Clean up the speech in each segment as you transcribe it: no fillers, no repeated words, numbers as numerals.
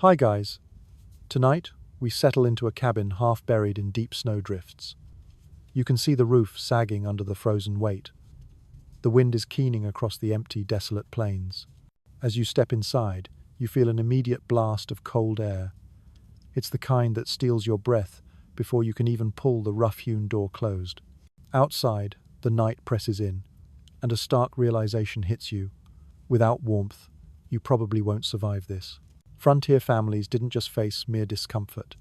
Hi guys. Tonight, we settle into a cabin half buried in deep snowdrifts. You can see the roof sagging under the frozen weight. The wind is keening across the empty, desolate plains. As you step inside, you feel an immediate blast of cold air. It's the kind that steals your breath before you can even pull the rough-hewn door closed. Outside, the night presses in, and a stark realization hits you. Without warmth, you probably won't survive this. Frontier families didn't just face mere discomfort.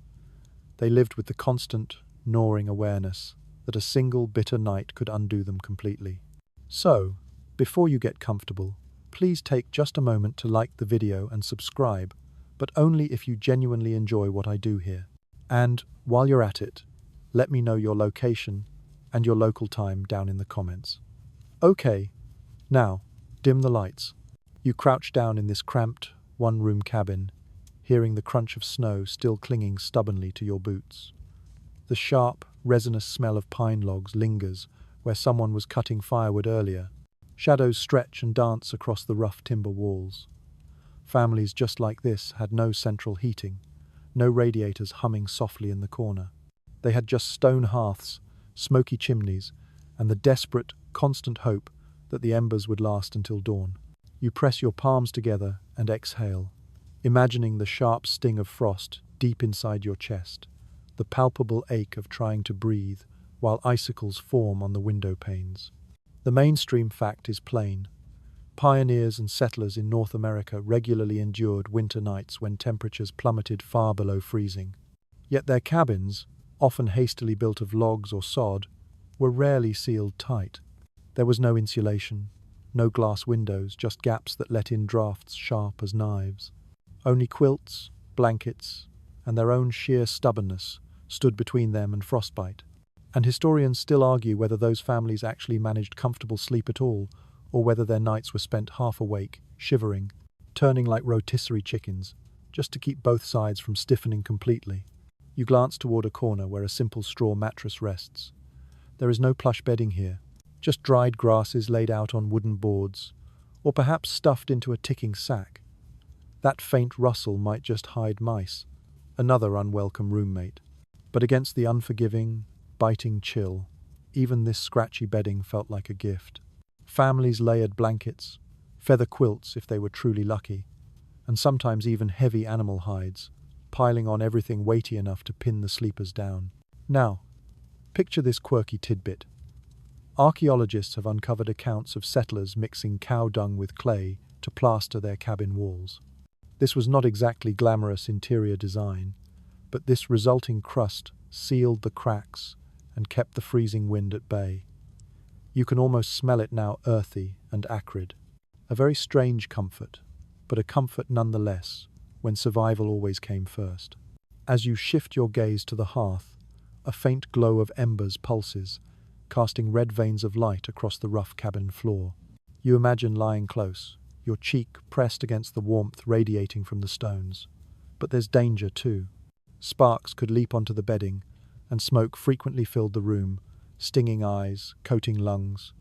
They lived with the constant, gnawing awareness that a single bitter night could undo them completely. So, before you get comfortable, please take just a moment to like the video and subscribe, but only if you genuinely enjoy what I do here. And, while you're at it, let me know your location and your local time down in the comments. Okay, now, dim the lights. You crouch down in this cramped, one-room cabin, hearing the crunch of snow still clinging stubbornly to your boots. The sharp, resinous smell of pine logs lingers where someone was cutting firewood earlier. Shadows stretch and dance across the rough timber walls. Families just like this had no central heating, no radiators humming softly in the corner. They had just stone hearths, smoky chimneys, and the desperate, constant hope that the embers would last until dawn. You press your palms together and exhale, imagining the sharp sting of frost deep inside your chest, the palpable ache of trying to breathe while icicles form on the window panes. The mainstream fact is plain. Pioneers and settlers in North America regularly endured winter nights when temperatures plummeted far below freezing. Yet their cabins, often hastily built of logs or sod, were rarely sealed tight. There was no insulation, no glass windows, just gaps that let in drafts sharp as knives. Only quilts, blankets, and their own sheer stubbornness stood between them and frostbite. And historians still argue whether those families actually managed comfortable sleep at all, or whether their nights were spent half awake, shivering, turning like rotisserie chickens, just to keep both sides from stiffening completely. You glance toward a corner where a simple straw mattress rests. There is no plush bedding here, just dried grasses laid out on wooden boards, or perhaps stuffed into a ticking sack. That faint rustle might just hide mice, another unwelcome roommate. But against the unforgiving, biting chill, even this scratchy bedding felt like a gift. Families layered blankets, feather quilts if they were truly lucky, and sometimes even heavy animal hides, piling on everything weighty enough to pin the sleepers down. Now, picture this quirky tidbit. Archaeologists have uncovered accounts of settlers mixing cow dung with clay to plaster their cabin walls. This was not exactly glamorous interior design, but this resulting crust sealed the cracks and kept the freezing wind at bay. You can almost smell it now, earthy and acrid. A very strange comfort, but a comfort nonetheless, when survival always came first. As you shift your gaze to the hearth, a faint glow of embers pulses, casting red veins of light across the rough cabin floor. You imagine lying close, your cheek pressed against the warmth radiating from the stones. But there's danger too. Sparks could leap onto the bedding, and smoke frequently filled the room, stinging eyes, coating lungs.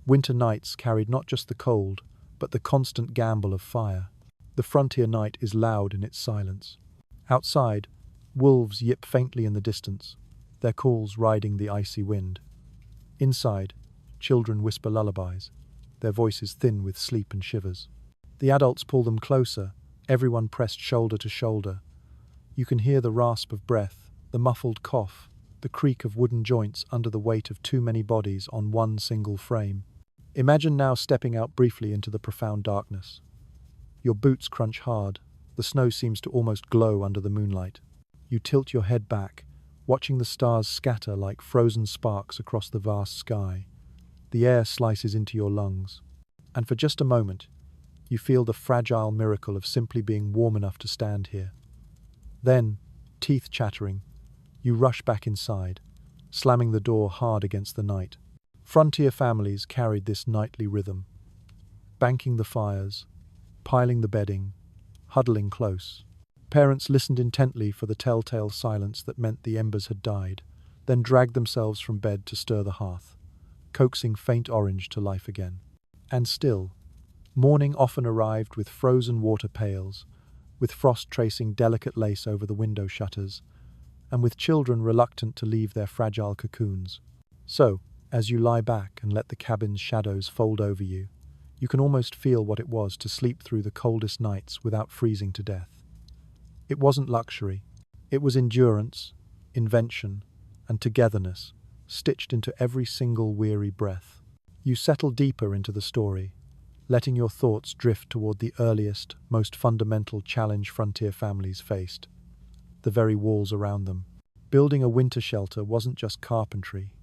Winter nights carried not just the cold, but the constant gamble of fire. The frontier night is loud in its silence. Outside, wolves yip faintly in the distance, their calls riding the icy wind. Inside, children whisper lullabies, their voices thin with sleep and shivers. The adults pull them closer, everyone pressed shoulder to shoulder. You can hear the rasp of breath, the muffled cough, the creak of wooden joints under the weight of too many bodies on one single frame. Imagine now stepping out briefly into the profound darkness. Your boots crunch hard, the snow seems to almost glow under the moonlight. You tilt your head back, watching the stars scatter like frozen sparks across the vast sky. The air slices into your lungs, and for just a moment, you feel the fragile miracle of simply being warm enough to stand here. Then, teeth chattering, you rush back inside, slamming the door hard against the night. Frontier families carried this nightly rhythm, banking the fires, piling the bedding, huddling close. Parents listened intently for the telltale silence that meant the embers had died, then dragged themselves from bed to stir the hearth, coaxing faint orange to life again. And still, morning often arrived with frozen water pails, with frost tracing delicate lace over the window shutters, and with children reluctant to leave their fragile cocoons. So, as you lie back and let the cabin's shadows fold over you, you can almost feel what it was to sleep through the coldest nights without freezing to death. It wasn't luxury. It was endurance, invention, and togetherness, stitched into every single weary breath. You settle deeper into the story, letting your thoughts drift toward the earliest, most fundamental challenge frontier families faced: the very walls around them. Building a winter shelter wasn't just carpentry.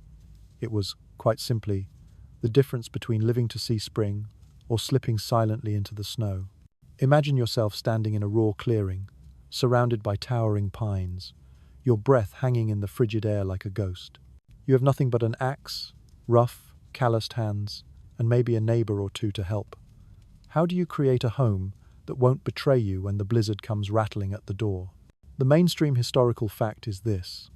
It was, quite simply, the difference between living to see spring or slipping silently into the snow. Imagine yourself standing in a raw clearing, surrounded by towering pines, your breath hanging in the frigid air like a ghost. You have nothing but an axe, rough, calloused hands, and maybe a neighbor or two to help. How do you create a home that won't betray you when the blizzard comes rattling at the door? The mainstream historical fact is this: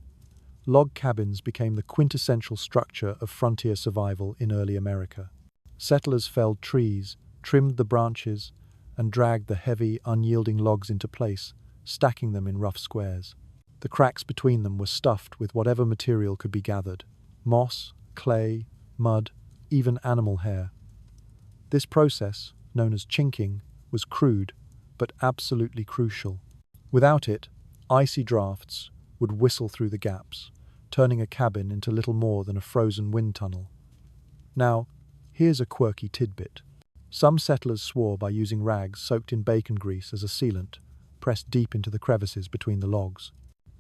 log cabins became the quintessential structure of frontier survival in early America. Settlers felled trees, trimmed the branches, and dragged the heavy, unyielding logs into place, stacking them in rough squares. The cracks between them were stuffed with whatever material could be gathered: moss, clay, mud, even animal hair. This process, known as chinking, was crude, but absolutely crucial. Without it, icy drafts would whistle through the gaps, turning a cabin into little more than a frozen wind tunnel. Now, here's a quirky tidbit. Some settlers swore by using rags soaked in bacon grease as a sealant, pressed deep into the crevices between the logs.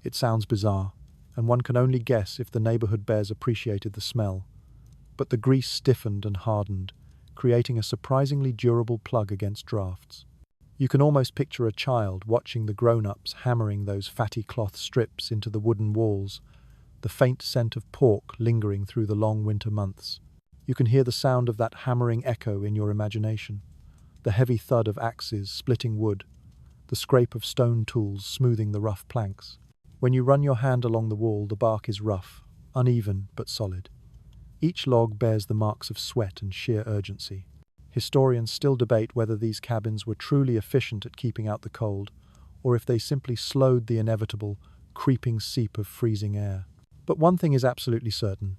It sounds bizarre, and one can only guess if the neighborhood bears appreciated the smell. But the grease stiffened and hardened, creating a surprisingly durable plug against drafts. You can almost picture a child watching the grown-ups hammering those fatty cloth strips into the wooden walls, the faint scent of pork lingering through the long winter months. You can hear the sound of that hammering echo in your imagination, the heavy thud of axes splitting wood, the scrape of stone tools smoothing the rough planks. When you run your hand along the wall, the bark is rough, uneven but solid. Each log bears the marks of sweat and sheer urgency. Historians still debate whether these cabins were truly efficient at keeping out the cold, or if they simply slowed the inevitable, creeping seep of freezing air. But one thing is absolutely certain: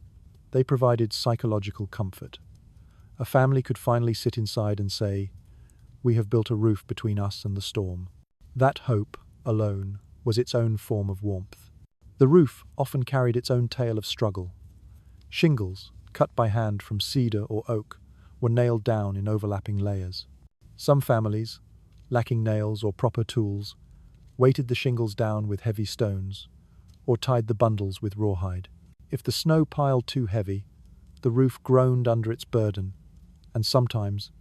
they provided psychological comfort. A family could finally sit inside and say, "We have built a roof between us and the storm." That hope, alone, was its own form of warmth. The roof often carried its own tale of struggle. Shingles, cut by hand from cedar or oak, were nailed down in overlapping layers. Some families, lacking nails or proper tools, weighted the shingles down with heavy stones, or tied the bundles with rawhide. If the snow piled too heavy, the roof groaned under its burden, and sometimes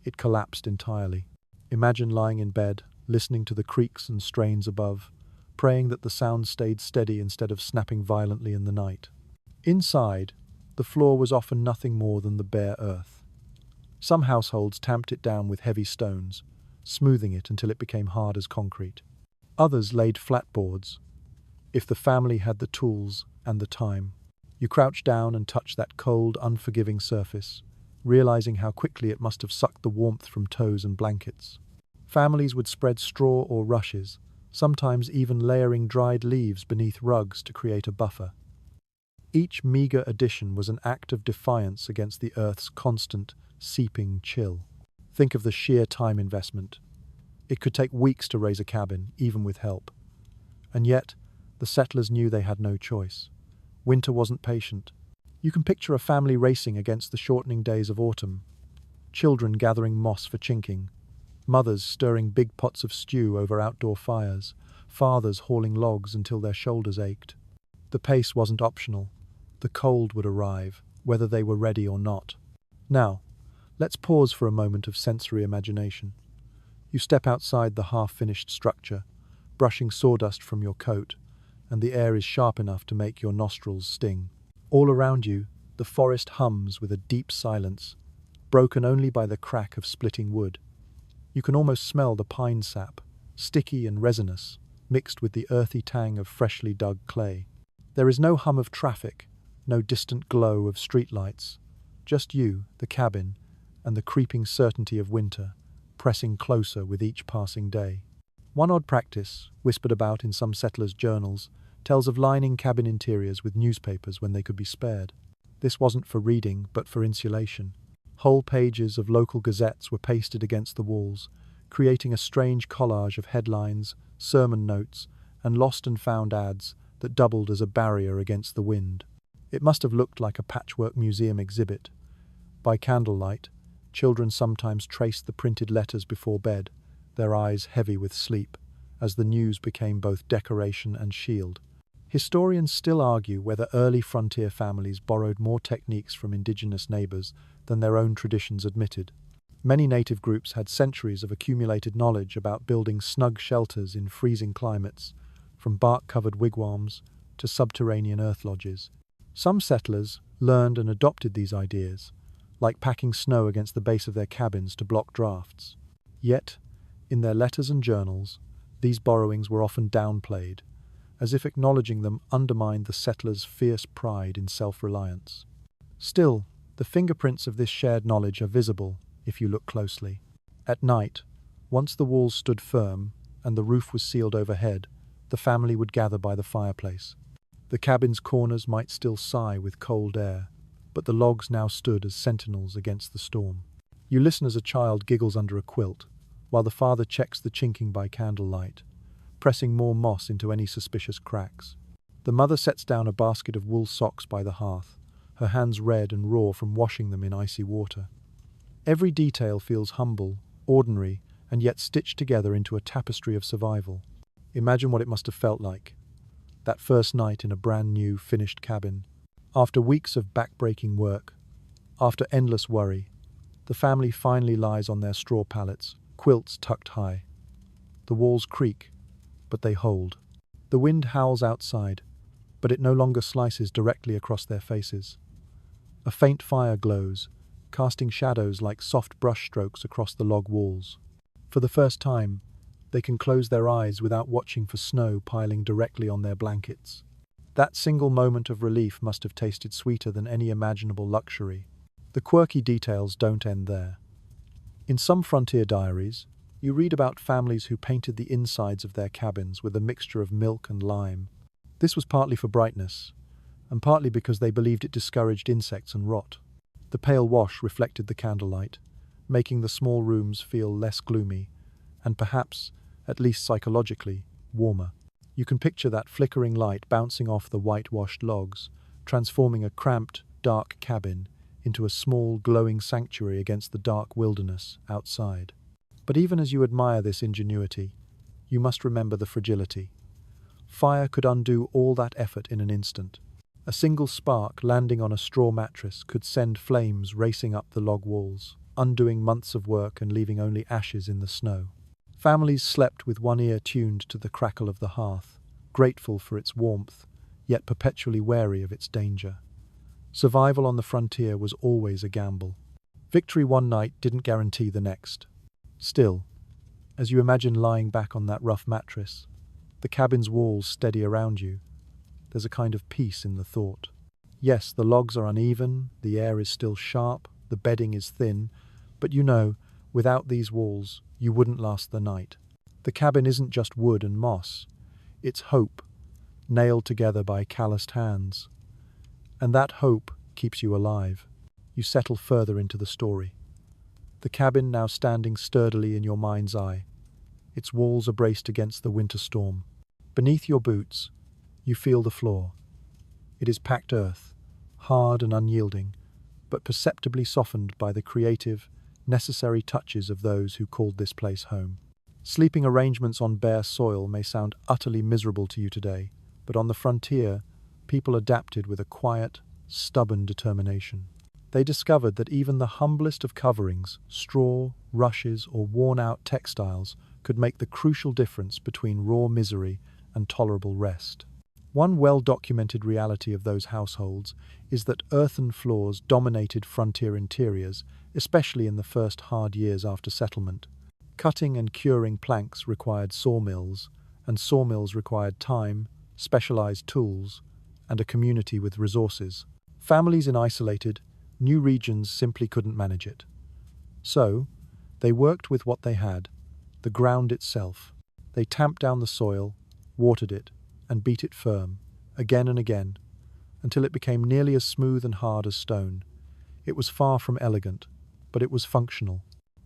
it collapsed entirely. Imagine lying in bed, listening to the creaks and strains above, praying that the sound stayed steady instead of snapping violently in the night. Inside, the floor was often nothing more than the bare earth. Some households tamped it down with heavy stones, smoothing it until it became hard as concrete. Others laid flat boards, if the family had the tools and the time. You crouched down and touched that cold, unforgiving surface, realizing how quickly it must have sucked the warmth from toes and blankets. Families would spread straw or rushes, sometimes even layering dried leaves beneath rugs to create a buffer. Each meager addition was an act of defiance against the earth's constant, seeping chill. Think of the sheer time investment. It could take weeks to raise a cabin, even with help. And yet, the settlers knew they had no choice. Winter wasn't patient. You can picture a family racing against the shortening days of autumn. Children gathering moss for chinking. Mothers stirring big pots of stew over outdoor fires. Fathers hauling logs until their shoulders ached. The pace wasn't optional. The cold would arrive, whether they were ready or not. Now, let's pause for a moment of sensory imagination. You step outside the half-finished structure, brushing sawdust from your coat, and the air is sharp enough to make your nostrils sting. All around you, the forest hums with a deep silence, broken only by the crack of splitting wood. You can almost smell the pine sap, sticky and resinous, mixed with the earthy tang of freshly dug clay. There is no hum of traffic, no distant glow of streetlights, just you, the cabin, and the creeping certainty of winter, pressing closer with each passing day. One odd practice, whispered about in some settlers' journals, tells of lining cabin interiors with newspapers when they could be spared. This wasn't for reading, but for insulation. Whole pages of local gazettes were pasted against the walls, creating a strange collage of headlines, sermon notes, and lost and found ads that doubled as a barrier against the wind. It must have looked like a patchwork museum exhibit. By candlelight, children sometimes traced the printed letters before bed, their eyes heavy with sleep, as the news became both decoration and shield. Historians still argue whether early frontier families borrowed more techniques from indigenous neighbors than their own traditions admitted. Many native groups had centuries of accumulated knowledge about building snug shelters in freezing climates, from bark-covered wigwams to subterranean earth lodges. Some settlers learned and adopted these ideas, like packing snow against the base of their cabins to block drafts. Yet, in their letters and journals, these borrowings were often downplayed, as if acknowledging them undermined the settlers' fierce pride in self-reliance. Still, the fingerprints of this shared knowledge are visible if you look closely. At night, once the walls stood firm and the roof was sealed overhead, the family would gather by the fireplace. The cabin's corners might still sigh with cold air, but the logs now stood as sentinels against the storm. You listen as a child giggles under a quilt, while the father checks the chinking by candlelight, pressing more moss into any suspicious cracks. The mother sets down a basket of wool socks by the hearth, her hands red and raw from washing them in icy water. Every detail feels humble, ordinary, and yet stitched together into a tapestry of survival. Imagine what it must have felt like. That first night in a brand new, finished cabin. After weeks of back-breaking work, after endless worry, the family finally lies on their straw pallets, quilts tucked high. The walls creak, but they hold. The wind howls outside, but it no longer slices directly across their faces. A faint fire glows, casting shadows like soft brushstrokes across the log walls. For the first time, they can close their eyes without watching for snow piling directly on their blankets. That single moment of relief must have tasted sweeter than any imaginable luxury. The quirky details don't end there. In some frontier diaries, you read about families who painted the insides of their cabins with a mixture of milk and lime. This was partly for brightness, and partly because they believed it discouraged insects and rot. The pale wash reflected the candlelight, making the small rooms feel less gloomy, and perhaps, at least psychologically, warmer. You can picture that flickering light bouncing off the whitewashed logs, transforming a cramped, dark cabin into a small, glowing sanctuary against the dark wilderness outside. But even as you admire this ingenuity, you must remember the fragility. Fire could undo all that effort in an instant. A single spark landing on a straw mattress could send flames racing up the log walls, undoing months of work and leaving only ashes in the snow. Families slept with one ear tuned to the crackle of the hearth, grateful for its warmth, yet perpetually wary of its danger. Survival on the frontier was always a gamble. Victory one night didn't guarantee the next. Still, as you imagine lying back on that rough mattress, the cabin's walls steady around you, there's a kind of peace in the thought. Yes, the logs are uneven, the air is still sharp, the bedding is thin, but you know, without these walls, you wouldn't last the night. The cabin isn't just wood and moss, it's hope, nailed together by calloused hands. And that hope keeps you alive. You settle further into the story. The cabin now standing sturdily in your mind's eye. Its walls are braced against the winter storm. Beneath your boots, you feel the floor. It is packed earth, hard and unyielding, but perceptibly softened by the creative, necessary touches of those who called this place home. Sleeping arrangements on bare soil may sound utterly miserable to you today, but on the frontier, people adapted with a quiet, stubborn determination. They discovered that even the humblest of coverings, straw, rushes, or worn-out textiles, could make the crucial difference between raw misery and tolerable rest. One well-documented reality of those households is that earthen floors dominated frontier interiors, especially in the first hard years after settlement. Cutting and curing planks required sawmills, and sawmills required time, specialized tools, and a community with resources. Families in isolated, new regions simply couldn't manage it. So, they worked with what they had, the ground itself. They tamped down the soil, watered it, and beat it firm, again and again, until it became nearly as smooth and hard as stone. It was far from elegant, but it was functional.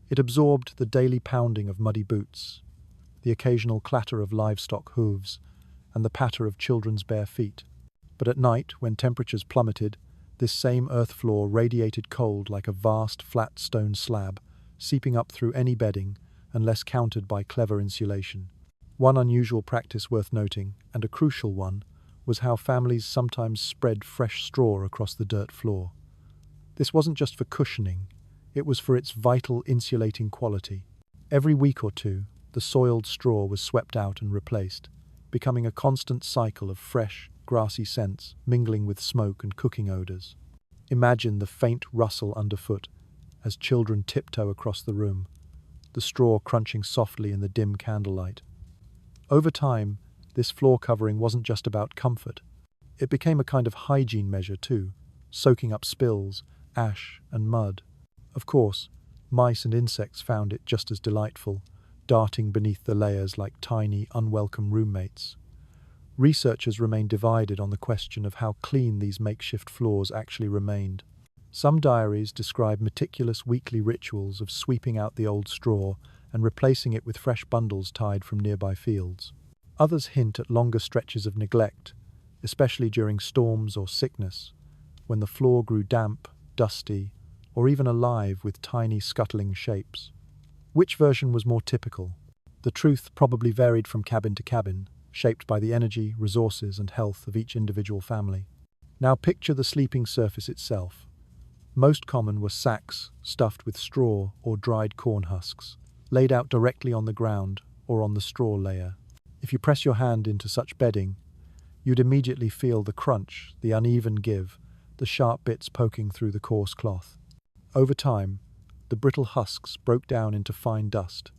It absorbed the daily pounding of muddy boots, the occasional clatter of livestock hooves, and the patter of children's bare feet. But at night, when temperatures plummeted, this same earth floor radiated cold like a vast flat stone slab, seeping up through any bedding, unless countered by clever insulation. One unusual practice worth noting, and a crucial one, was how families sometimes spread fresh straw across the dirt floor. This wasn't just for cushioning, it was for its vital insulating quality. Every week or two, the soiled straw was swept out and replaced, becoming a constant cycle of fresh, grassy scents mingling with smoke and cooking odors. Imagine the faint rustle underfoot as children tiptoe across the room, the straw crunching softly in the dim candlelight. Over time, this floor covering wasn't just about comfort. It became a kind of hygiene measure too, soaking up spills, ash, and mud. Of course, mice and insects found it just as delightful, darting beneath the layers like tiny, unwelcome roommates. Researchers remain divided on the question of how clean these makeshift floors actually remained. Some diaries describe meticulous weekly rituals of sweeping out the old straw and replacing it with fresh bundles tied from nearby fields. Others hint at longer stretches of neglect, especially during storms or sickness, when the floor grew damp, dusty, or even alive with tiny scuttling shapes. Which version was more typical? The truth probably varied from cabin to cabin, shaped by the energy, resources, and health of each individual family. Now picture the sleeping surface itself. Most common were sacks stuffed with straw or dried corn husks, laid out directly on the ground or on the straw layer. If you press your hand into such bedding, you'd immediately feel the crunch, the uneven give, the sharp bits poking through the coarse cloth. Over time, the brittle husks broke down into fine dust,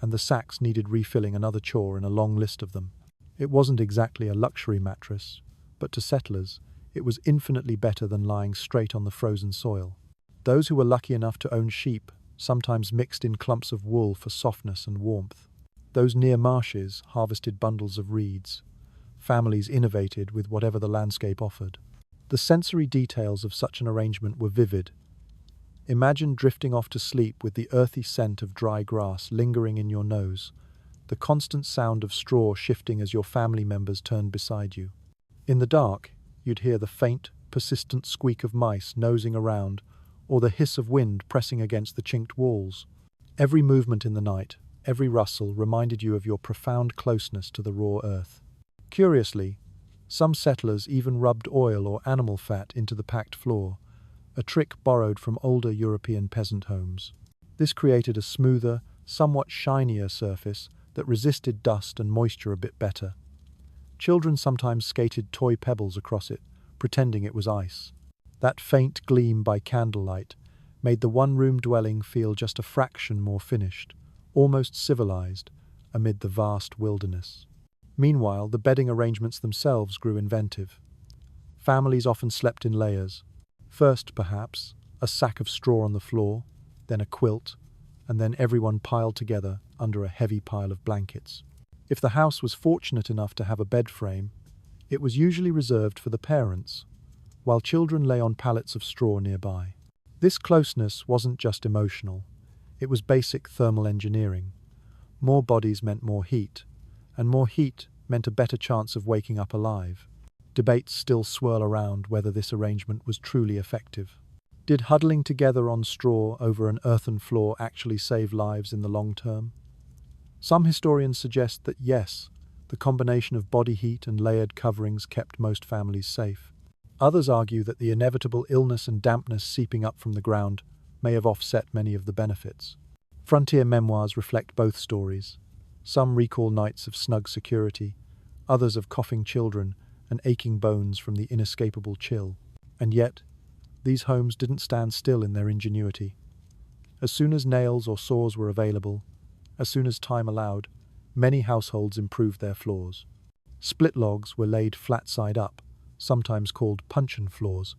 and the sacks needed refilling, another chore in a long list of them. It wasn't exactly a luxury mattress, but to settlers, it was infinitely better than lying straight on the frozen soil. Those who were lucky enough to own sheep sometimes mixed in clumps of wool for softness and warmth. Those near marshes harvested bundles of reeds. Families innovated with whatever the landscape offered. The sensory details of such an arrangement were vivid. Imagine drifting off to sleep with the earthy scent of dry grass lingering in your nose, the constant sound of straw shifting as your family members turned beside you. In the dark, you'd hear the faint, persistent squeak of mice nosing around, or the hiss of wind pressing against the chinked walls. Every movement in the night, every rustle reminded you of your profound closeness to the raw earth. Curiously, some settlers even rubbed oil or animal fat into the packed floor, a trick borrowed from older European peasant homes. This created a smoother, somewhat shinier surface that resisted dust and moisture a bit better. Children sometimes skated toy pebbles across it, pretending it was ice. That faint gleam by candlelight made the one-room dwelling feel just a fraction more finished, almost civilized, amid the vast wilderness. Meanwhile, the bedding arrangements themselves grew inventive. Families often slept in layers. First, perhaps, a sack of straw on the floor, then a quilt, and then everyone piled together under a heavy pile of blankets. If the house was fortunate enough to have a bed frame, it was usually reserved for the parents, while children lay on pallets of straw nearby. This closeness wasn't just emotional, it was basic thermal engineering. More bodies meant more heat, and more heat meant a better chance of waking up alive. Debates still swirl around whether this arrangement was truly effective. Did huddling together on straw over an earthen floor actually save lives in the long term? Some historians suggest that yes, the combination of body heat and layered coverings kept most families safe. Others argue that the inevitable illness and dampness seeping up from the ground may have offset many of the benefits. Frontier memoirs reflect both stories. Some recall nights of snug security, others of coughing children and aching bones from the inescapable chill. And yet, these homes didn't stand still in their ingenuity. As soon as nails or saws were available, as soon as time allowed, many households improved their floors. Split logs were laid flat side up, sometimes called puncheon floors,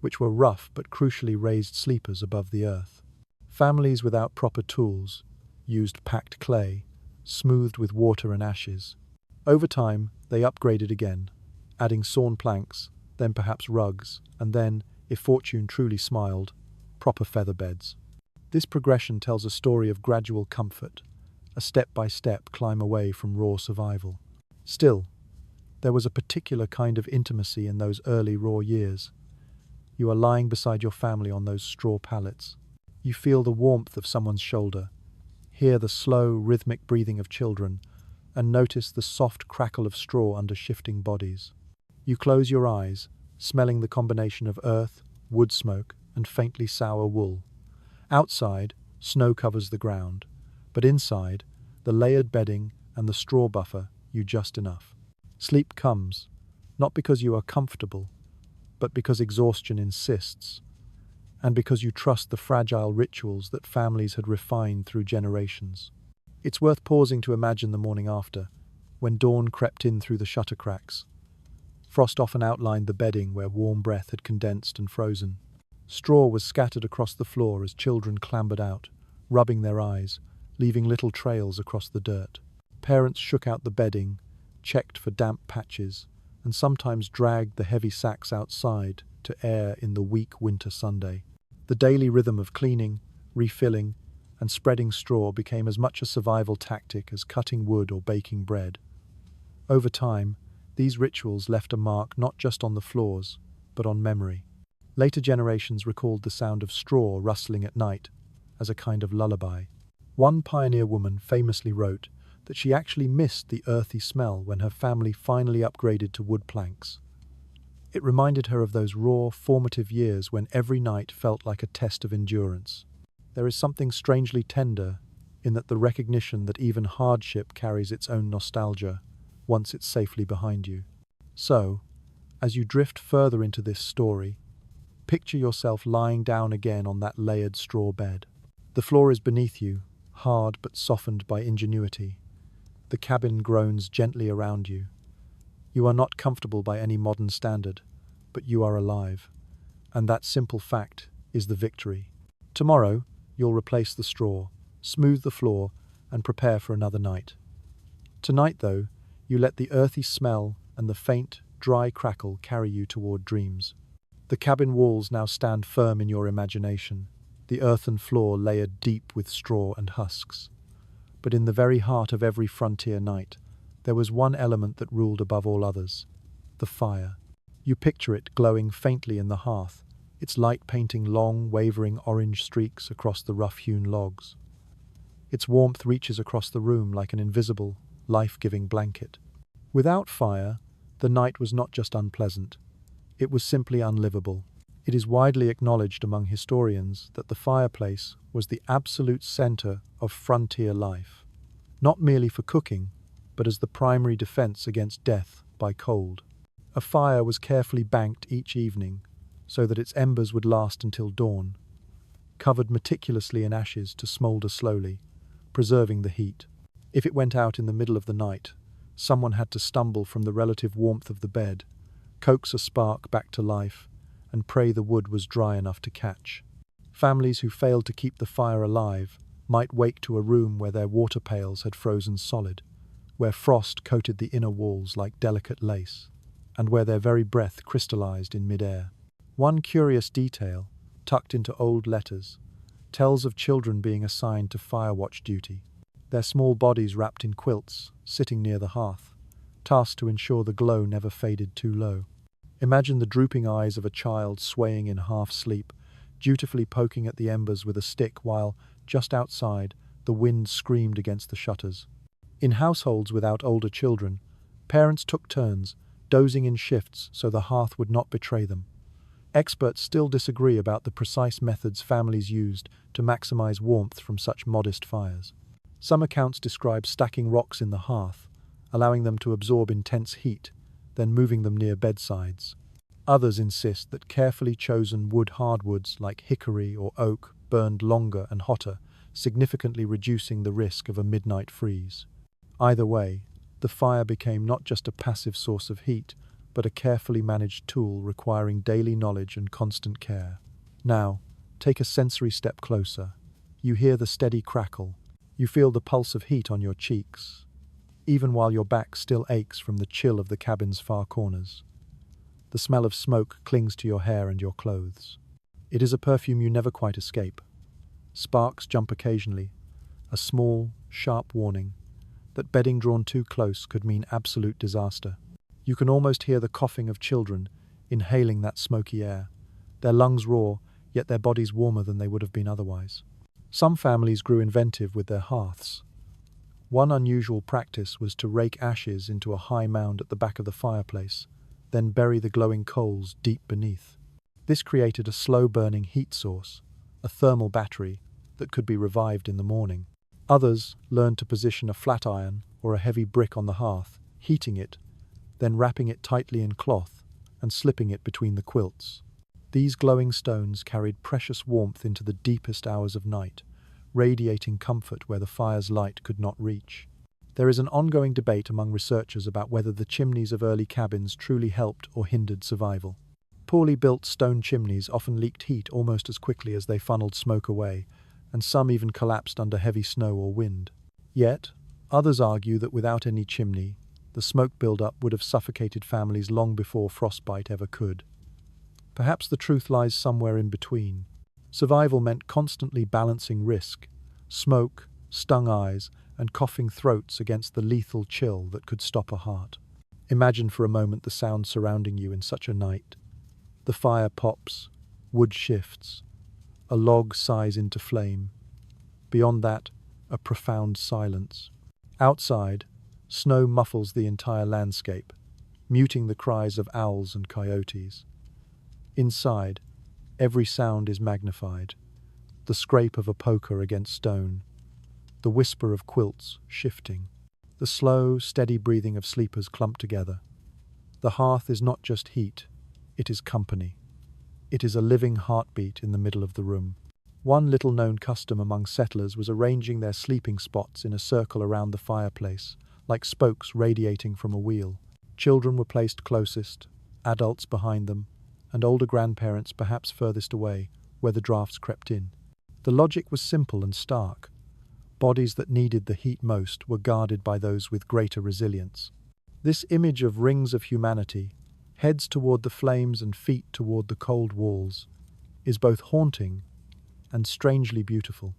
which were rough but crucially raised sleepers above the earth. Families without proper tools used packed clay, smoothed with water and ashes. Over time, they upgraded again, adding sawn planks, then perhaps rugs, and then, if fortune truly smiled, proper feather beds. This progression tells a story of gradual comfort, a step-by-step climb away from raw survival. Still, there was a particular kind of intimacy in those early raw years. You are lying beside your family on those straw pallets. You feel the warmth of someone's shoulder, hear the slow, rhythmic breathing of children, and notice the soft crackle of straw under shifting bodies. You close your eyes, smelling the combination of earth, wood smoke, and faintly sour wool. Outside, snow covers the ground, but inside, the layered bedding and the straw buffer you just enough. Sleep comes, not because you are comfortable, but because exhaustion insists, and because you trust the fragile rituals that families had refined through generations. It's worth pausing to imagine the morning after, when dawn crept in through the shutter cracks. Frost often outlined the bedding where warm breath had condensed and frozen. Straw was scattered across the floor as children clambered out, rubbing their eyes, leaving little trails across the dirt. Parents shook out the bedding, checked for damp patches, and sometimes dragged the heavy sacks outside to air in the weak winter Sunday. The daily rhythm of cleaning, refilling, and spreading straw became as much a survival tactic as cutting wood or baking bread. Over time, these rituals left a mark not just on the floors, but on memory. Later generations recalled the sound of straw rustling at night as a kind of lullaby. One pioneer woman famously wrote that she actually missed the earthy smell when her family finally upgraded to wood planks. It reminded her of those raw, formative years when every night felt like a test of endurance. There is something strangely tender in that the recognition that even hardship carries its own nostalgia once it's safely behind you. So, as you drift further into this story, picture yourself lying down again on that layered straw bed. The floor is beneath you, hard but softened by ingenuity. The cabin groans gently around you. You are not comfortable by any modern standard, but you are alive. And that simple fact is the victory. Tomorrow, you'll replace the straw, smooth the floor, and prepare for another night. Tonight, though, you let the earthy smell and the faint, dry crackle carry you toward dreams. The cabin walls now stand firm in your imagination, the earthen floor layered deep with straw and husks. But in the very heart of every frontier night, there was one element that ruled above all others: the fire. You picture it glowing faintly in the hearth, its light painting long, wavering orange streaks across the rough-hewn logs. Its warmth reaches across the room like an invisible, life-giving blanket. Without fire, the night was not just unpleasant, it was simply unlivable. It is widely acknowledged among historians that the fireplace was the absolute center of frontier life, not merely for cooking, but as the primary defense against death by cold. A fire was carefully banked each evening so that its embers would last until dawn, covered meticulously in ashes to smolder slowly, preserving the heat. If it went out in the middle of the night, someone had to stumble from the relative warmth of the bed, coax a spark back to life, and pray the wood was dry enough to catch. Families who failed to keep the fire alive might wake to a room where their water pails had frozen solid, where frost coated the inner walls like delicate lace, and where their very breath crystallized in midair. One curious detail, tucked into old letters, tells of children being assigned to fire watch duty, their small bodies wrapped in quilts, sitting near the hearth, tasked to ensure the glow never faded too low. Imagine the drooping eyes of a child swaying in half-sleep, dutifully poking at the embers with a stick while, just outside, the wind screamed against the shutters. In households without older children, parents took turns, dozing in shifts so the hearth would not betray them. Experts still disagree about the precise methods families used to maximize warmth from such modest fires. Some accounts describe stacking rocks in the hearth, allowing them to absorb intense heat, then moving them near bedsides. Others insist that carefully chosen wood hardwoods like hickory or oak burned longer and hotter, significantly reducing the risk of a midnight freeze. Either way, the fire became not just a passive source of heat, but a carefully managed tool requiring daily knowledge and constant care. Now, take a sensory step closer. You hear the steady crackle, You feel the pulse of heat on your cheeks, even while your back still aches from the chill of the cabin's far corners. The smell of smoke clings to your hair and your clothes. It is a perfume you never quite escape. Sparks jump occasionally, a small, sharp warning that bedding drawn too close could mean absolute disaster. You can almost hear the coughing of children inhaling that smoky air. Their lungs raw, yet their bodies warmer than they would have been otherwise. Some families grew inventive with their hearths. One unusual practice was to rake ashes into a high mound at the back of the fireplace, then bury the glowing coals deep beneath. This created a slow-burning heat source, a thermal battery that could be revived in the morning. Others learned to position a flat iron or a heavy brick on the hearth, heating it, then wrapping it tightly in cloth and slipping it between the quilts. These glowing stones carried precious warmth into the deepest hours of night, radiating comfort where the fire's light could not reach. There is an ongoing debate among researchers about whether the chimneys of early cabins truly helped or hindered survival. Poorly built stone chimneys often leaked heat almost as quickly as they funneled smoke away, and some even collapsed under heavy snow or wind. Yet, others argue that without any chimney, the smoke buildup would have suffocated families long before frostbite ever could. Perhaps the truth lies somewhere in between. Survival meant constantly balancing risk, smoke, stung eyes, and coughing throats against the lethal chill that could stop a heart. Imagine for a moment the sound surrounding you in such a night. The fire pops, wood shifts, a log sighs into flame. Beyond that, a profound silence. Outside, snow muffles the entire landscape, muting the cries of owls and coyotes. Inside, every sound is magnified. The scrape of a poker against stone, the whisper of quilts shifting, the slow, steady breathing of sleepers clumped together. The hearth is not just heat, it is company. It is a living heartbeat in the middle of the room. One little-known custom among settlers was arranging their sleeping spots in a circle around the fireplace, like spokes radiating from a wheel. Children were placed closest, adults behind them, and older grandparents perhaps furthest away, where the drafts crept in. The logic was simple and stark. Bodies that needed the heat most were guarded by those with greater resilience. This image of rings of humanity, heads toward the flames and feet toward the cold walls, is both haunting and strangely beautiful.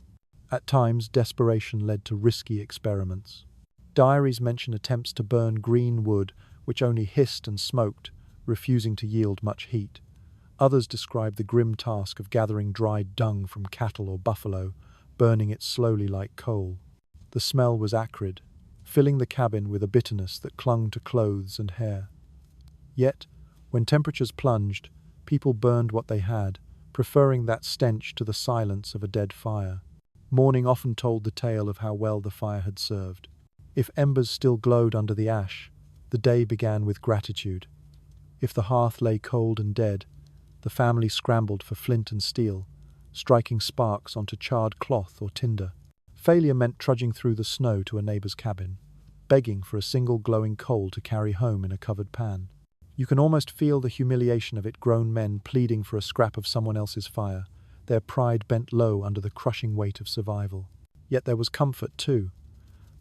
At times, desperation led to risky experiments. Diaries mention attempts to burn green wood, which only hissed and smoked, refusing to yield much heat. Others describe the grim task of gathering dried dung from cattle or buffalo, burning it slowly like coal. The smell was acrid, filling the cabin with a bitterness that clung to clothes and hair. Yet, when temperatures plunged, people burned what they had, preferring that stench to the silence of a dead fire. Morning often told the tale of how well the fire had served. If embers still glowed under the ash, the day began with gratitude. If the hearth lay cold and dead, the family scrambled for flint and steel, striking sparks onto charred cloth or tinder. Failure meant trudging through the snow to a neighbor's cabin, begging for a single glowing coal to carry home in a covered pan. You can almost feel the humiliation of it, grown men pleading for a scrap of someone else's fire, their pride bent low under the crushing weight of survival. Yet there was comfort too.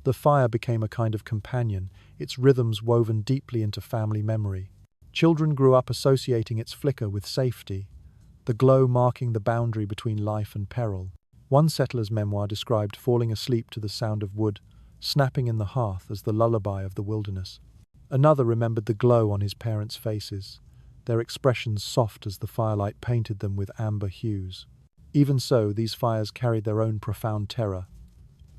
The fire became a kind of companion, its rhythms woven deeply into family memory. Children grew up associating its flicker with safety, the glow marking the boundary between life and peril. One settler's memoir described falling asleep to the sound of wood snapping in the hearth as the lullaby of the wilderness. Another remembered the glow on his parents' faces, their expressions soft as the firelight painted them with amber hues. Even so, these fires carried their own profound terror.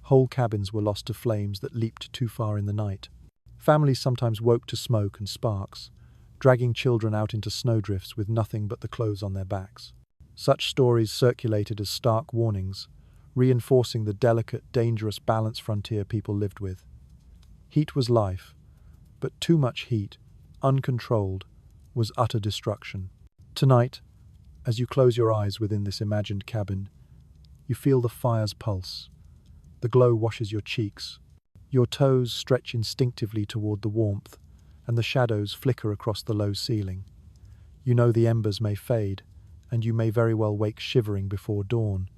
Whole cabins were lost to flames that leaped too far in the night. Families sometimes woke to smoke and sparks, dragging children out into snowdrifts with nothing but the clothes on their backs. Such stories circulated as stark warnings, reinforcing the delicate, dangerous balance frontier people lived with. Heat was life, but too much heat, uncontrolled, was utter destruction. Tonight, as you close your eyes within this imagined cabin, you feel the fire's pulse. The glow washes your cheeks. Your toes stretch instinctively toward the warmth, and the shadows flicker across the low ceiling. You know the embers may fade, and you may very well wake shivering before dawn.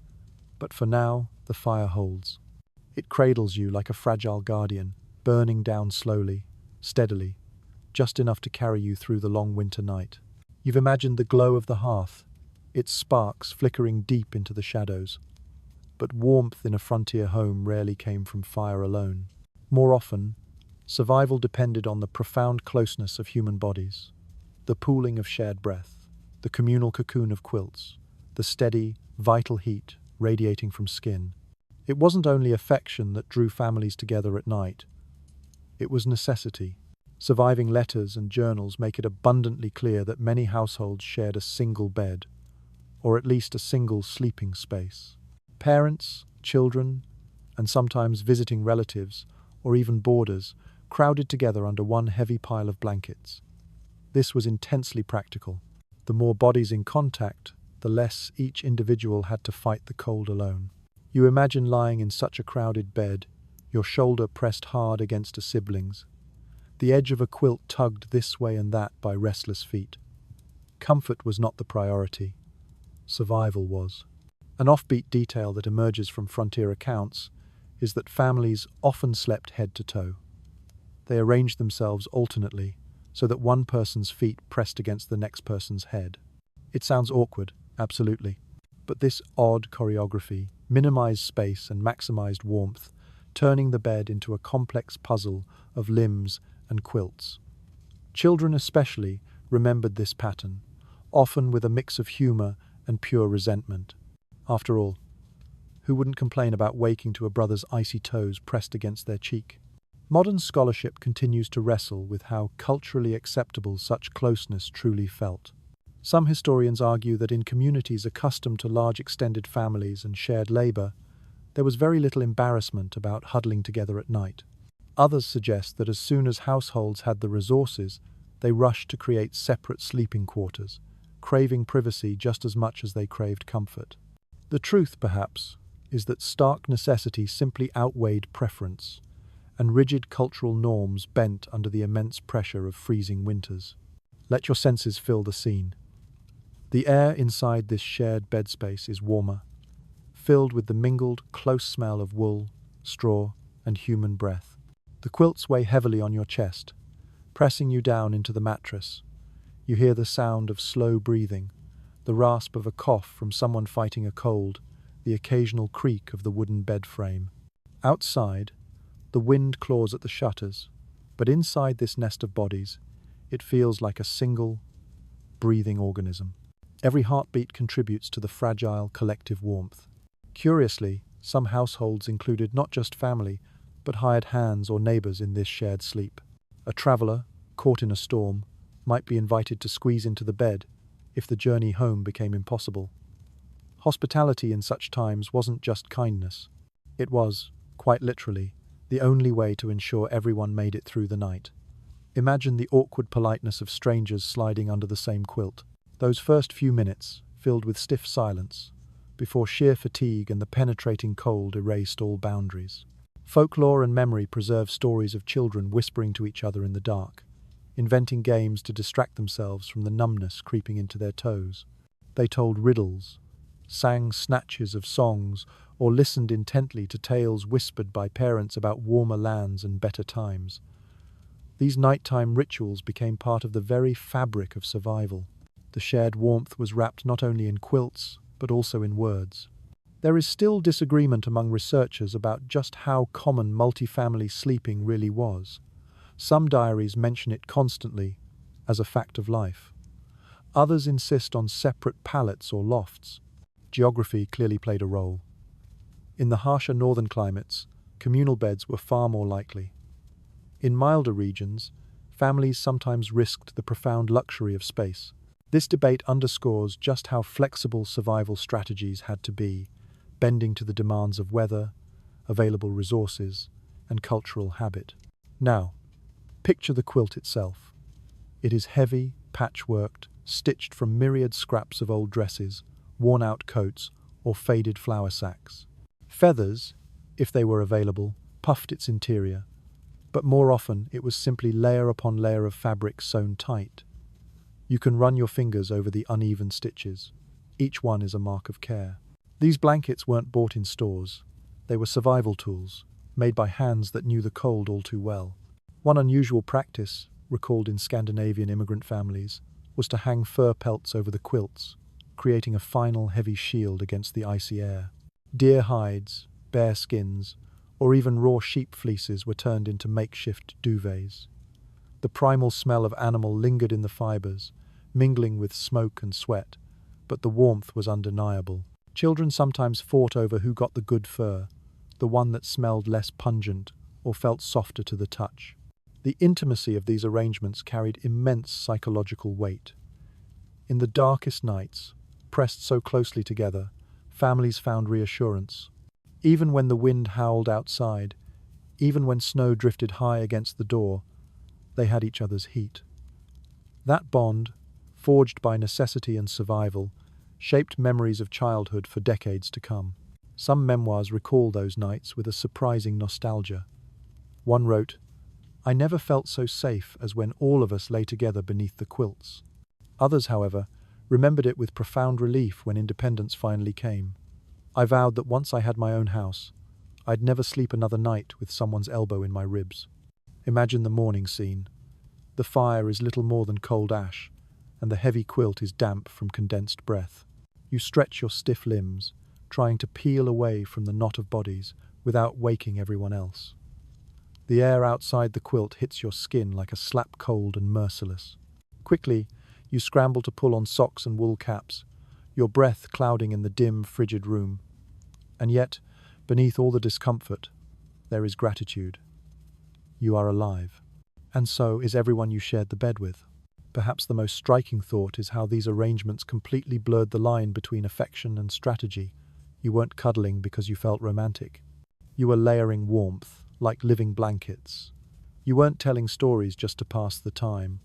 But for now, the fire holds. It cradles you like a fragile guardian, burning down slowly, steadily, just enough to carry you through the long winter night. You've imagined the glow of the hearth, its sparks flickering deep into the shadows. But warmth in a frontier home rarely came from fire alone. More often, survival depended on the profound closeness of human bodies, the pooling of shared breath, the communal cocoon of quilts, the steady, vital heat radiating from skin. It wasn't only affection that drew families together at night. It was necessity. Surviving letters and journals make it abundantly clear that many households shared a single bed, or at least a single sleeping space. Parents, children, and sometimes visiting relatives, or even boarders, crowded together under one heavy pile of blankets. This was intensely practical. The more bodies in contact, the less each individual had to fight the cold alone. You imagine lying in such a crowded bed, your shoulder pressed hard against a sibling's, the edge of a quilt tugged this way and that by restless feet. Comfort was not the priority. Survival was. An offbeat detail that emerges from frontier accounts is that families often slept head to toe. They arranged themselves alternately so that one person's feet pressed against the next person's head. It sounds awkward, absolutely, but this odd choreography minimized space and maximized warmth, turning the bed into a complex puzzle of limbs and quilts. Children especially remembered this pattern, often with a mix of humor and pure resentment. After all, who wouldn't complain about waking to a brother's icy toes pressed against their cheek? Modern scholarship continues to wrestle with how culturally acceptable such closeness truly felt. Some historians argue that in communities accustomed to large extended families and shared labor, there was very little embarrassment about huddling together at night. Others suggest that as soon as households had the resources, they rushed to create separate sleeping quarters, craving privacy just as much as they craved comfort. The truth, perhaps, is that stark necessity simply outweighed preference, and rigid cultural norms bent under the immense pressure of freezing winters. Let your senses fill the scene. The air inside this shared bed space is warmer, filled with the mingled, close smell of wool, straw, and human breath. The quilts weigh heavily on your chest, pressing you down into the mattress. You hear the sound of slow breathing, the rasp of a cough from someone fighting a cold, the occasional creak of the wooden bed frame. Outside, the wind claws at the shutters, but inside this nest of bodies, it feels like a single, breathing organism. Every heartbeat contributes to the fragile, collective warmth. Curiously, some households included not just family, but hired hands or neighbors in this shared sleep. A traveler, caught in a storm, might be invited to squeeze into the bed if the journey home became impossible. Hospitality in such times wasn't just kindness. It was, quite literally, the only way to ensure everyone made it through the night. Imagine the awkward politeness of strangers sliding under the same quilt. Those first few minutes, filled with stiff silence, before sheer fatigue and the penetrating cold erased all boundaries. Folklore and memory preserve stories of children whispering to each other in the dark, inventing games to distract themselves from the numbness creeping into their toes. They told riddles, sang snatches of songs, or listened intently to tales whispered by parents about warmer lands and better times. These nighttime rituals became part of the very fabric of survival. The shared warmth was wrapped not only in quilts, but also in words. There is still disagreement among researchers about just how common multifamily sleeping really was. Some diaries mention it constantly, as a fact of life. Others insist on separate pallets or lofts. Geography clearly played a role. In the harsher northern climates, communal beds were far more likely. In milder regions, families sometimes risked the profound luxury of space. This debate underscores just how flexible survival strategies had to be, bending to the demands of weather, available resources, and cultural habit. Now, picture the quilt itself. It is heavy, patchworked, stitched from myriad scraps of old dresses, worn-out coats, or faded flour sacks. Feathers, if they were available, puffed its interior, but more often it was simply layer upon layer of fabric sewn tight. You can run your fingers over the uneven stitches. Each one is a mark of care. These blankets weren't bought in stores. They were survival tools, made by hands that knew the cold all too well. One unusual practice, recalled in Scandinavian immigrant families, was to hang fur pelts over the quilts, creating a final heavy shield against the icy air. Deer hides, bear skins, or even raw sheep fleeces were turned into makeshift duvets. The primal smell of animal lingered in the fibers, mingling with smoke and sweat, but the warmth was undeniable. Children sometimes fought over who got the good fur, the one that smelled less pungent or felt softer to the touch. The intimacy of these arrangements carried immense psychological weight. In the darkest nights, pressed so closely together, families found reassurance. Even when the wind howled outside, even when snow drifted high against the door, they had each other's heat. That bond, forged by necessity and survival, shaped memories of childhood for decades to come. Some memoirs recall those nights with a surprising nostalgia. One wrote, "I never felt so safe as when all of us lay together beneath the quilts." Others, however, remembered it with profound relief when independence finally came. "I vowed that once I had my own house, I'd never sleep another night with someone's elbow in my ribs." Imagine the morning scene. The fire is little more than cold ash, and the heavy quilt is damp from condensed breath. You stretch your stiff limbs, trying to peel away from the knot of bodies without waking everyone else. The air outside the quilt hits your skin like a slap, cold and merciless. Quickly, you scramble to pull on socks and wool caps, your breath clouding in the dim, frigid room. And yet, beneath all the discomfort, there is gratitude. You are alive. And so is everyone you shared the bed with. Perhaps the most striking thought is how these arrangements completely blurred the line between affection and strategy. You weren't cuddling because you felt romantic. You were layering warmth, like living blankets. You weren't telling stories just to pass the time.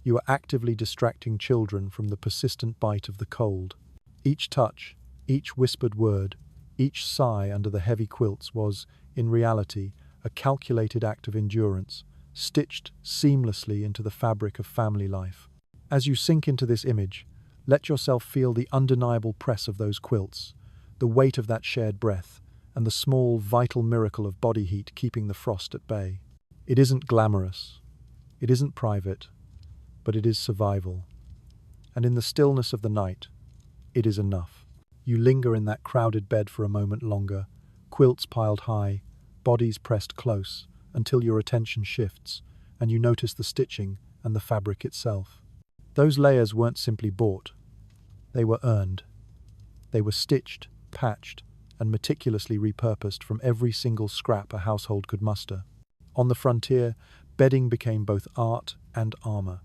You were actively distracting children from the persistent bite of the cold. Each touch, each whispered word, each sigh under the heavy quilts was, in reality, a calculated act of endurance, stitched seamlessly into the fabric of family life. As you sink into this image, let yourself feel the undeniable press of those quilts, the weight of that shared breath, and the small, vital miracle of body heat keeping the frost at bay. It isn't glamorous, it isn't private, but it is survival. And in the stillness of the night, it is enough. You linger in that crowded bed for a moment longer, quilts piled high, bodies pressed close, until your attention shifts, and you notice the stitching and the fabric itself. Those layers weren't simply bought. They were earned. They were stitched, patched, and meticulously repurposed from every single scrap a household could muster. On the frontier, bedding became both art and armor,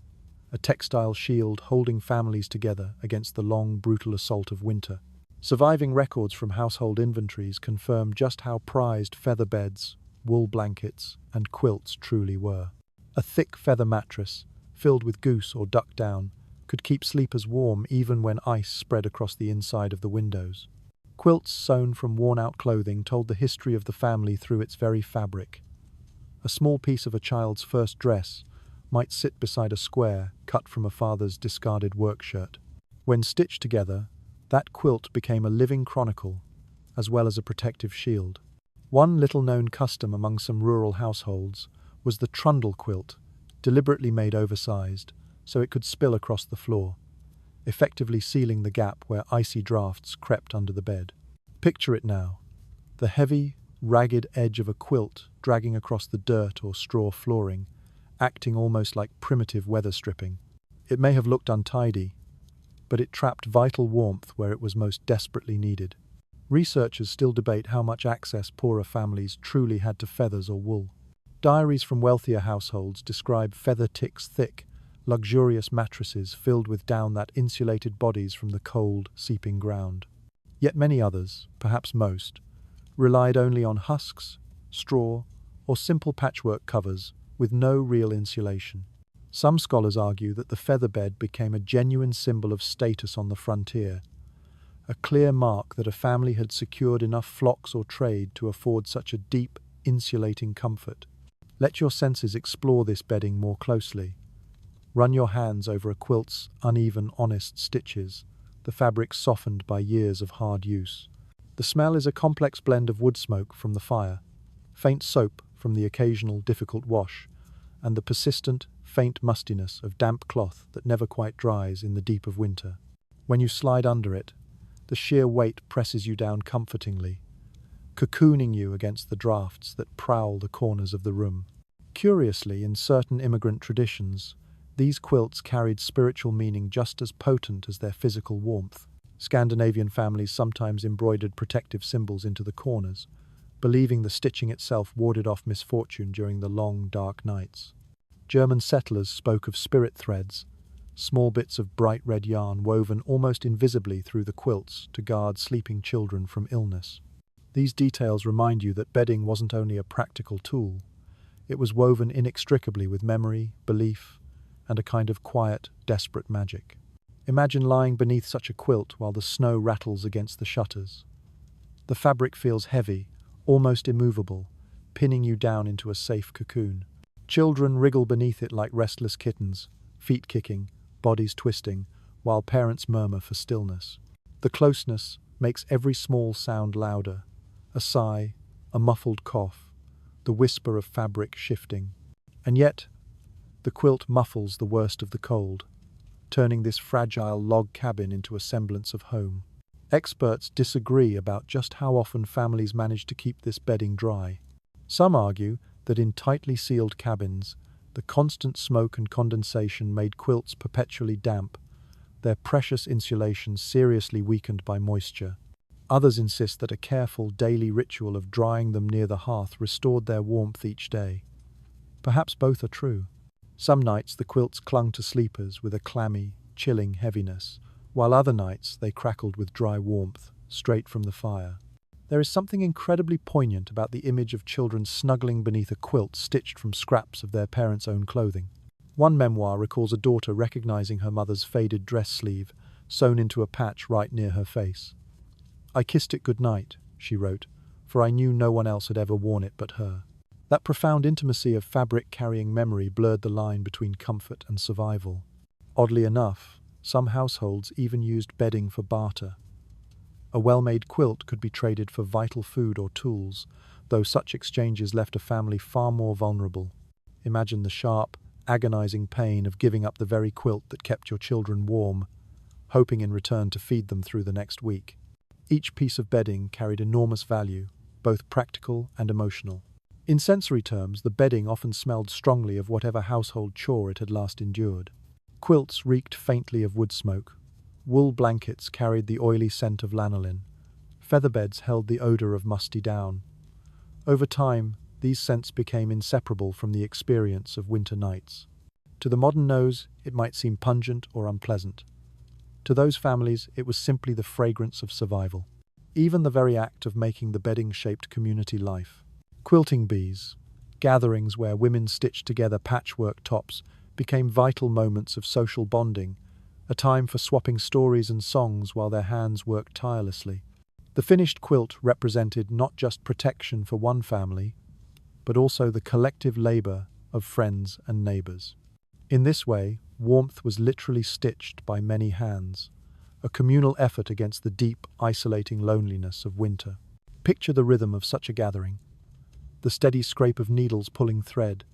a textile shield holding families together against the long, brutal assault of winter. Surviving records from household inventories confirm just how prized feather beds, wool blankets, and quilts truly were. A thick feather mattress, filled with goose or duck down, could keep sleepers warm even when ice spread across the inside of the windows. Quilts sewn from worn-out clothing told the history of the family through its very fabric. A small piece of a child's first dress might sit beside a square cut from a father's discarded work shirt. When stitched together, that quilt became a living chronicle, as well as a protective shield. One little-known custom among some rural households was the trundle quilt, deliberately made oversized, so it could spill across the floor, effectively sealing the gap where icy drafts crept under the bed. Picture it now, the heavy, ragged edge of a quilt dragging across the dirt or straw flooring, acting almost like primitive weather stripping. It may have looked untidy, but it trapped vital warmth where it was most desperately needed. Researchers still debate how much access poorer families truly had to feathers or wool. Diaries from wealthier households describe feather ticks thick, luxurious mattresses filled with down that insulated bodies from the cold, seeping ground. Yet many others, perhaps most, relied only on husks, straw, or simple patchwork covers with no real insulation. Some scholars argue that the feather bed became a genuine symbol of status on the frontier, a clear mark that a family had secured enough flocks or trade to afford such a deep, insulating comfort. Let your senses explore this bedding more closely. Run your hands over a quilt's uneven, honest stitches, the fabric softened by years of hard use. The smell is a complex blend of wood smoke from the fire, faint soap from the occasional difficult wash, and the persistent, faint mustiness of damp cloth that never quite dries in the deep of winter. When you slide under it, the sheer weight presses you down comfortingly, cocooning you against the drafts that prowl the corners of the room. Curiously, in certain immigrant traditions, these quilts carried spiritual meaning just as potent as their physical warmth. Scandinavian families sometimes embroidered protective symbols into the corners, believing the stitching itself warded off misfortune during the long, dark nights. German settlers spoke of spirit threads, small bits of bright red yarn woven almost invisibly through the quilts to guard sleeping children from illness. These details remind you that bedding wasn't only a practical tool, it was woven inextricably with memory, belief, and a kind of quiet, desperate magic. Imagine lying beneath such a quilt while the snow rattles against the shutters. The fabric feels heavy, almost immovable, pinning you down into a safe cocoon. Children wriggle beneath it like restless kittens, feet kicking, bodies twisting, while parents murmur for stillness. The closeness makes every small sound louder, a sigh, a muffled cough, the whisper of fabric shifting. And yet, the quilt muffles the worst of the cold, turning this fragile log cabin into a semblance of home. Experts disagree about just how often families manage to keep this bedding dry. Some argue that in tightly sealed cabins, the constant smoke and condensation made quilts perpetually damp, their precious insulation seriously weakened by moisture. Others insist that a careful daily ritual of drying them near the hearth restored their warmth each day. Perhaps both are true. Some nights the quilts clung to sleepers with a clammy, chilling heaviness, while other nights they crackled with dry warmth, straight from the fire. There is something incredibly poignant about the image of children snuggling beneath a quilt stitched from scraps of their parents' own clothing. One memoir recalls a daughter recognizing her mother's faded dress sleeve, sewn into a patch right near her face. "I kissed it goodnight," she wrote, "for I knew no one else had ever worn it but her." That profound intimacy of fabric carrying memory blurred the line between comfort and survival. Oddly enough, some households even used bedding for barter. A well-made quilt could be traded for vital food or tools, though such exchanges left a family far more vulnerable. Imagine the sharp, agonizing pain of giving up the very quilt that kept your children warm, hoping in return to feed them through the next week. Each piece of bedding carried enormous value, both practical and emotional. In sensory terms, the bedding often smelled strongly of whatever household chore it had last endured. Quilts reeked faintly of wood smoke. Wool blankets carried the oily scent of lanolin. Featherbeds held the odor of musty down. Over time, these scents became inseparable from the experience of winter nights. To the modern nose, it might seem pungent or unpleasant. To those families, it was simply the fragrance of survival. Even the very act of making the bedding shaped community life. Quilting bees, gatherings where women stitched together patchwork tops, became vital moments of social bonding, a time for swapping stories and songs while their hands worked tirelessly. The finished quilt represented not just protection for one family, but also the collective labor of friends and neighbors. In this way, warmth was literally stitched by many hands, a communal effort against the deep, isolating loneliness of winter. Picture the rhythm of such a gathering. The steady scrape of needles pulling thread,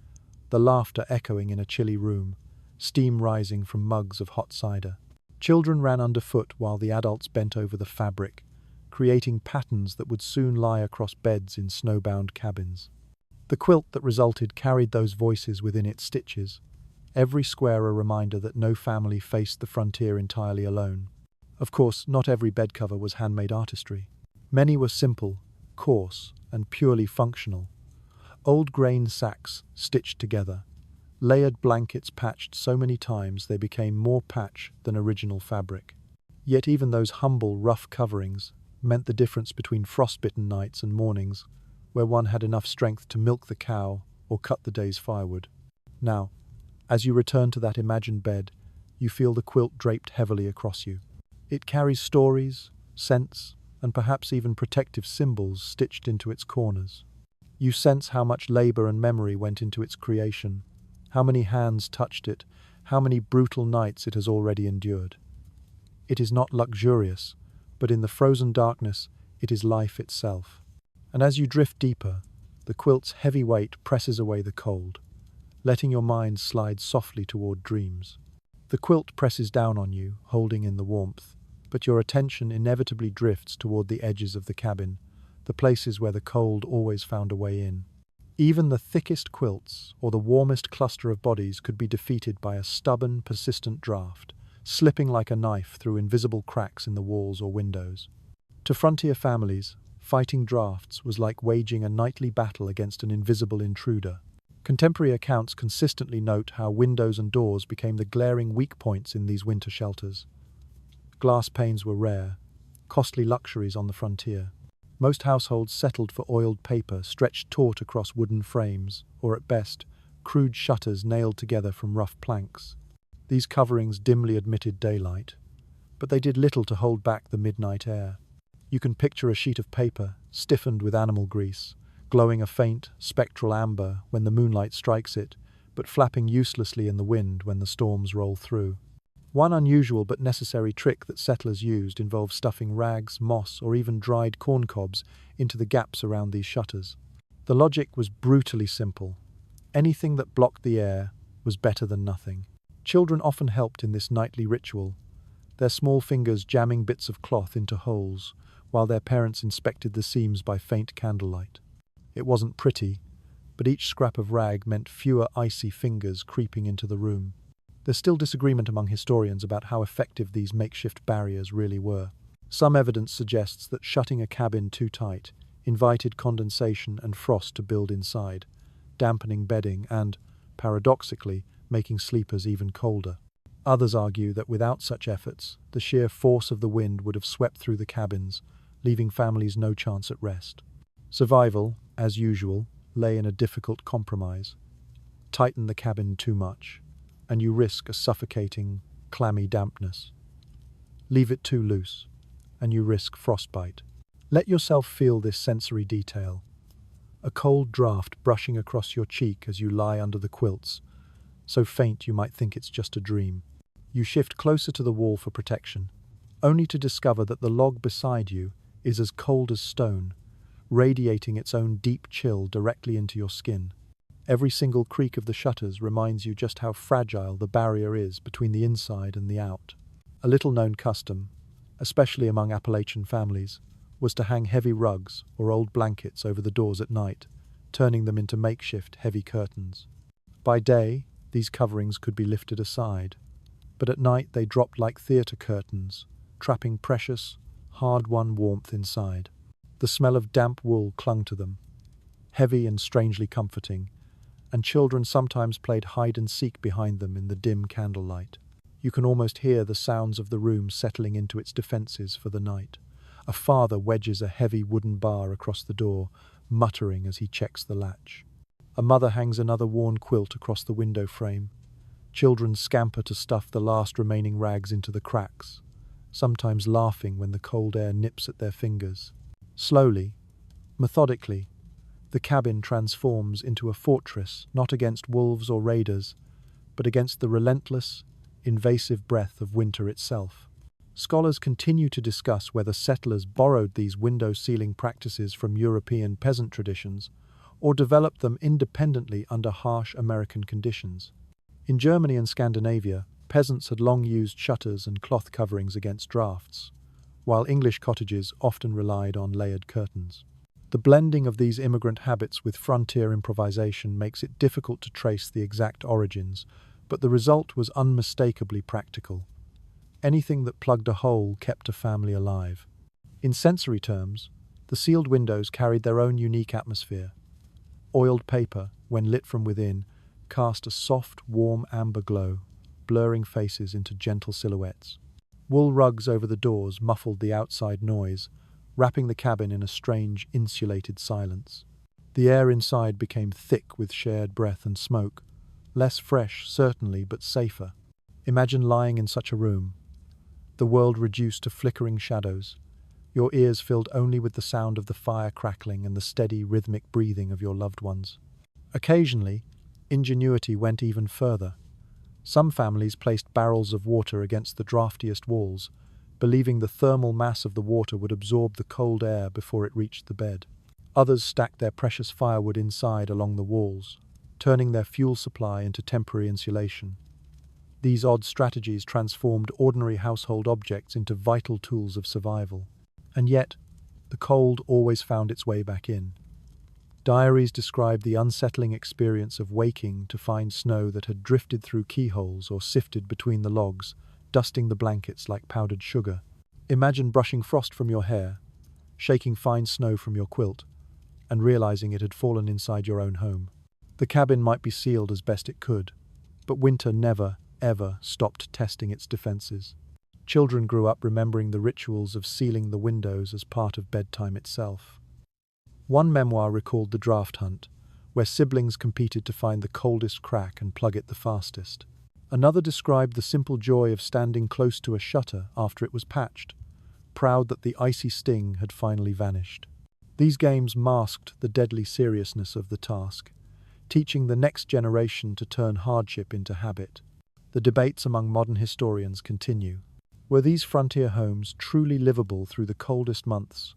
the laughter echoing in a chilly room, steam rising from mugs of hot cider. Children ran underfoot while the adults bent over the fabric, creating patterns that would soon lie across beds in snowbound cabins. The quilt that resulted carried those voices within its stitches, every square a reminder that no family faced the frontier entirely alone. Of course, not every bed cover was handmade artistry. Many were simple, coarse, and purely functional. Old grain sacks stitched together, layered blankets patched so many times they became more patch than original fabric. Yet even those humble, rough coverings meant the difference between frostbitten nights and mornings, where one had enough strength to milk the cow or cut the day's firewood. Now, as you return to that imagined bed, you feel the quilt draped heavily across you. It carries stories, scents, and perhaps even protective symbols stitched into its corners. You sense how much labor and memory went into its creation, how many hands touched it, how many brutal nights it has already endured. It is not luxurious, but in the frozen darkness, it is life itself. And as you drift deeper, the quilt's heavy weight presses away the cold, letting your mind slide softly toward dreams. The quilt presses down on you, holding in the warmth, but your attention inevitably drifts toward the edges of the cabin, the places where the cold always found a way in. Even the thickest quilts, or the warmest cluster of bodies, could be defeated by a stubborn, persistent draft, slipping like a knife through invisible cracks in the walls or windows. To frontier families, fighting drafts was like waging a nightly battle against an invisible intruder. Contemporary accounts consistently note how windows and doors became the glaring weak points in these winter shelters. Glass panes were rare, costly luxuries on the frontier. Most households settled for oiled paper stretched taut across wooden frames, or at best, crude shutters nailed together from rough planks. These coverings dimly admitted daylight, but they did little to hold back the midnight air. You can picture a sheet of paper, stiffened with animal grease, glowing a faint, spectral amber when the moonlight strikes it, but flapping uselessly in the wind when the storms roll through. One unusual but necessary trick that settlers used involved stuffing rags, moss, or even dried corn cobs into the gaps around these shutters. The logic was brutally simple. Anything that blocked the air was better than nothing. Children often helped in this nightly ritual, their small fingers jamming bits of cloth into holes, while their parents inspected the seams by faint candlelight. It wasn't pretty, but each scrap of rag meant fewer icy fingers creeping into the room. There's still disagreement among historians about how effective these makeshift barriers really were. Some evidence suggests that shutting a cabin too tight invited condensation and frost to build inside, dampening bedding and, paradoxically, making sleepers even colder. Others argue that without such efforts, the sheer force of the wind would have swept through the cabins, leaving families no chance at rest. Survival, as usual, lay in a difficult compromise. Tighten the cabin too much, and you risk a suffocating, clammy dampness. Leave it too loose, and you risk frostbite. Let yourself feel this sensory detail. A cold draft brushing across your cheek as you lie under the quilts, so faint you might think it's just a dream. You shift closer to the wall for protection, only to discover that the log beside you is as cold as stone, radiating its own deep chill directly into your skin. Every single creak of the shutters reminds you just how fragile the barrier is between the inside and the out. A little-known custom, especially among Appalachian families, was to hang heavy rugs or old blankets over the doors at night, turning them into makeshift heavy curtains. By day, these coverings could be lifted aside, but at night they dropped like theatre curtains, trapping precious, hard-won warmth inside. The smell of damp wool clung to them, heavy and strangely comforting, and children sometimes played hide-and-seek behind them in the dim candlelight. You can almost hear the sounds of the room settling into its defences for the night. A father wedges a heavy wooden bar across the door, muttering as he checks the latch. A mother hangs another worn quilt across the window frame. Children scamper to stuff the last remaining rags into the cracks, sometimes laughing when the cold air nips at their fingers. Slowly, methodically, the cabin transforms into a fortress not against wolves or raiders, but against the relentless, invasive breath of winter itself. Scholars continue to discuss whether settlers borrowed these window-sealing practices from European peasant traditions or developed them independently under harsh American conditions. In Germany and Scandinavia, peasants had long used shutters and cloth coverings against drafts, while English cottages often relied on layered curtains. The blending of these immigrant habits with frontier improvisation makes it difficult to trace the exact origins, but the result was unmistakably practical. Anything that plugged a hole kept a family alive. In sensory terms, the sealed windows carried their own unique atmosphere. Oiled paper, when lit from within, cast a soft, warm amber glow, blurring faces into gentle silhouettes. Wool rugs over the doors muffled the outside noise, wrapping the cabin in a strange, insulated silence. The air inside became thick with shared breath and smoke, less fresh, certainly, but safer. Imagine lying in such a room, the world reduced to flickering shadows, your ears filled only with the sound of the fire crackling and the steady, rhythmic breathing of your loved ones. Occasionally, ingenuity went even further. Some families placed barrels of water against the draftiest walls, believing the thermal mass of the water would absorb the cold air before it reached the bed. Others stacked their precious firewood inside along the walls, turning their fuel supply into temporary insulation. These odd strategies transformed ordinary household objects into vital tools of survival. And yet, the cold always found its way back in. Diaries describe the unsettling experience of waking to find snow that had drifted through keyholes or sifted between the logs, dusting the blankets like powdered sugar. Imagine brushing frost from your hair, shaking fine snow from your quilt, and realizing it had fallen inside your own home. The cabin might be sealed as best it could, but winter never, ever stopped testing its defenses. Children grew up remembering the rituals of sealing the windows as part of bedtime itself. One memoir recalled the draft hunt, where siblings competed to find the coldest crack and plug it the fastest. Another described the simple joy of standing close to a shutter after it was patched, proud that the icy sting had finally vanished. These games masked the deadly seriousness of the task, teaching the next generation to turn hardship into habit. The debates among modern historians continue. Were these frontier homes truly livable through the coldest months?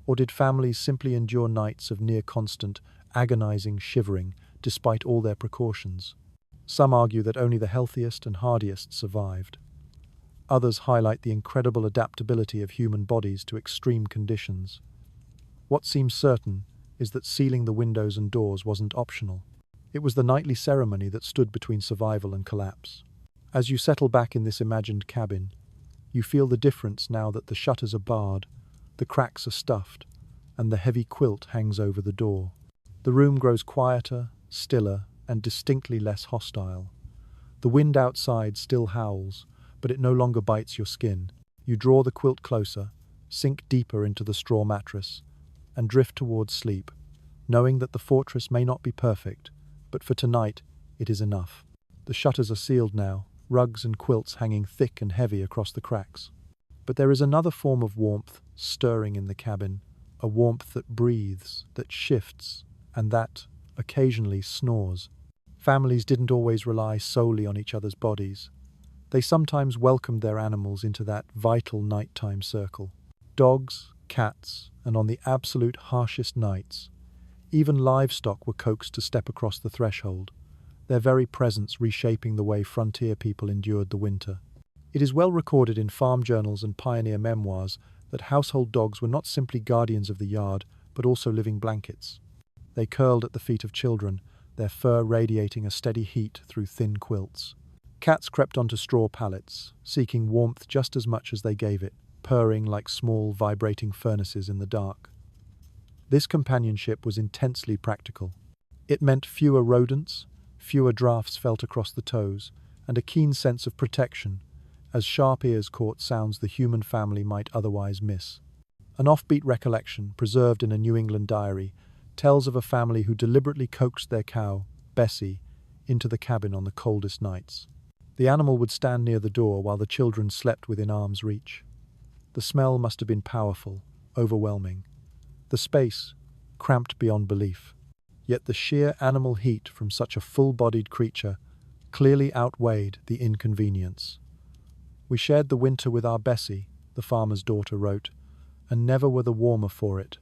Or did families simply endure nights of near-constant, agonizing shivering despite all their precautions? Some argue that only the healthiest and hardiest survived. Others highlight the incredible adaptability of human bodies to extreme conditions. What seems certain is that sealing the windows and doors wasn't optional. It was the nightly ceremony that stood between survival and collapse. As you settle back in this imagined cabin, you feel the difference now that the shutters are barred, the cracks are stuffed, and the heavy quilt hangs over the door. The room grows quieter, stiller, and distinctly less hostile. The wind outside still howls, but it no longer bites your skin. You draw the quilt closer, sink deeper into the straw mattress, and drift towards sleep, knowing that the fortress may not be perfect, but for tonight it is enough. The shutters are sealed now, rugs and quilts hanging thick and heavy across the cracks. But there is another form of warmth stirring in the cabin, a warmth that breathes, that shifts, and that, occasionally, snores. Families didn't always rely solely on each other's bodies. They sometimes welcomed their animals into that vital nighttime circle. Dogs, cats, and on the absolute harshest nights, even livestock were coaxed to step across the threshold, their very presence reshaping the way frontier people endured the winter. It is well recorded in farm journals and pioneer memoirs that household dogs were not simply guardians of the yard, but also living blankets. They curled at the feet of children, their fur radiating a steady heat through thin quilts. Cats crept onto straw pallets, seeking warmth just as much as they gave it, purring like small, vibrating furnaces in the dark. This companionship was intensely practical. It meant fewer rodents, fewer drafts felt across the toes, and a keen sense of protection, as sharp ears caught sounds the human family might otherwise miss. An offbeat recollection, preserved in a New England diary, tells of a family who deliberately coaxed their cow, Bessie, into the cabin on the coldest nights. The animal would stand near the door while the children slept within arm's reach. The smell must have been powerful, overwhelming. The space, cramped beyond belief. Yet the sheer animal heat from such a full-bodied creature clearly outweighed the inconvenience. "We shared the winter with our Bessie," the farmer's daughter wrote, "and never were the warmer for it."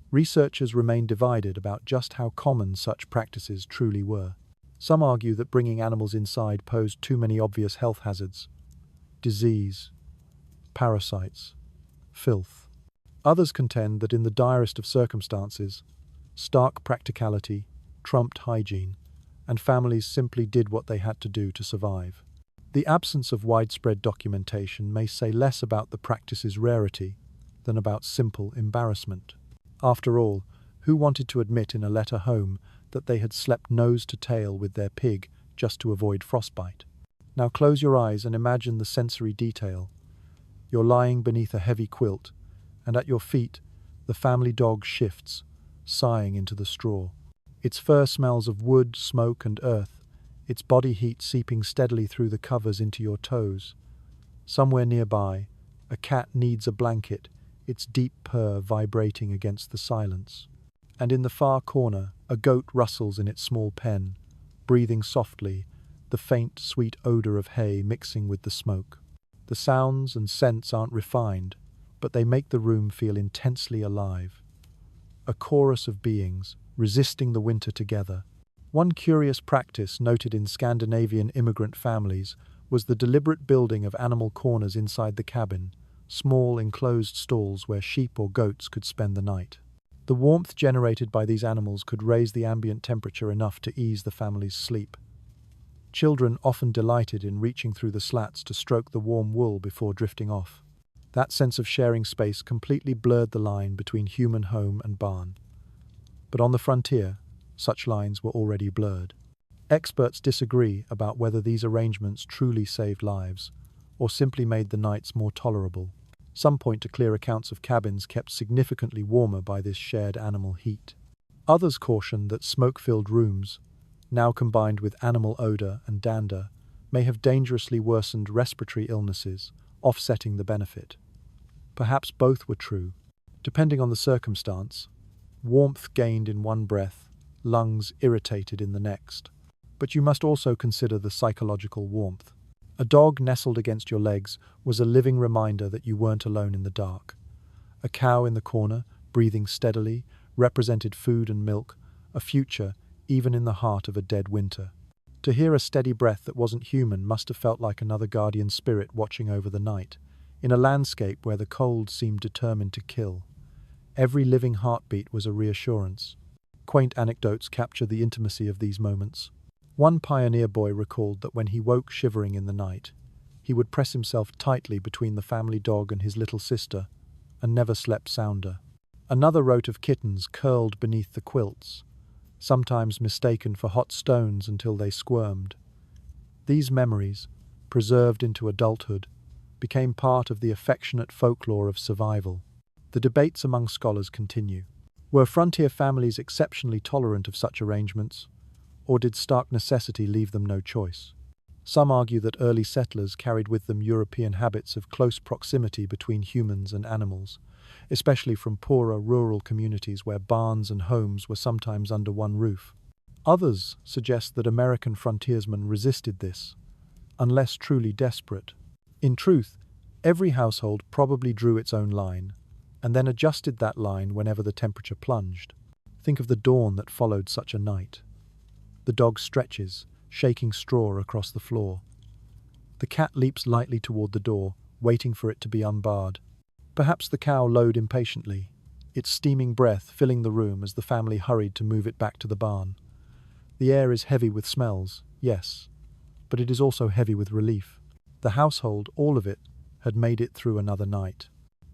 Researchers remain divided about just how common such practices truly were. Some argue that bringing animals inside posed too many obvious health hazards: disease, parasites, filth. Others contend that in the direst of circumstances, stark practicality trumped hygiene, and families simply did what they had to do to survive. The absence of widespread documentation may say less about the practice's rarity than about simple embarrassment. After all, who wanted to admit in a letter home that they had slept nose to tail with their pig just to avoid frostbite? Now close your eyes and imagine the sensory detail. You're lying beneath a heavy quilt, and at your feet, the family dog shifts, sighing into the straw. Its fur smells of wood, smoke, and earth, its body heat seeping steadily through the covers into your toes. Somewhere nearby, a cat needs a blanket, its deep purr vibrating against the silence. And in the far corner, a goat rustles in its small pen, breathing softly, the faint, sweet odor of hay mixing with the smoke. The sounds and scents aren't refined, but they make the room feel intensely alive. A chorus of beings, resisting the winter together. One curious practice noted in Scandinavian immigrant families was the deliberate building of animal corners inside the cabin, small enclosed stalls where sheep or goats could spend the night. The warmth generated by these animals could raise the ambient temperature enough to ease the family's sleep. Children often delighted in reaching through the slats to stroke the warm wool before drifting off. That sense of sharing space completely blurred the line between human home and barn. But on the frontier, such lines were already blurred. Experts disagree about whether these arrangements truly saved lives, or simply made the nights more tolerable. Some point to clear accounts of cabins kept significantly warmer by this shared animal heat. Others caution that smoke-filled rooms, now combined with animal odor and dander, may have dangerously worsened respiratory illnesses, offsetting the benefit. Perhaps both were true. Depending on the circumstance, warmth gained in one breath, lungs irritated in the next. But you must also consider the psychological warmth. A dog nestled against your legs was a living reminder that you weren't alone in the dark. A cow in the corner, breathing steadily, represented food and milk, a future even in the heart of a dead winter. To hear a steady breath that wasn't human must have felt like another guardian spirit watching over the night, in a landscape where the cold seemed determined to kill. Every living heartbeat was a reassurance. Quaint anecdotes capture the intimacy of these moments. One pioneer boy recalled that when he woke shivering in the night, he would press himself tightly between the family dog and his little sister, and never slept sounder. Another wrote of kittens curled beneath the quilts, sometimes mistaken for hot stones until they squirmed. These memories, preserved into adulthood, became part of the affectionate folklore of survival. The debates among scholars continue. Were frontier families exceptionally tolerant of such arrangements, or did stark necessity leave them no choice? Some argue that early settlers carried with them European habits of close proximity between humans and animals, especially from poorer rural communities where barns and homes were sometimes under one roof. Others suggest that American frontiersmen resisted this, unless truly desperate. In truth, every household probably drew its own line, and then adjusted that line whenever the temperature plunged. Think of the dawn that followed such a night. The dog stretches, shaking straw across the floor. The cat leaps lightly toward the door, waiting for it to be unbarred. Perhaps the cow lowed impatiently, its steaming breath filling the room as the family hurried to move it back to the barn. The air is heavy with smells, yes, but it is also heavy with relief. The household, all of it, had made it through another night.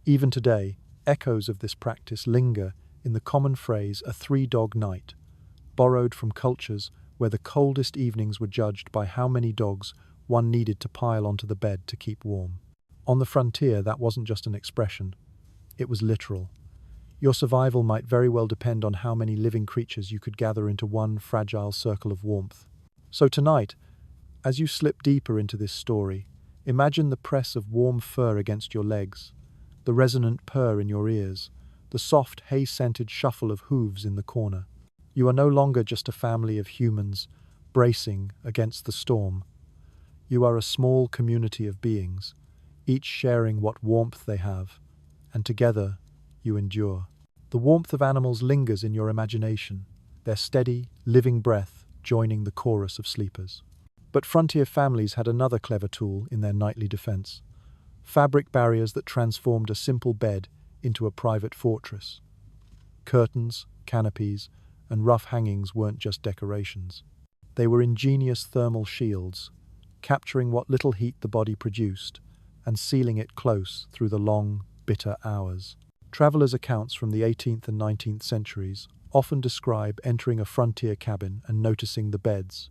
Even today, echoes of this practice linger in the common phrase "a three-dog night," borrowed from cultures where the coldest evenings were judged by how many dogs one needed to pile onto the bed to keep warm. On the frontier, that wasn't just an expression, it was literal. Your survival might very well depend on how many living creatures you could gather into one fragile circle of warmth. So tonight, as you slip deeper into this story, imagine the press of warm fur against your legs, the resonant purr in your ears, the soft hay-scented shuffle of hooves in the corner. You are no longer just a family of humans bracing against the storm. You are a small community of beings, each sharing what warmth they have, and together you endure. The warmth of animals lingers in your imagination, their steady, living breath joining the chorus of sleepers. But frontier families had another clever tool in their nightly defense: fabric barriers that transformed a simple bed into a private fortress. Curtains, canopies, and rough hangings weren't just decorations. They were ingenious thermal shields, capturing what little heat the body produced and sealing it close through the long, bitter hours. Travelers' accounts from the 18th and 19th centuries often describe entering a frontier cabin and noticing the beds,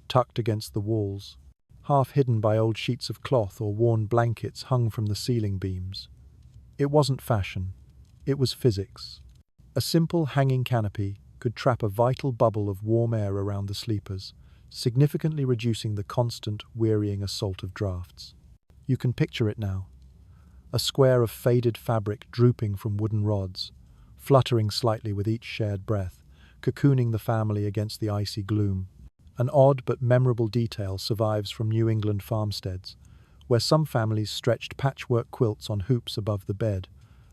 tucked against the walls, half hidden by old sheets of cloth or worn blankets hung from the ceiling beams. It wasn't fashion, it was physics. A simple hanging canopy could trap a vital bubble of warm air around the sleepers, significantly reducing the constant, wearying assault of drafts. You can picture it now. A square of faded fabric drooping from wooden rods, fluttering slightly with each shared breath, cocooning the family against the icy gloom. An odd but memorable detail survives from New England farmsteads, where some families stretched patchwork quilts on hoops above the bed,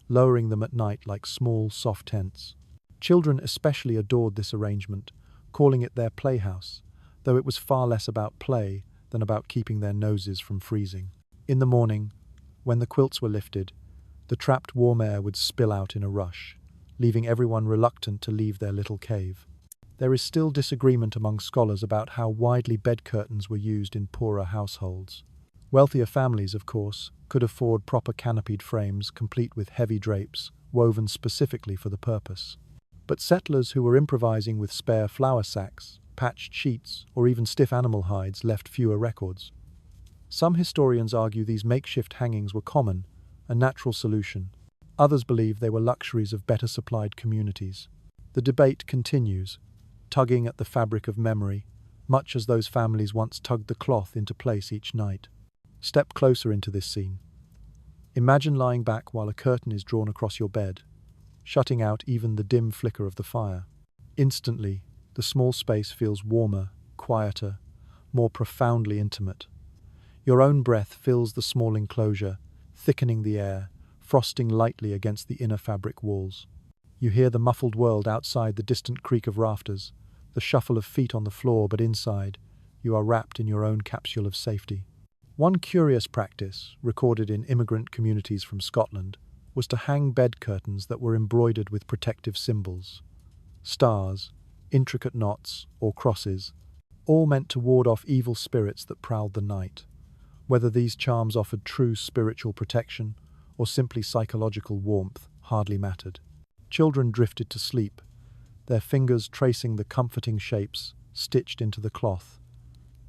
lowering them at night like small, soft tents. Children especially adored this arrangement, calling it their playhouse, though it was far less about play than about keeping their noses from freezing. In the morning, when the quilts were lifted, the trapped warm air would spill out in a rush, leaving everyone reluctant to leave their little cave. There is still disagreement among scholars about how widely bed curtains were used in poorer households. Wealthier families, of course, could afford proper canopied frames complete with heavy drapes, woven specifically for the purpose. But settlers who were improvising with spare flour sacks, patched sheets, or even stiff animal hides left fewer records. Some historians argue these makeshift hangings were common, a natural solution. Others believe they were luxuries of better supplied communities. The debate continues, tugging at the fabric of memory, much as those families once tugged the cloth into place each night. Step closer into this scene. Imagine lying back while a curtain is drawn across your bed, shutting out even the dim flicker of the fire. Instantly, the small space feels warmer, quieter, more profoundly intimate. Your own breath fills the small enclosure, thickening the air, frosting lightly against the inner fabric walls. You hear the muffled world outside, the distant creak of rafters, the shuffle of feet on the floor, but inside, you are wrapped in your own capsule of safety. One curious practice, recorded in immigrant communities from Scotland, was to hang bed curtains that were embroidered with protective symbols. Stars, intricate knots, or crosses, all meant to ward off evil spirits that prowled the night. Whether these charms offered true spiritual protection or simply psychological warmth hardly mattered. Children drifted to sleep, their fingers tracing the comforting shapes stitched into the cloth,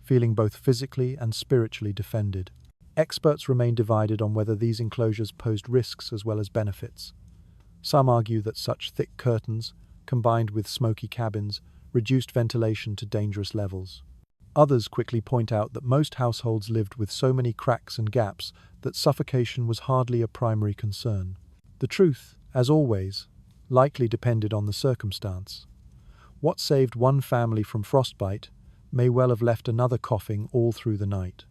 feeling both physically and spiritually defended. Experts remain divided on whether these enclosures posed risks as well as benefits. Some argue that such thick curtains, combined with smoky cabins, reduced ventilation to dangerous levels. Others quickly point out that most households lived with so many cracks and gaps that suffocation was hardly a primary concern. The truth, as always, likely depended on the circumstance. What saved one family from frostbite may well have left another coughing all through the night.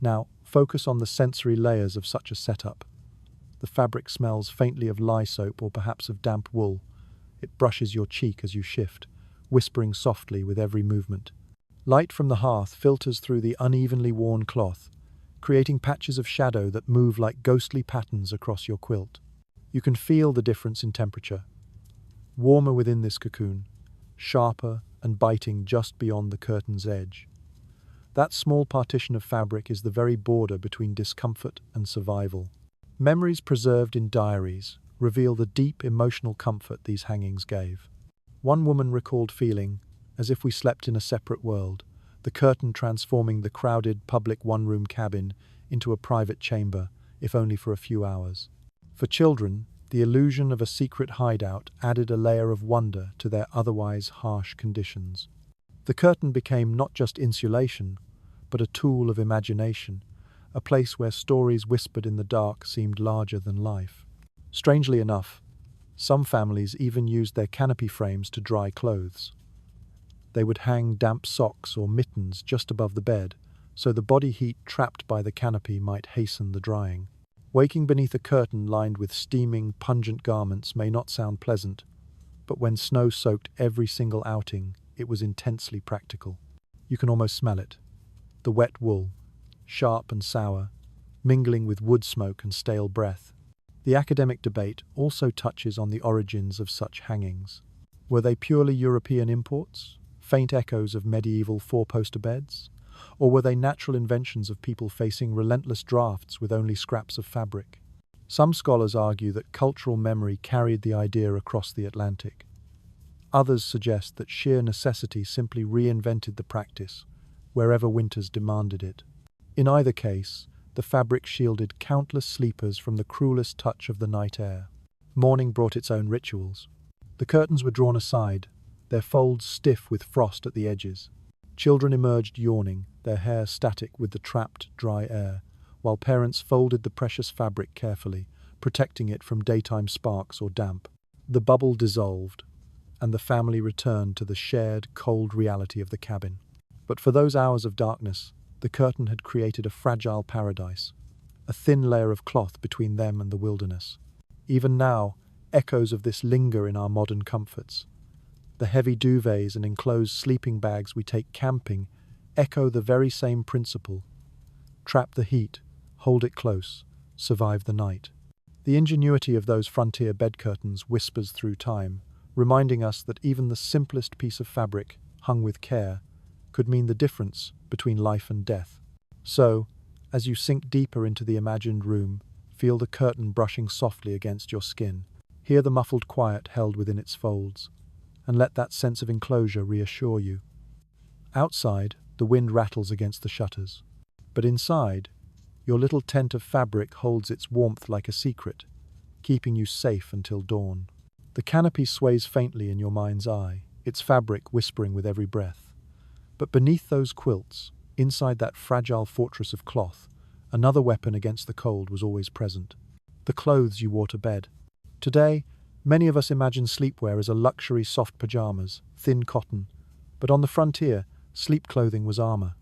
Now, focus on the sensory layers of such a setup. The fabric smells faintly of lye soap or perhaps of damp wool. It brushes your cheek as you shift, whispering softly with every movement. Light from the hearth filters through the unevenly worn cloth, creating patches of shadow that move like ghostly patterns across your quilt. You can feel the difference in temperature. Warmer within this cocoon, sharper and biting just beyond the curtain's edge. That small partition of fabric is the very border between discomfort and survival. Memories preserved in diaries reveal the deep emotional comfort these hangings gave. One woman recalled feeling as if we slept in a separate world, the curtain transforming the crowded public one-room cabin into a private chamber, if only for a few hours. For children, the illusion of a secret hideout added a layer of wonder to their otherwise harsh conditions. The curtain became not just insulation, but a tool of imagination, a place where stories whispered in the dark seemed larger than life. Strangely enough, some families even used their canopy frames to dry clothes. They would hang damp socks or mittens just above the bed, so the body heat trapped by the canopy might hasten the drying. Waking beneath a curtain lined with steaming, pungent garments may not sound pleasant, but when snow soaked every single outing, it was intensely practical. You can almost smell it. The wet wool, sharp and sour, mingling with wood smoke and stale breath. The academic debate also touches on the origins of such hangings. Were they purely European imports? Faint echoes of medieval four-poster beds? Or were they natural inventions of people facing relentless drafts with only scraps of fabric? Some scholars argue that cultural memory carried the idea across the Atlantic. Others suggest that sheer necessity simply reinvented the practice, wherever winters demanded it. In either case, the fabric shielded countless sleepers from the cruelest touch of the night air. Morning brought its own rituals. The curtains were drawn aside, their folds stiff with frost at the edges. Children emerged yawning, their hair static with the trapped, dry air, while parents folded the precious fabric carefully, protecting it from daytime sparks or damp. The bubble dissolved, and the family returned to the shared, cold reality of the cabin. But for those hours of darkness, The curtain had created a fragile paradise, a thin layer of cloth between them and the wilderness. Even now, echoes of this linger in our modern comforts. The heavy duvets and enclosed sleeping bags we take camping echo the very same principle. Trap the heat, hold it close, survive the night. The ingenuity of those frontier bed curtains whispers through time, reminding us that even the simplest piece of fabric, hung with care, could mean the difference between life and death. So, as you sink deeper into the imagined room, feel the curtain brushing softly against your skin. Hear the muffled quiet held within its folds, and let that sense of enclosure reassure you. Outside, the wind rattles against the shutters, but inside, your little tent of fabric holds its warmth like a secret, keeping you safe until dawn. The canopy sways faintly in your mind's eye, its fabric whispering with every breath. But beneath those quilts, inside that fragile fortress of cloth, another weapon against the cold was always present: the clothes you wore to bed. Today, many of us imagine sleepwear as a luxury soft pajamas, thin cotton, but on the frontier, sleep clothing was armor.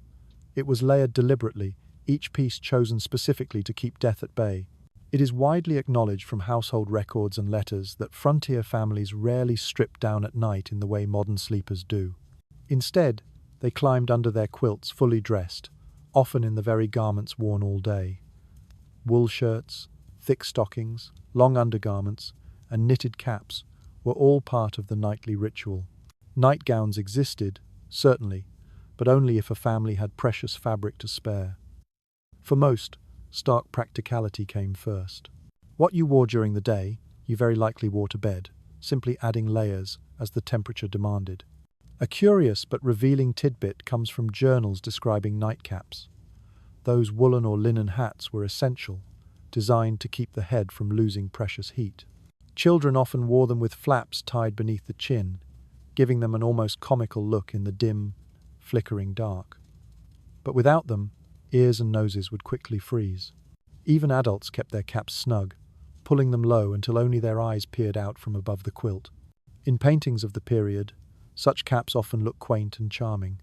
It was layered deliberately, each piece chosen specifically to keep death at bay. It is widely acknowledged from household records and letters that frontier families rarely stripped down at night in the way modern sleepers do. Instead, they climbed under their quilts fully dressed, often in the very garments worn all day. Wool shirts, thick stockings, long undergarments, and knitted caps were all part of the nightly ritual. Nightgowns existed, certainly, but only if a family had precious fabric to spare. For most, stark practicality came first. What you wore during the day, you very likely wore to bed, simply adding layers as the temperature demanded. A curious but revealing tidbit comes from journals describing nightcaps. Those woolen or linen hats were essential, designed to keep the head from losing precious heat. Children often wore them with flaps tied beneath the chin, giving them an almost comical look in the dim, flickering dark. But without them, ears and noses would quickly freeze. Even adults kept their caps snug, pulling them low until only their eyes peered out from above the quilt. In paintings of the period, such caps often look quaint and charming.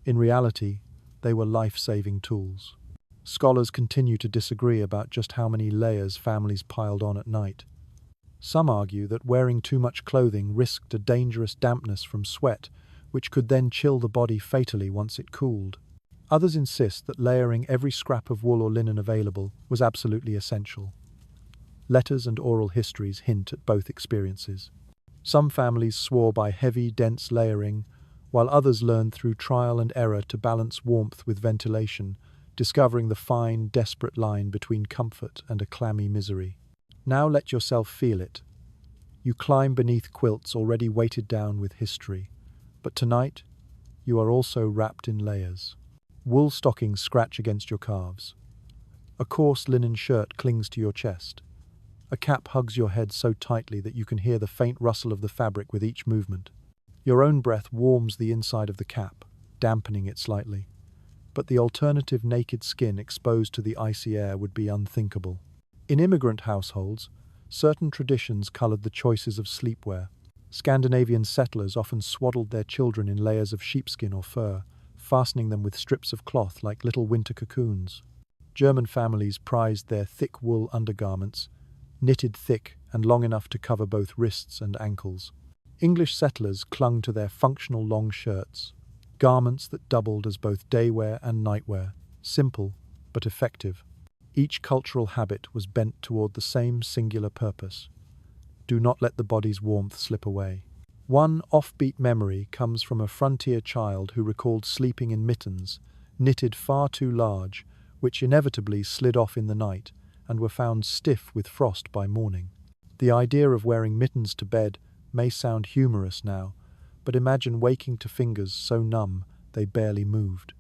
In reality, they were life-saving tools. Scholars continue to disagree about just how many layers families piled on at night. Some argue that wearing too much clothing risked a dangerous dampness from sweat, which could then chill the body fatally once it cooled. Others insist that layering every scrap of wool or linen available was absolutely essential. Letters and oral histories hint at both experiences. Some families swore by heavy, dense layering, while others learned through trial and error to balance warmth with ventilation, discovering the fine, desperate line between comfort and a clammy misery. Now let yourself feel it. You climb beneath quilts already weighted down with history, but tonight you are also wrapped in layers. Wool stockings scratch against your calves. A coarse linen shirt clings to your chest. A cap hugs your head so tightly that you can hear the faint rustle of the fabric with each movement. Your own breath warms the inside of the cap, dampening it slightly. But the alternative naked skin exposed to the icy air would be unthinkable. In immigrant households, certain traditions colored the choices of sleepwear. Scandinavian settlers often swaddled their children in layers of sheepskin or fur, fastening them with strips of cloth like little winter cocoons. German families prized their thick wool undergarments, knitted thick and long enough to cover both wrists and ankles. English settlers clung to their functional long shirts, garments that doubled as both daywear and nightwear, simple but effective. Each cultural habit was bent toward the same singular purpose: do not let the body's warmth slip away. One offbeat memory comes from a frontier child who recalled sleeping in mittens, knitted far too large, which inevitably slid off in the night and were found stiff with frost by morning. The idea of wearing mittens to bed may sound humorous now, but imagine waking to fingers so numb they barely moved.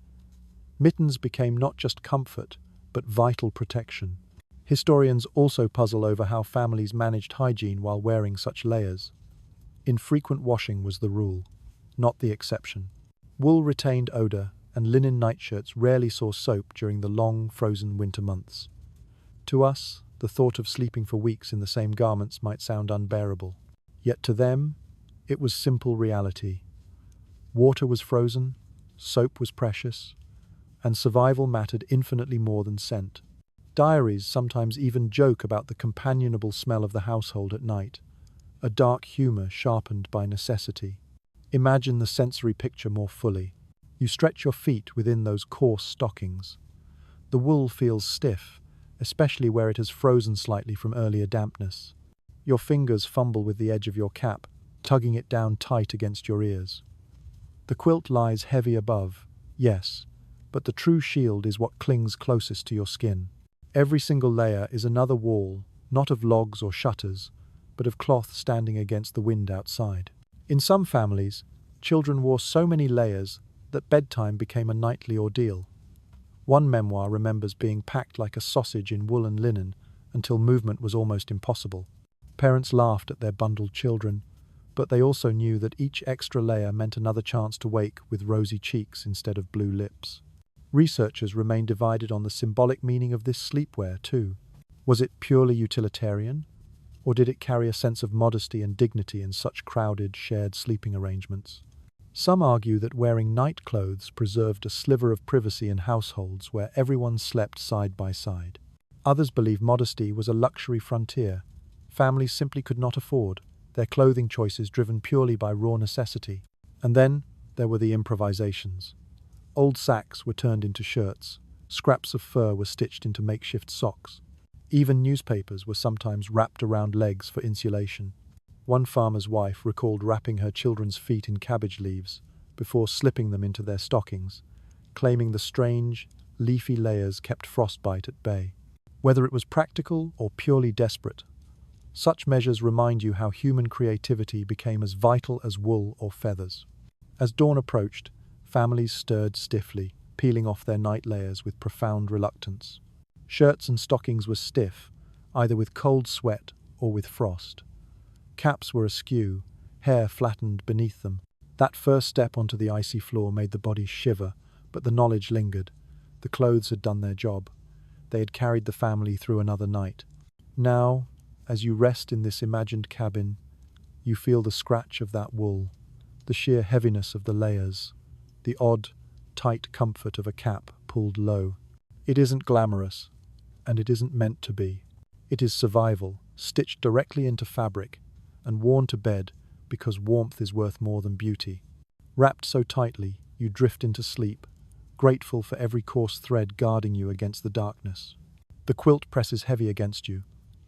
Mittens became not just comfort, but vital protection. Historians also puzzle over how families managed hygiene while wearing such layers. Infrequent washing was the rule, not the exception. Wool retained odor, and linen nightshirts rarely saw soap during the long, frozen winter months. To us, the thought of sleeping for weeks in the same garments might sound unbearable. Yet to them, it was simple reality. Water was frozen, soap was precious, and survival mattered infinitely more than scent. Diaries sometimes even joke about the companionable smell of the household at night, a dark humor sharpened by necessity. Imagine the sensory picture more fully. You stretch your feet within those coarse stockings. The wool feels stiff, especially where it has frozen slightly from earlier dampness. Your fingers fumble with the edge of your cap, tugging it down tight against your ears. The quilt lies heavy above, yes, but the true shield is what clings closest to your skin. Every single layer is another wall, not of logs or shutters, but of cloth standing against the wind outside. In some families, children wore so many layers that bedtime became a nightly ordeal. One memoir remembers being packed like a sausage in wool and linen until movement was almost impossible. Parents laughed at their bundled children, but they also knew that each extra layer meant another chance to wake with rosy cheeks instead of blue lips. Researchers remain divided on the symbolic meaning of this sleepwear, too. Was it purely utilitarian, or did it carry a sense of modesty and dignity in such crowded, shared sleeping arrangements? Some argue that wearing night clothes preserved a sliver of privacy in households where everyone slept side by side. Others believe modesty was a luxury frontier families simply could not afford, their clothing choices driven purely by raw necessity. And then there were the improvisations. Old sacks were turned into shirts, scraps of fur were stitched into makeshift socks. Even newspapers were sometimes wrapped around legs for insulation. One farmer's wife recalled wrapping her children's feet in cabbage leaves before slipping them into their stockings, claiming the strange, leafy layers kept frostbite at bay. Whether it was practical or purely desperate, such measures remind you how human creativity became as vital as wool or feathers. As dawn approached, families stirred stiffly, peeling off their night layers with profound reluctance. Shirts and stockings were stiff, either with cold sweat or with frost. Caps were askew, hair flattened beneath them. That first step onto the icy floor made the body shiver, but the knowledge lingered. The clothes had done their job. They had carried the family through another night. Now, as you rest in this imagined cabin, you feel the scratch of that wool, the sheer heaviness of the layers, the odd, tight comfort of a cap pulled low. It isn't glamorous, and it isn't meant to be. It is survival, stitched directly into fabric, and worn to bed because warmth is worth more than beauty. Wrapped so tightly, you drift into sleep, grateful for every coarse thread guarding you against the darkness. The quilt presses heavy against you,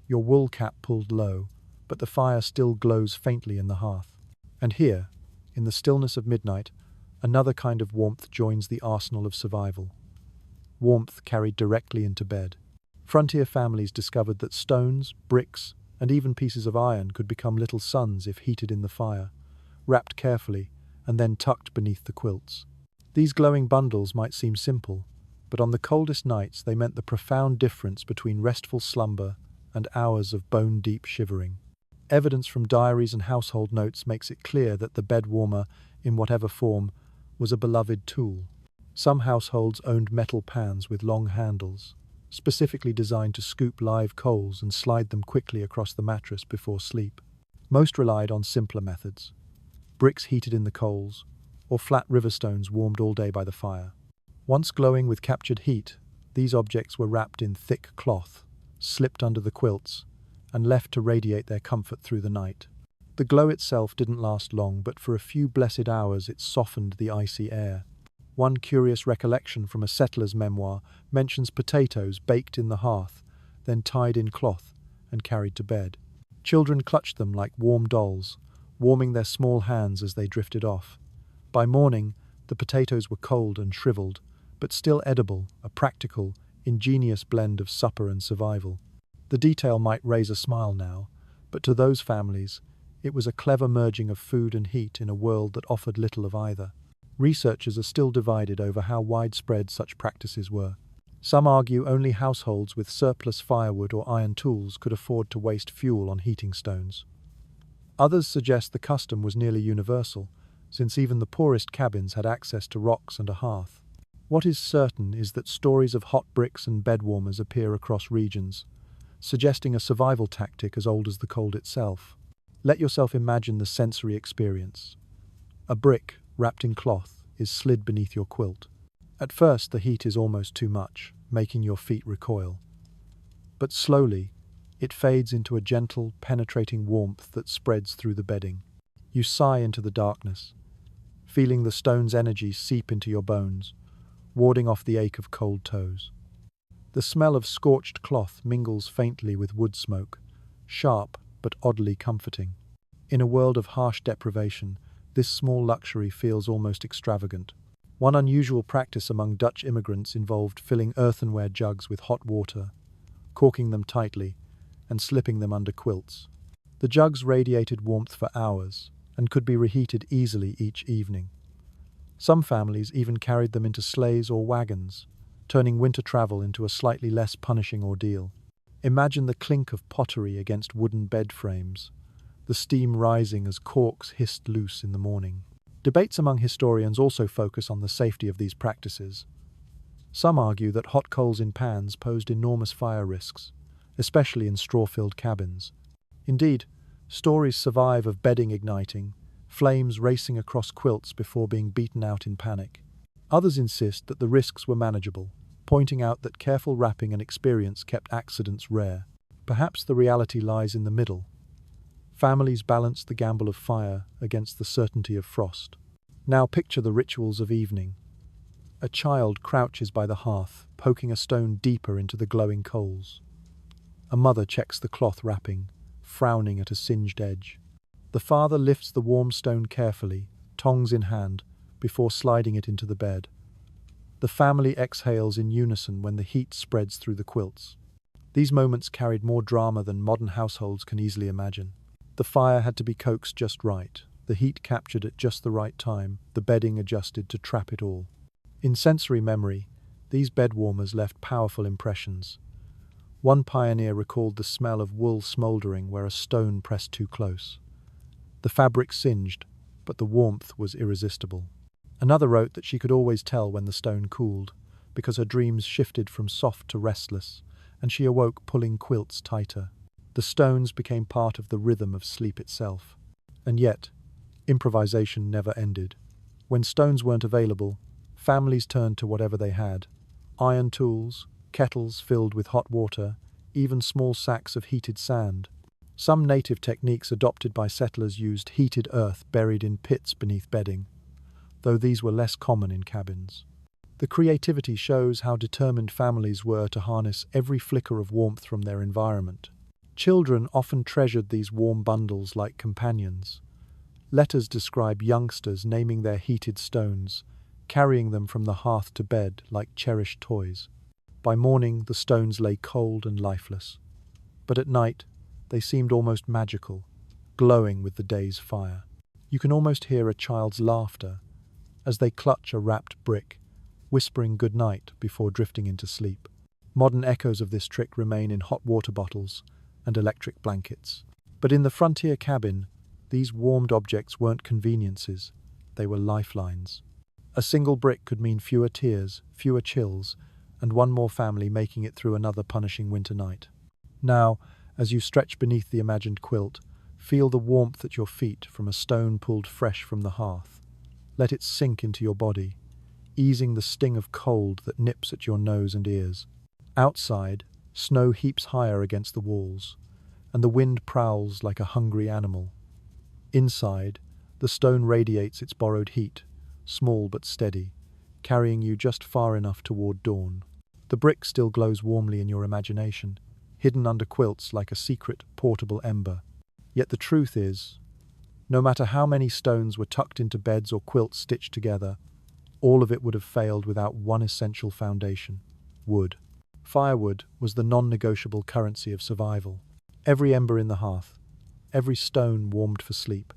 your wool cap pulled low, but the fire still glows faintly in the hearth. And here, in the stillness of midnight, another kind of warmth joins the arsenal of survival. Warmth carried directly into bed. Frontier families discovered that stones, bricks, and even pieces of iron could become little suns if heated in the fire, wrapped carefully, and then tucked beneath the quilts. These glowing bundles might seem simple, but on the coldest nights they meant the profound difference between restful slumber and hours of bone-deep shivering. Evidence from diaries and household notes makes it clear that the bed warmer, in whatever form, was a beloved tool. Some households owned metal pans with long handles, specifically designed to scoop live coals and slide them quickly across the mattress before sleep. Most relied on simpler methods: bricks heated in the coals, or flat river stones warmed all day by the fire. Once glowing with captured heat, these objects were wrapped in thick cloth, slipped under the quilts, and left to radiate their comfort through the night. The glow itself didn't last long, but for a few blessed hours it softened the icy air. One curious recollection from a settler's memoir mentions potatoes baked in the hearth, then tied in cloth and carried to bed. Children clutched them like warm dolls, warming their small hands as they drifted off. By morning, the potatoes were cold and shriveled, but still edible, a practical, ingenious blend of supper and survival. The detail might raise a smile now, but to those families, it was a clever merging of food and heat in a world that offered little of either. Researchers are still divided over how widespread such practices were. Some argue only households with surplus firewood or iron tools could afford to waste fuel on heating stones. Others suggest the custom was nearly universal, since even the poorest cabins had access to rocks and a hearth. What is certain is that stories of hot bricks and bed warmers appear across regions, suggesting a survival tactic as old as the cold itself. Let yourself imagine the sensory experience. A brick, wrapped in cloth, is slid beneath your quilt. At first, the heat is almost too much, making your feet recoil. But slowly, it fades into a gentle, penetrating warmth that spreads through the bedding. You sigh into the darkness, feeling the stone's energy seep into your bones, warding off the ache of cold toes. The smell of scorched cloth mingles faintly with wood smoke, sharp but oddly comforting. In a world of harsh deprivation, this small luxury feels almost extravagant. One unusual practice among Dutch immigrants involved filling earthenware jugs with hot water, corking them tightly, and slipping them under quilts. The jugs radiated warmth for hours and could be reheated easily each evening. Some families even carried them into sleighs or wagons, turning winter travel into a slightly less punishing ordeal. Imagine the clink of pottery against wooden bed frames, the steam rising as corks hissed loose in the morning. Debates among historians also focus on the safety of these practices. Some argue that hot coals in pans posed enormous fire risks, especially in straw-filled cabins. Indeed, stories survive of bedding igniting, flames racing across quilts before being beaten out in panic. Others insist that the risks were manageable, pointing out that careful wrapping and experience kept accidents rare. Perhaps the reality lies in the middle. Families balance the gamble of fire against the certainty of frost. Now picture the rituals of evening. A child crouches by the hearth, poking a stone deeper into the glowing coals. A mother checks the cloth wrapping, frowning at a singed edge. The father lifts the warm stone carefully, tongs in hand, before sliding it into the bed. The family exhales in unison when the heat spreads through the quilts. These moments carried more drama than modern households can easily imagine. The fire had to be coaxed just right, the heat captured at just the right time, the bedding adjusted to trap it all. In sensory memory, these bed warmers left powerful impressions. One pioneer recalled the smell of wool smouldering where a stone pressed too close. The fabric singed, but the warmth was irresistible. Another wrote that she could always tell when the stone cooled, because her dreams shifted from soft to restless, and she awoke pulling quilts tighter. The stones became part of the rhythm of sleep itself. And yet, improvisation never ended. When stones weren't available, families turned to whatever they had. Iron tools, kettles filled with hot water, even small sacks of heated sand. Some native techniques adopted by settlers used heated earth buried in pits beneath bedding, though these were less common in cabins. The creativity shows how determined families were to harness every flicker of warmth from their environment. Children often treasured these warm bundles like companions. Letters describe youngsters naming their heated stones, carrying them from the hearth to bed like cherished toys. By morning, the stones lay cold and lifeless. But at night, they seemed almost magical, glowing with the day's fire. You can almost hear a child's laughter as they clutch a wrapped brick, whispering good night before drifting into sleep. Modern echoes of this trick remain in hot water bottles and electric blankets. But in the frontier cabin, these warmed objects weren't conveniences, they were lifelines. A single brick could mean fewer tears, fewer chills, and one more family making it through another punishing winter night. Now, as you stretch beneath the imagined quilt, feel the warmth at your feet from a stone pulled fresh from the hearth. Let it sink into your body, easing the sting of cold that nips at your nose and ears. Outside, snow heaps higher against the walls, and the wind prowls like a hungry animal. Inside, the stone radiates its borrowed heat, small but steady, carrying you just far enough toward dawn. The brick still glows warmly in your imagination, hidden under quilts like a secret, portable ember. Yet the truth is, no matter how many stones were tucked into beds or quilts stitched together, all of it would have failed without one essential foundation: wood. Firewood was the non-negotiable currency of survival. Every ember in the hearth, every stone warmed for sleep,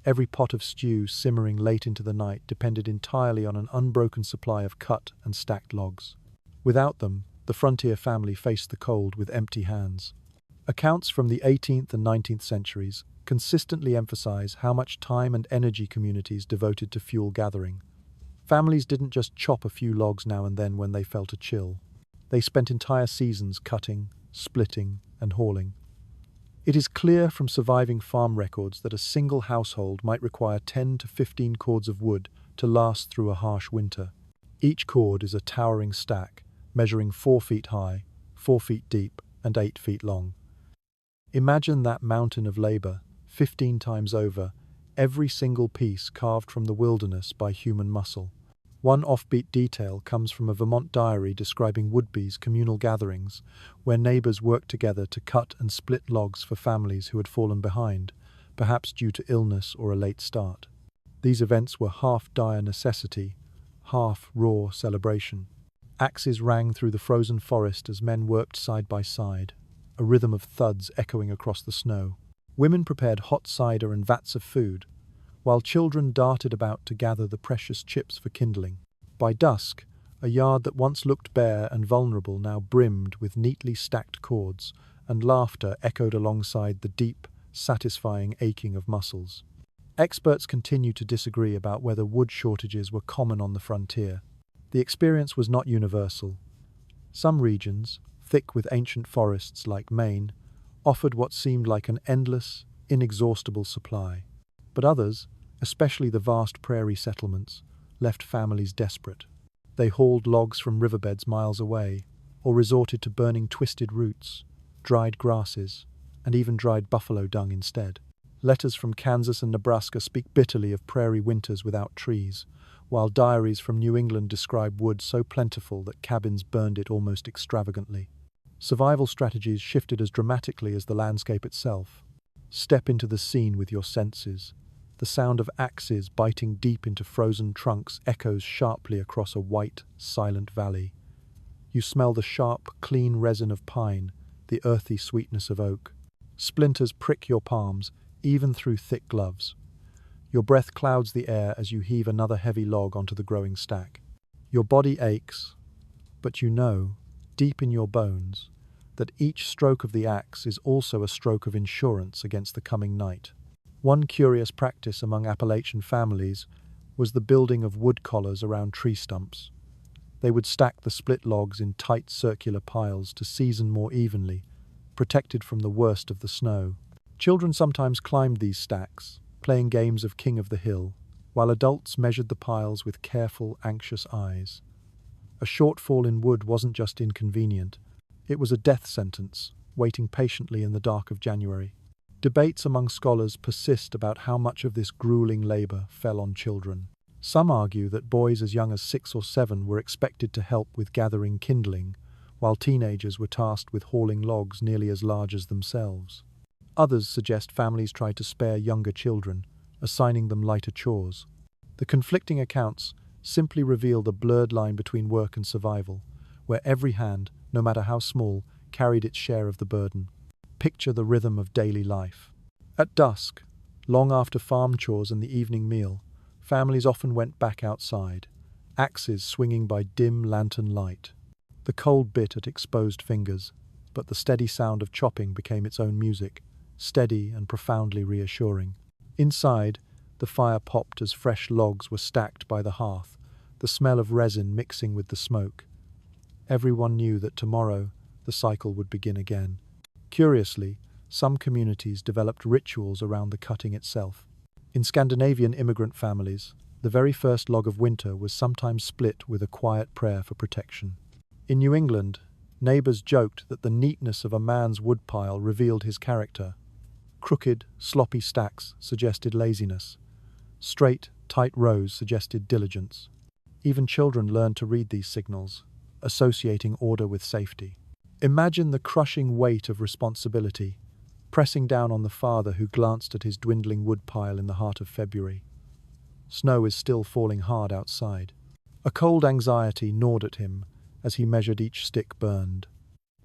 every pot of stew simmering late into the night depended entirely on an unbroken supply of cut and stacked logs. Without them, the frontier family faced the cold with empty hands. Accounts from the 18th and 19th centuries consistently emphasize how much time and energy communities devoted to fuel gathering. Families didn't just chop a few logs now and then when they felt a chill. They spent entire seasons cutting, splitting, and hauling. It is clear from surviving farm records that a single household might require 10 to 15 cords of wood to last through a harsh winter. Each cord is a towering stack, measuring 4 feet high, 4 feet deep, and 8 feet long. Imagine that mountain of labor, 15 times over, every single piece carved from the wilderness by human muscle. One offbeat detail comes from a Vermont diary describing Woodbee's communal gatherings, where neighbors worked together to cut and split logs for families who had fallen behind, perhaps due to illness or a late start. These events were half dire necessity, half raw celebration. Axes rang through the frozen forest as men worked side by side, a rhythm of thuds echoing across the snow. Women prepared hot cider and vats of food, while children darted about to gather the precious chips for kindling. By dusk, a yard that once looked bare and vulnerable now brimmed with neatly stacked cords, and laughter echoed alongside the deep, satisfying aching of muscles. Experts continue to disagree about whether wood shortages were common on the frontier. The experience was not universal. Some regions, thick with ancient forests like Maine, offered what seemed like an endless, inexhaustible supply. But others, especially the vast prairie settlements, left families desperate. They hauled logs from riverbeds miles away, or resorted to burning twisted roots, dried grasses, and even dried buffalo dung instead. Letters from Kansas and Nebraska speak bitterly of prairie winters without trees, while diaries from New England describe wood so plentiful that cabins burned it almost extravagantly. Survival strategies shifted as dramatically as the landscape itself. Step into the scene with your senses. The sound of axes biting deep into frozen trunks echoes sharply across a white, silent valley. You smell the sharp, clean resin of pine, the earthy sweetness of oak. Splinters prick your palms, even through thick gloves. Your breath clouds the air as you heave another heavy log onto the growing stack. Your body aches, but you know, deep in your bones, that each stroke of the axe is also a stroke of insurance against the coming night. One curious practice among Appalachian families was the building of wood collars around tree stumps. They would stack the split logs in tight circular piles to season more evenly, protected from the worst of the snow. Children sometimes climbed these stacks, playing games of King of the Hill, while adults measured the piles with careful, anxious eyes. A shortfall in wood wasn't just inconvenient, it was a death sentence, waiting patiently in the dark of January. Debates among scholars persist about how much of this grueling labor fell on children. Some argue that boys as young as 6 or 7 were expected to help with gathering kindling, while teenagers were tasked with hauling logs nearly as large as themselves. Others suggest families tried to spare younger children, assigning them lighter chores. The conflicting accounts simply reveal the blurred line between work and survival, where every hand, no matter how small, carried its share of the burden. Picture the rhythm of daily life. At dusk, long after farm chores and the evening meal, families often went back outside, axes swinging by dim lantern light. The cold bit at exposed fingers, but the steady sound of chopping became its own music, steady and profoundly reassuring. Inside, the fire popped as fresh logs were stacked by the hearth, the smell of resin mixing with the smoke. Everyone knew that tomorrow the cycle would begin again. Curiously, some communities developed rituals around the cutting itself. In Scandinavian immigrant families, the very first log of winter was sometimes split with a quiet prayer for protection. In New England, neighbors joked that the neatness of a man's woodpile revealed his character. Crooked, sloppy stacks suggested laziness. Straight, tight rows suggested diligence. Even children learned to read these signals, associating order with safety. Imagine the crushing weight of responsibility, pressing down on the father who glanced at his dwindling woodpile in the heart of February. Snow is still falling hard outside. A cold anxiety gnawed at him as he measured each stick burned.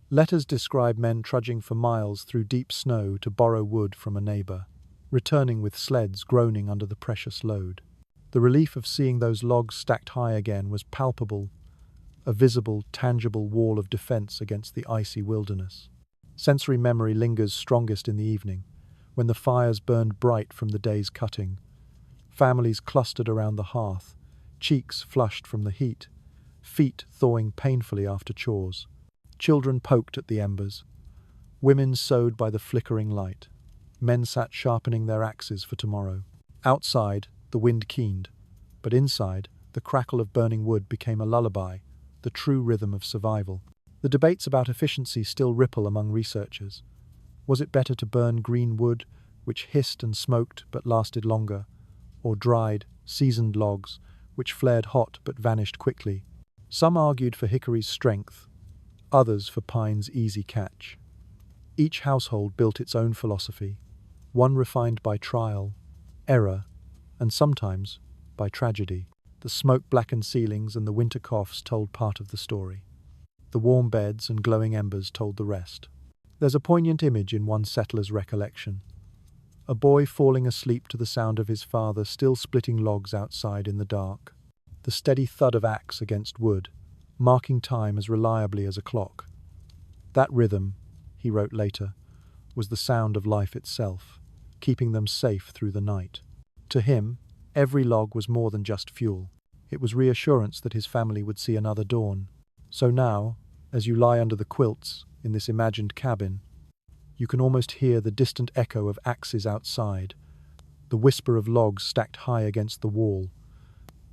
Letters describe men trudging for miles through deep snow to borrow wood from a neighbor, returning with sleds groaning under the precious load. The relief of seeing those logs stacked high again was palpable, a visible, tangible wall of defense against the icy wilderness. Sensory memory lingers strongest in the evening, when the fires burned bright from the day's cutting. Families clustered around the hearth, cheeks flushed from the heat, feet thawing painfully after chores. Children poked at the embers. Women sewed by the flickering light. Men sat sharpening their axes for tomorrow. Outside, the wind keened, but inside, the crackle of burning wood became a lullaby, the true rhythm of survival. The debates about efficiency still ripple among researchers. Was it better to burn green wood, which hissed and smoked but lasted longer, or dried, seasoned logs, which flared hot but vanished quickly? Some argued for hickory's strength, others for pine's easy catch. Each household built its own philosophy, one refined by trial, error, and sometimes by tragedy. The smoke-blackened ceilings and the winter coughs told part of the story. The warm beds and glowing embers told the rest. There's a poignant image in one settler's recollection. A boy falling asleep to the sound of his father still splitting logs outside in the dark. The steady thud of axe against wood, marking time as reliably as a clock. That rhythm, he wrote later, was the sound of life itself, keeping them safe through the night. To him, every log was more than just fuel. It was reassurance that his family would see another dawn. So now, as you lie under the quilts in this imagined cabin, you can almost hear the distant echo of axes outside, the whisper of logs stacked high against the wall,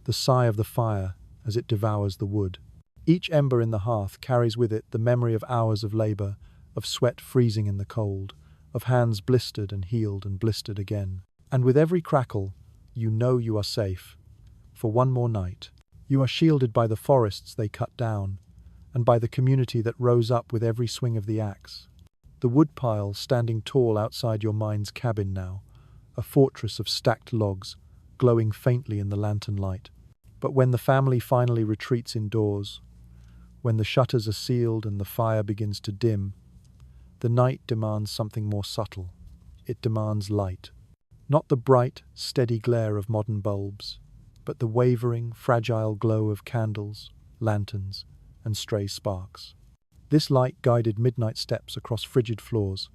the sigh of the fire as it devours the wood. Each ember in the hearth carries with it the memory of hours of labor, of sweat freezing in the cold, of hands blistered and healed and blistered again. And with every crackle, you know you are safe. For one more night. You are shielded by the forests they cut down, and by the community that rose up with every swing of the axe. The woodpile standing tall outside your mind's cabin now, a fortress of stacked logs, glowing faintly in the lantern light. But when the family finally retreats indoors, when the shutters are sealed and the fire begins to dim, the night demands something more subtle. It demands light. Not the bright, steady glare of modern bulbs, but the wavering, fragile glow of candles, lanterns, and stray sparks. This light guided midnight steps across frigid floors,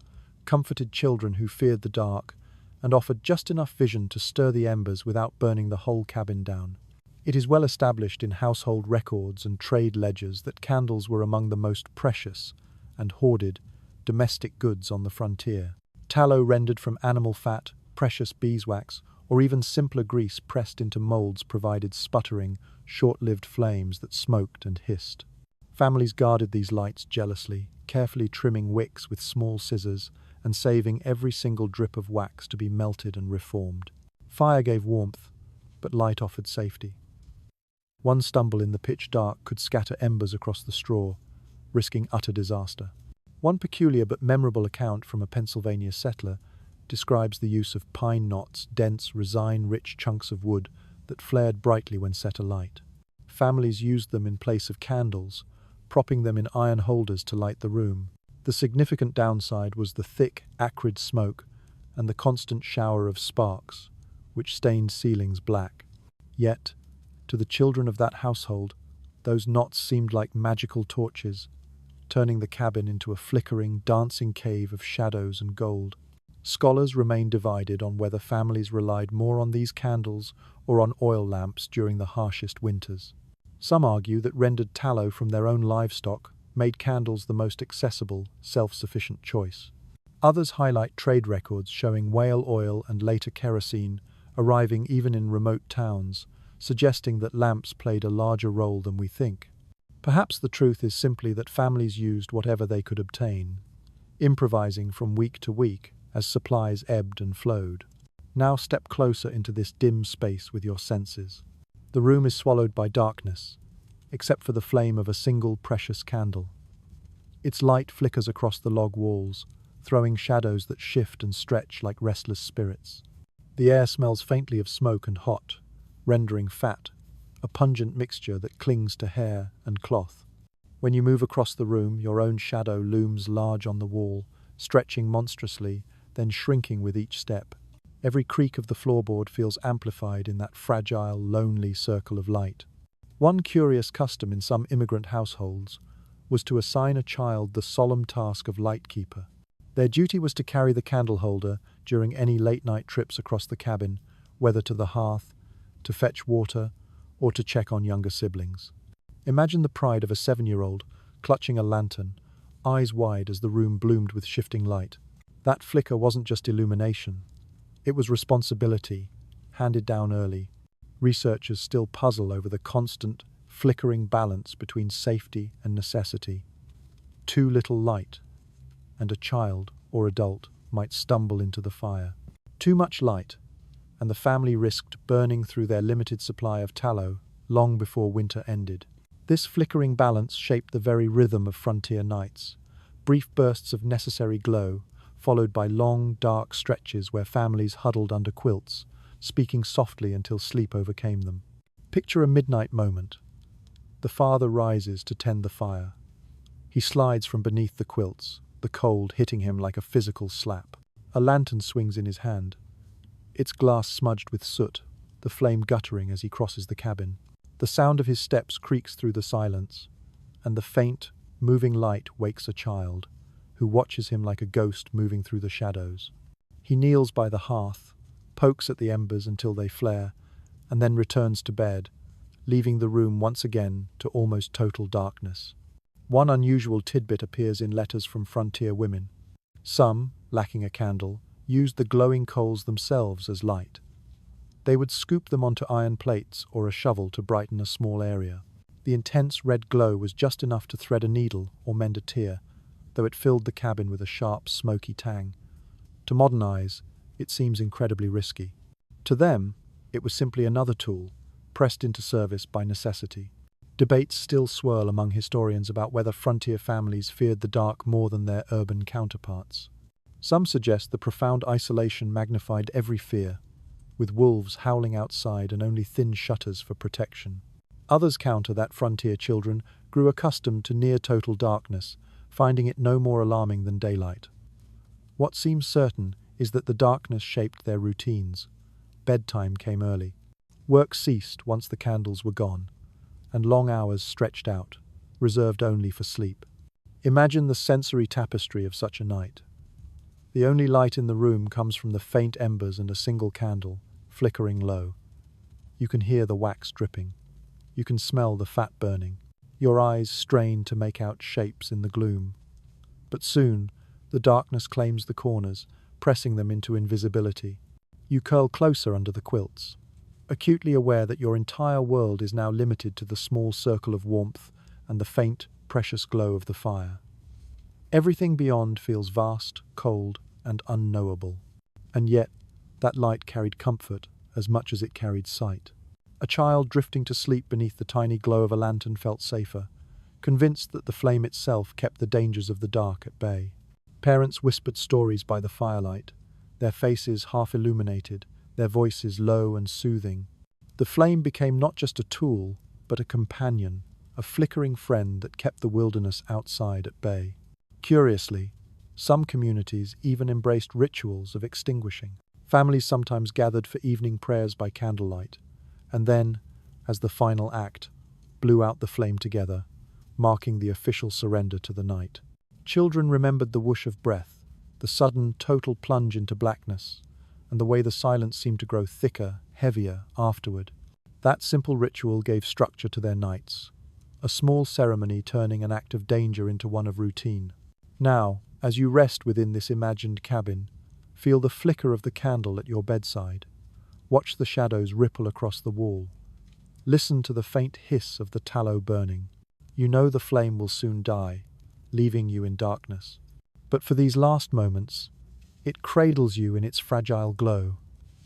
comforted children who feared the dark, and offered just enough vision to stir the embers without burning the whole cabin down. It is well established in household records and trade ledgers that candles were among the most precious and hoarded domestic goods on the frontier. Tallow rendered from animal fat, precious beeswax, or even simpler grease pressed into molds provided sputtering, short-lived flames that smoked and hissed. Families guarded these lights jealously, carefully trimming wicks with small scissors and saving every single drip of wax to be melted and reformed. Fire gave warmth, but light offered safety. One stumble in the pitch dark could scatter embers across the straw, risking utter disaster. One peculiar but memorable account from a Pennsylvania settler describes the use of pine knots, dense, resin-rich chunks of wood that flared brightly when set alight. Families used them in place of candles, propping them in iron holders to light the room. The significant downside was the thick, acrid smoke and the constant shower of sparks, which stained ceilings black. Yet, to the children of that household, those knots seemed like magical torches, turning the cabin into a flickering, dancing cave of shadows and gold. Scholars remain divided on whether families relied more on these candles or on oil lamps during the harshest winters. Some argue that rendered tallow from their own livestock made candles the most accessible, self-sufficient choice. Others highlight trade records showing whale oil and later kerosene arriving even in remote towns, suggesting that lamps played a larger role than we think. Perhaps the truth is simply that families used whatever they could obtain, improvising from week to week as supplies ebbed and flowed. Now step closer into this dim space with your senses. The room is swallowed by darkness, except for the flame of a single precious candle. Its light flickers across the log walls, throwing shadows that shift and stretch like restless spirits. The air smells faintly of smoke and hot, rendering fat, a pungent mixture that clings to hair and cloth. When you move across the room, your own shadow looms large on the wall, stretching monstrously, then shrinking with each step. Every creak of the floorboard feels amplified in that fragile, lonely circle of light. One curious custom in some immigrant households was to assign a child the solemn task of lightkeeper. Their duty was to carry the candle holder during any late-night trips across the cabin, whether to the hearth, to fetch water, or to check on younger siblings. Imagine the pride of a 7-year-old clutching a lantern, eyes wide as the room bloomed with shifting light. That flicker wasn't just illumination. It was responsibility, handed down early. Researchers still puzzle over the constant, flickering balance between safety and necessity. Too little light, and a child or adult might stumble into the fire. Too much light, and the family risked burning through their limited supply of tallow long before winter ended. This flickering balance shaped the very rhythm of frontier nights. Brief bursts of necessary glow, followed by long, dark stretches where families huddled under quilts, speaking softly until sleep overcame them. Picture a midnight moment. The father rises to tend the fire. He slides from beneath the quilts, the cold hitting him like a physical slap. A lantern swings in his hand, its glass smudged with soot, the flame guttering as he crosses the cabin. The sound of his steps creaks through the silence, and the faint, moving light wakes a child, who watches him like a ghost moving through the shadows. He kneels by the hearth, pokes at the embers until they flare, and then returns to bed, leaving the room once again to almost total darkness. One unusual tidbit appears in letters from frontier women. Some, lacking a candle, used the glowing coals themselves as light. They would scoop them onto iron plates or a shovel to brighten a small area. The intense red glow was just enough to thread a needle or mend a tear, though it filled the cabin with a sharp, smoky tang. To modern eyes, it seems incredibly risky. To them, it was simply another tool, pressed into service by necessity. Debates still swirl among historians about whether frontier families feared the dark more than their urban counterparts. Some suggest the profound isolation magnified every fear, with wolves howling outside and only thin shutters for protection. Others counter that frontier children grew accustomed to near-total darkness, finding it no more alarming than daylight. What seems certain is that the darkness shaped their routines. Bedtime came early. Work ceased once the candles were gone, and long hours stretched out, reserved only for sleep. Imagine the sensory tapestry of such a night. The only light in the room comes from the faint embers and a single candle, flickering low. You can hear the wax dripping. You can smell the fat burning. Your eyes strain to make out shapes in the gloom. But soon, the darkness claims the corners, pressing them into invisibility. You curl closer under the quilts, acutely aware that your entire world is now limited to the small circle of warmth and the faint, precious glow of the fire. Everything beyond feels vast, cold, and unknowable. And yet, that light carried comfort as much as it carried sight. A child drifting to sleep beneath the tiny glow of a lantern felt safer, convinced that the flame itself kept the dangers of the dark at bay. Parents whispered stories by the firelight, their faces half illuminated, their voices low and soothing. The flame became not just a tool, but a companion, a flickering friend that kept the wilderness outside at bay. Curiously, some communities even embraced rituals of extinguishing. Families sometimes gathered for evening prayers by candlelight, and then, as the final act, blew out the flame together, marking the official surrender to the night. Children remembered the whoosh of breath, the sudden, total plunge into blackness, and the way the silence seemed to grow thicker, heavier afterward. That simple ritual gave structure to their nights, a small ceremony turning an act of danger into one of routine. Now, as you rest within this imagined cabin, feel the flicker of the candle at your bedside. Watch the shadows ripple across the wall. Listen to the faint hiss of the tallow burning. You know the flame will soon die, leaving you in darkness. But for these last moments, it cradles you in its fragile glow,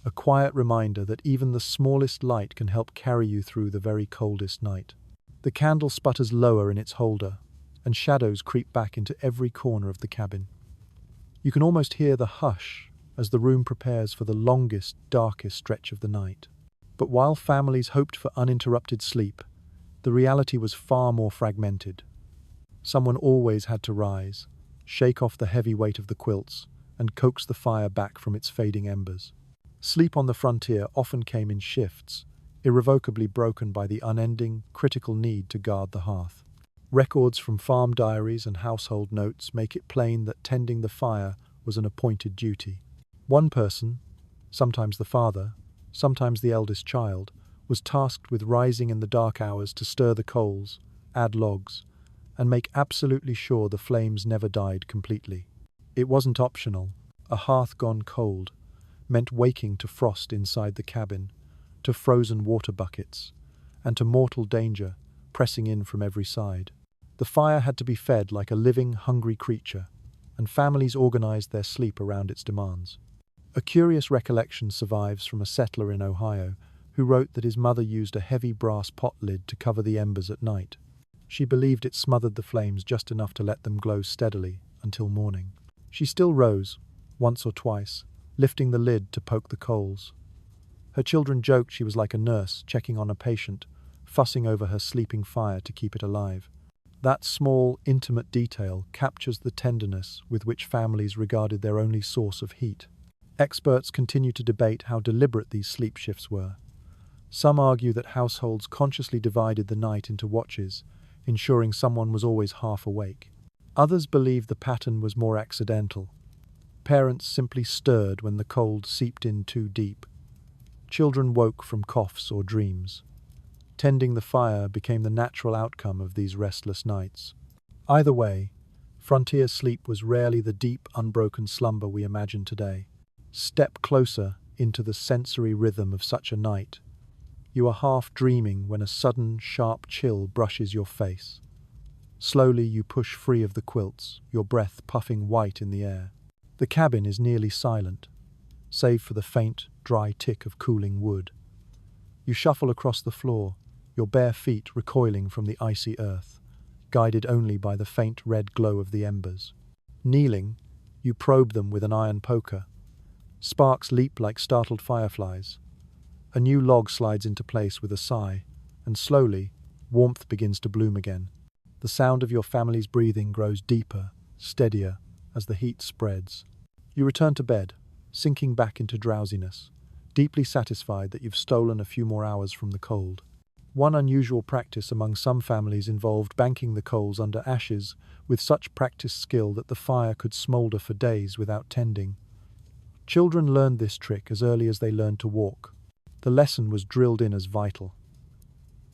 a quiet reminder that even the smallest light can help carry you through the very coldest night. The candle sputters lower in its holder, and shadows creep back into every corner of the cabin. You can almost hear the hush as the room prepares for the longest, darkest stretch of the night. But while families hoped for uninterrupted sleep, the reality was far more fragmented. Someone always had to rise, shake off the heavy weight of the quilts, and coax the fire back from its fading embers. Sleep on the frontier often came in shifts, irrevocably broken by the unending, critical need to guard the hearth. Records from farm diaries and household notes make it plain that tending the fire was an appointed duty. One person, sometimes the father, sometimes the eldest child, was tasked with rising in the dark hours to stir the coals, add logs, and make absolutely sure the flames never died completely. It wasn't optional. A hearth gone cold meant waking to frost inside the cabin, to frozen water buckets, and to mortal danger pressing in from every side. The fire had to be fed like a living, hungry creature, and families organized their sleep around its demands. A curious recollection survives from a settler in Ohio who wrote that his mother used a heavy brass pot lid to cover the embers at night. She believed it smothered the flames just enough to let them glow steadily until morning. She still rose, once or twice, lifting the lid to poke the coals. Her children joked she was like a nurse checking on a patient, fussing over her sleeping fire to keep it alive. That small, intimate detail captures the tenderness with which families regarded their only source of heat. Experts continue to debate how deliberate these sleep shifts were. Some argue that households consciously divided the night into watches, ensuring someone was always half awake. Others believe the pattern was more accidental. Parents simply stirred when the cold seeped in too deep. Children woke from coughs or dreams. Tending the fire became the natural outcome of these restless nights. Either way, frontier sleep was rarely the deep, unbroken slumber we imagine today. Step closer into the sensory rhythm of such a night. You are half dreaming when a sudden, sharp chill brushes your face. Slowly you push free of the quilts, your breath puffing white in the air. The cabin is nearly silent, save for the faint, dry tick of cooling wood. You shuffle across the floor, your bare feet recoiling from the icy earth, guided only by the faint red glow of the embers. Kneeling, you probe them with an iron poker. Sparks leap like startled fireflies. A new log slides into place with a sigh, and slowly, warmth begins to bloom again. The sound of your family's breathing grows deeper, steadier, as the heat spreads. You return to bed, sinking back into drowsiness, deeply satisfied that you've stolen a few more hours from the cold. One unusual practice among some families involved banking the coals under ashes with such practiced skill that the fire could smolder for days without tending. Children learned this trick as early as they learned to walk. The lesson was drilled in as vital.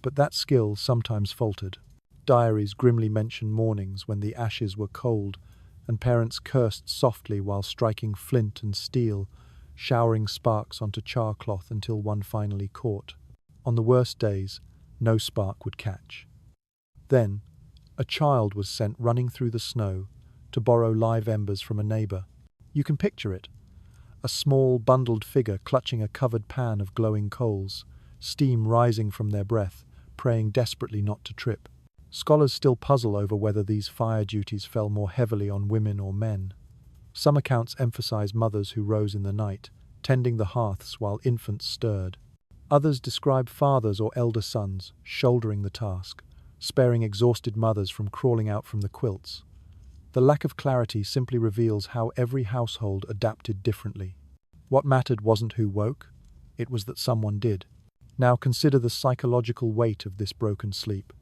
But that skill sometimes faltered. Diaries grimly mention mornings when the ashes were cold and parents cursed softly while striking flint and steel, showering sparks onto char cloth until one finally caught. On the worst days, no spark would catch. Then, a child was sent running through the snow to borrow live embers from a neighbor. You can picture it. A small, bundled figure clutching a covered pan of glowing coals, steam rising from their breath, praying desperately not to trip. Scholars still puzzle over whether these fire duties fell more heavily on women or men. Some accounts emphasize mothers who rose in the night, tending the hearths while infants stirred. Others describe fathers or elder sons shouldering the task, sparing exhausted mothers from crawling out from the quilts. The lack of clarity simply reveals how every household adapted differently. What mattered wasn't who woke, it was that someone did. Now consider the psychological weight of this broken sleep.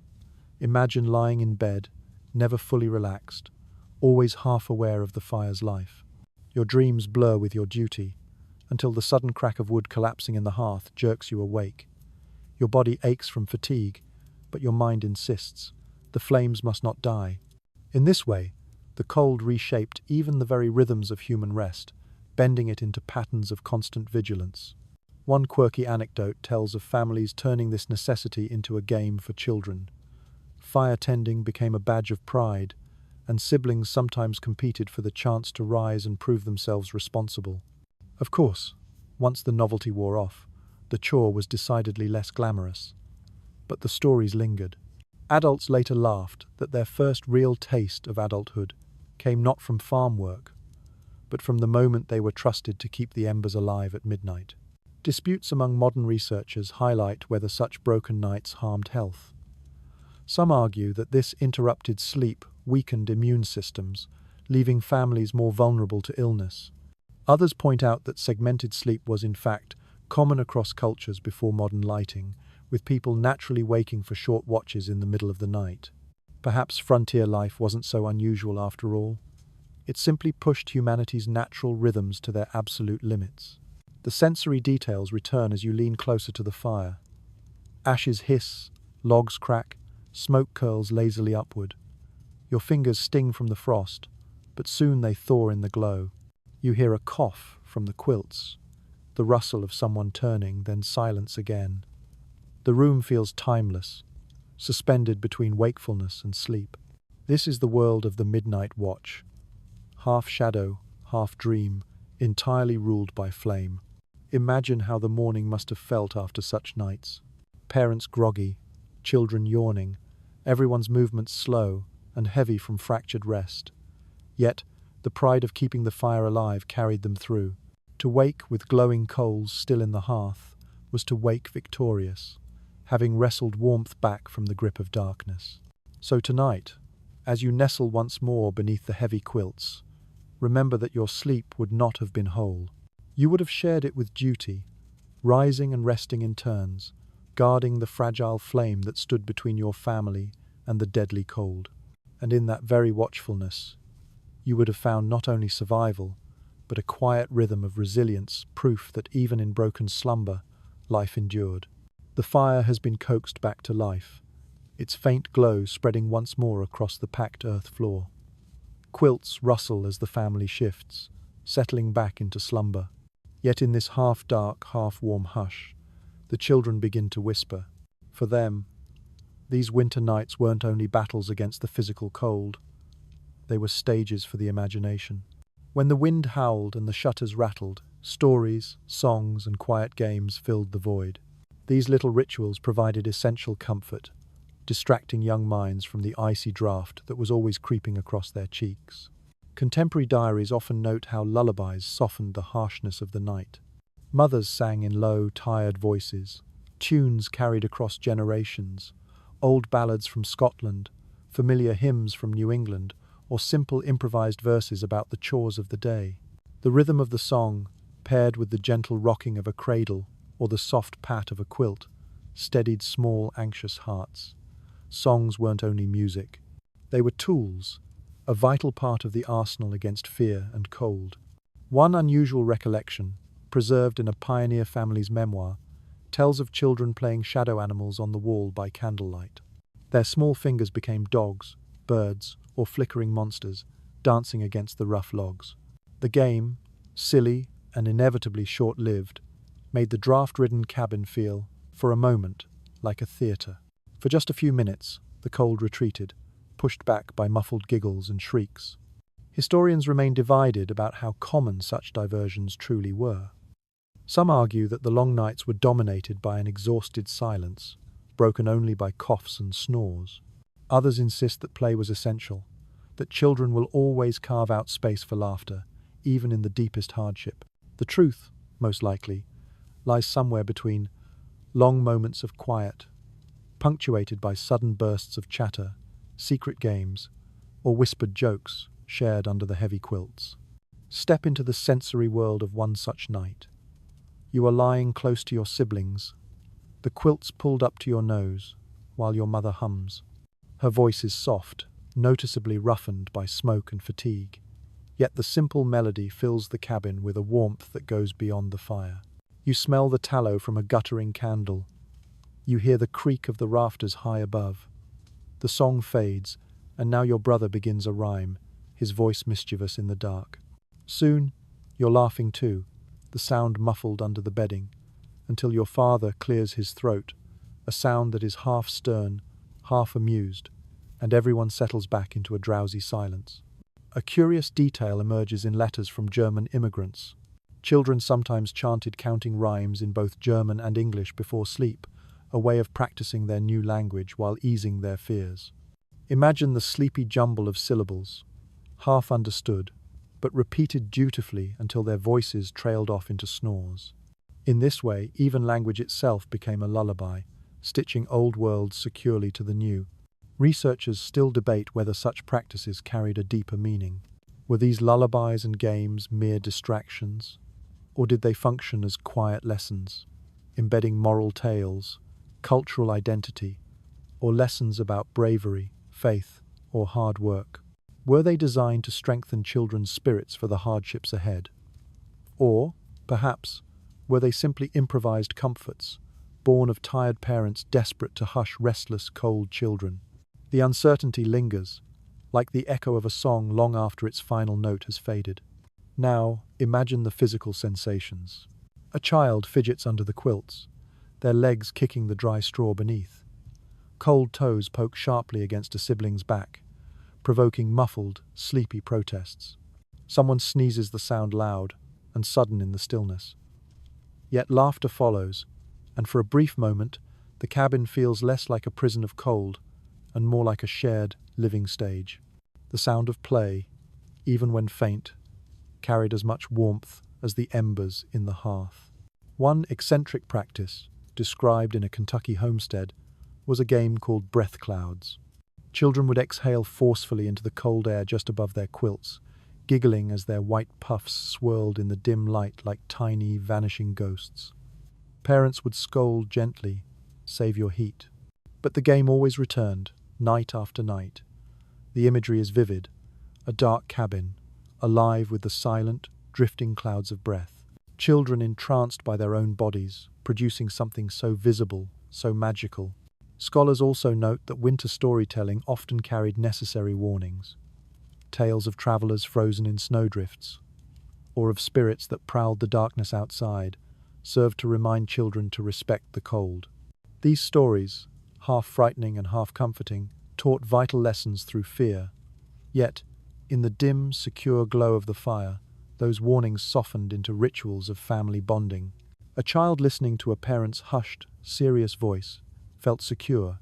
Imagine lying in bed, never fully relaxed, always half aware of the fire's life. Your dreams blur with your duty, until the sudden crack of wood collapsing in the hearth jerks you awake. Your body aches from fatigue, but your mind insists. The flames must not die. In this way, the cold reshaped even the very rhythms of human rest, bending it into patterns of constant vigilance. One quirky anecdote tells of families turning this necessity into a game for children. Fire tending became a badge of pride, and siblings sometimes competed for the chance to rise and prove themselves responsible. Of course, once the novelty wore off, the chore was decidedly less glamorous. But the stories lingered. Adults later laughed that their first real taste of adulthood came not from farm work, but from the moment they were trusted to keep the embers alive at midnight. Disputes among modern researchers highlight whether such broken nights harmed health. Some argue that this interrupted sleep weakened immune systems, leaving families more vulnerable to illness. Others point out that segmented sleep was in fact common across cultures before modern lighting, with people naturally waking for short watches in the middle of the night. Perhaps frontier life wasn't so unusual after all. It simply pushed humanity's natural rhythms to their absolute limits. The sensory details return as you lean closer to the fire. Ashes hiss, logs crack, smoke curls lazily upward. Your fingers sting from the frost, but soon they thaw in the glow. You hear a cough from the quilts, the rustle of someone turning, then silence again. The room feels timeless, suspended between wakefulness and sleep. This is the world of the midnight watch, half shadow, half dream, entirely ruled by flame. Imagine how the morning must have felt after such nights. Parents groggy, children yawning, everyone's movements slow and heavy from fractured rest. Yet, the pride of keeping the fire alive carried them through. To wake with glowing coals still in the hearth was to wake victorious, having wrestled warmth back from the grip of darkness. So tonight, as you nestle once more beneath the heavy quilts, remember that your sleep would not have been whole. You would have shared it with duty, rising and resting in turns, guarding the fragile flame that stood between your family and the deadly cold. And in that very watchfulness, you would have found not only survival, but a quiet rhythm of resilience, proof that even in broken slumber, life endured. The fire has been coaxed back to life, its faint glow spreading once more across the packed earth floor. Quilts rustle as the family shifts, settling back into slumber. Yet in this half-dark, half-warm hush, the children begin to whisper. For them, these winter nights weren't only battles against the physical cold, they were stages for the imagination. When the wind howled and the shutters rattled, stories, songs, and quiet games filled the void. These little rituals provided essential comfort, distracting young minds from the icy draught that was always creeping across their cheeks. Contemporary diaries often note how lullabies softened the harshness of the night. Mothers sang in low, tired voices, tunes carried across generations, old ballads from Scotland, familiar hymns from New England, or simple improvised verses about the chores of the day. The rhythm of the song, paired with the gentle rocking of a cradle or the soft pat of a quilt, steadied small, anxious hearts. Songs weren't only music. They were tools, a vital part of the arsenal against fear and cold. One unusual recollection, preserved in a pioneer family's memoir, tells of children playing shadow animals on the wall by candlelight. Their small fingers became dogs, birds, or flickering monsters, dancing against the rough logs. The game, silly and inevitably short-lived, made the draft-ridden cabin feel, for a moment, like a theatre. For just a few minutes, the cold retreated, pushed back by muffled giggles and shrieks. Historians remain divided about how common such diversions truly were. Some argue that the long nights were dominated by an exhausted silence, broken only by coughs and snores. Others insist that play was essential, that children will always carve out space for laughter, even in the deepest hardship. The truth, most likely, lies somewhere between long moments of quiet, punctuated by sudden bursts of chatter, secret games, or whispered jokes shared under the heavy quilts. Step into the sensory world of one such night. You are lying close to your siblings, the quilts pulled up to your nose, while your mother hums. Her voice is soft, noticeably roughened by smoke and fatigue, yet the simple melody fills the cabin with a warmth that goes beyond the fire. You smell the tallow from a guttering candle. You hear the creak of the rafters high above. The song fades, and now your brother begins a rhyme, his voice mischievous in the dark. Soon, you're laughing too, the sound muffled under the bedding, until your father clears his throat, a sound that is half stern, half amused, and everyone settles back into a drowsy silence. A curious detail emerges in letters from German immigrants. Children sometimes chanted counting rhymes in both German and English before sleep, a way of practicing their new language while easing their fears. Imagine the sleepy jumble of syllables, half understood, but repeated dutifully until their voices trailed off into snores. In this way, even language itself became a lullaby, stitching old worlds securely to the new. Researchers still debate whether such practices carried a deeper meaning. Were these lullabies and games mere distractions, or did they function as quiet lessons, embedding moral tales, cultural identity, or lessons about bravery, faith, or hard work? Were they designed to strengthen children's spirits for the hardships ahead? Or, perhaps, were they simply improvised comforts, born of tired parents desperate to hush restless, cold children? The uncertainty lingers, like the echo of a song long after its final note has faded. Now, imagine the physical sensations. A child fidgets under the quilts, their legs kicking the dry straw beneath. Cold toes poke sharply against a sibling's back, provoking muffled, sleepy protests. Someone sneezes, the sound loud and sudden in the stillness. Yet laughter follows, and for a brief moment, the cabin feels less like a prison of cold and more like a shared, living stage. The sound of play, even when faint, carried as much warmth as the embers in the hearth. One eccentric practice, described in a Kentucky homestead, was a game called breath clouds. Children would exhale forcefully into the cold air just above their quilts, giggling as their white puffs swirled in the dim light like tiny, vanishing ghosts. Parents would scold gently, "Save your heat." But the game always returned, night after night. The imagery is vivid, a dark cabin, alive with the silent, drifting clouds of breath. Children entranced by their own bodies, producing something so visible, so magical. Scholars also note that winter storytelling often carried necessary warnings. Tales of travelers frozen in snowdrifts, or of spirits that prowled the darkness outside, served to remind children to respect the cold. These stories, half frightening and half comforting, taught vital lessons through fear. Yet, in the dim, secure glow of the fire, those warnings softened into rituals of family bonding. A child listening to a parent's hushed, serious voice felt secure,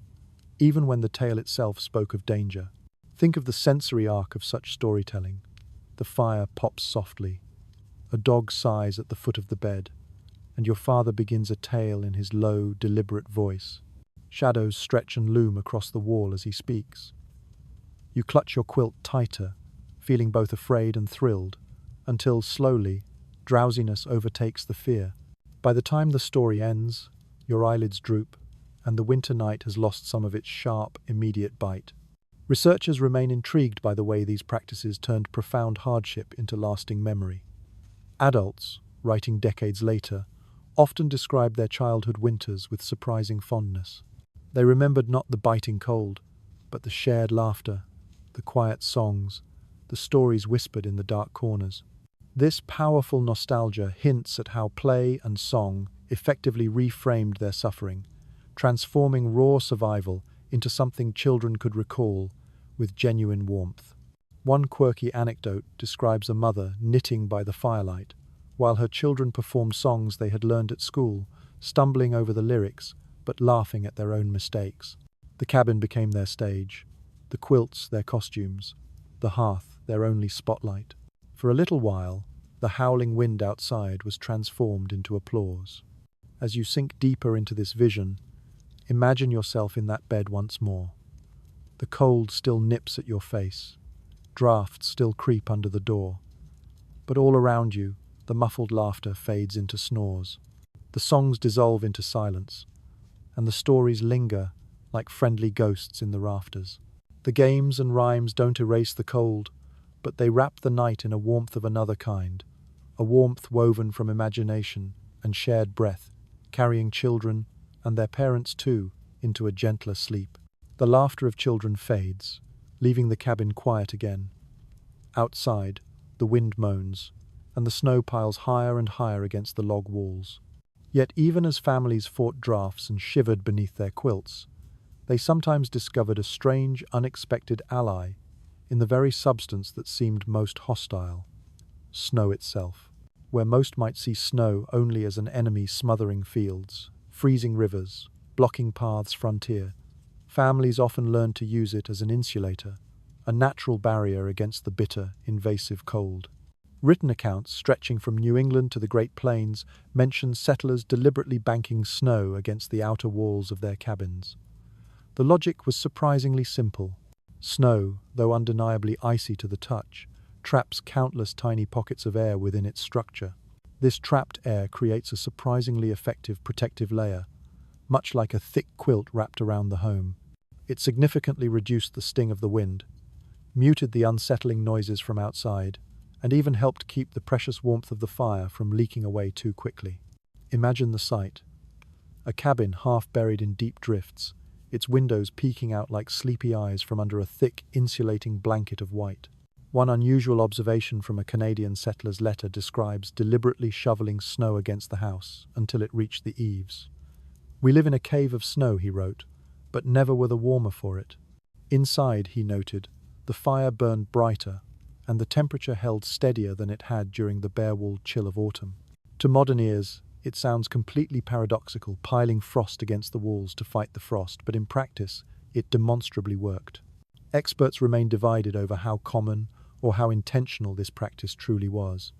even when the tale itself spoke of danger. Think of the sensory arc of such storytelling. The fire pops softly, a dog sighs at the foot of the bed, and your father begins a tale in his low, deliberate voice. Shadows stretch and loom across the wall as he speaks. You clutch your quilt tighter, feeling both afraid and thrilled, until, slowly, drowsiness overtakes the fear. By the time the story ends, your eyelids droop, and the winter night has lost some of its sharp, immediate bite. Researchers remain intrigued by the way these practices turned profound hardship into lasting memory. Adults, writing decades later, often describe their childhood winters with surprising fondness. They remembered not the biting cold, but the shared laughter, the quiet songs, the stories whispered in the dark corners. This powerful nostalgia hints at how play and song effectively reframed their suffering, transforming raw survival into something children could recall with genuine warmth. One quirky anecdote describes a mother knitting by the firelight, while her children performed songs they had learned at school, stumbling over the lyrics but laughing at their own mistakes. The cabin became their stage, the quilts their costumes, the hearth their only spotlight. For a little while, the howling wind outside was transformed into applause. As you sink deeper into this vision, imagine yourself in that bed once more. The cold still nips at your face, drafts still creep under the door, but all around you, the muffled laughter fades into snores. The songs dissolve into silence, and the stories linger like friendly ghosts in the rafters. The games and rhymes don't erase the cold, but they wrap the night in a warmth of another kind, a warmth woven from imagination and shared breath, carrying children, and their parents too, into a gentler sleep. The laughter of children fades, leaving the cabin quiet again. Outside, the wind moans, and the snow piles higher and higher against the log walls. Yet even as families fought drafts and shivered beneath their quilts, they sometimes discovered a strange, unexpected ally in the very substance that seemed most hostile: snow itself. Where most might see snow only as an enemy smothering fields, freezing rivers, blocking paths frontier, families often learned to use it as an insulator, a natural barrier against the bitter, invasive cold. Written accounts stretching from New England to the Great Plains mention settlers deliberately banking snow against the outer walls of their cabins. The logic was surprisingly simple. Snow, though undeniably icy to the touch, traps countless tiny pockets of air within its structure. This trapped air creates a surprisingly effective protective layer, much like a thick quilt wrapped around the home. It significantly reduced the sting of the wind, muted the unsettling noises from outside, and even helped keep the precious warmth of the fire from leaking away too quickly. Imagine the sight. A cabin half buried in deep drifts, its windows peeking out like sleepy eyes from under a thick, insulating blanket of white. One unusual observation from a Canadian settler's letter describes deliberately shoveling snow against the house until it reached the eaves. "We live in a cave of snow," he wrote, "but never were the warmer for it." Inside, he noted, the fire burned brighter, and the temperature held steadier than it had during the bare-walled chill of autumn. To modern ears, it sounds completely paradoxical, piling frost against the walls to fight the frost, but in practice, it demonstrably worked. Experts remain divided over how common or how intentional this practice truly was.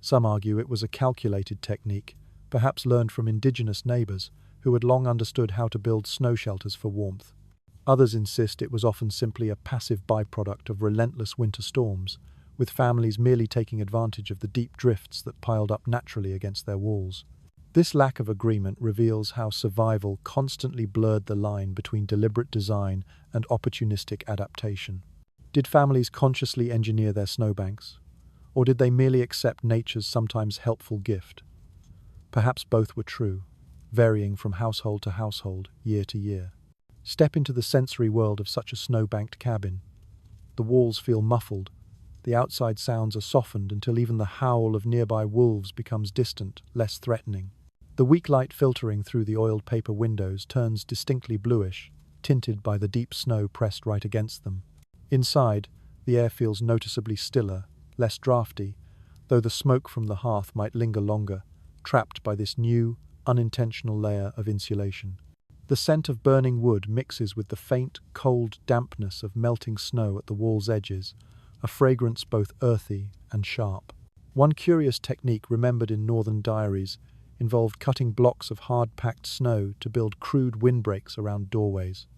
Some argue it was a calculated technique, perhaps learned from indigenous neighbors who had long understood how to build snow shelters for warmth. Others insist it was often simply a passive byproduct of relentless winter storms, with families merely taking advantage of the deep drifts that piled up naturally against their walls. This lack of agreement reveals how survival constantly blurred the line between deliberate design and opportunistic adaptation. Did families consciously engineer their snowbanks, or did they merely accept nature's sometimes helpful gift? Perhaps both were true, varying from household to household, year to year. Step into the sensory world of such a snow-banked cabin. The walls feel muffled, the outside sounds are softened until even the howl of nearby wolves becomes distant, less threatening. The weak light filtering through the oiled paper windows turns distinctly bluish, tinted by the deep snow pressed right against them. Inside, the air feels noticeably stiller, less drafty, though the smoke from the hearth might linger longer, trapped by this new, unintentional layer of insulation. The scent of burning wood mixes with the faint, cold dampness of melting snow at the wall's edges, a fragrance both earthy and sharp. One curious technique remembered in northern diaries involved cutting blocks of hard-packed snow to build crude windbreaks around doorways.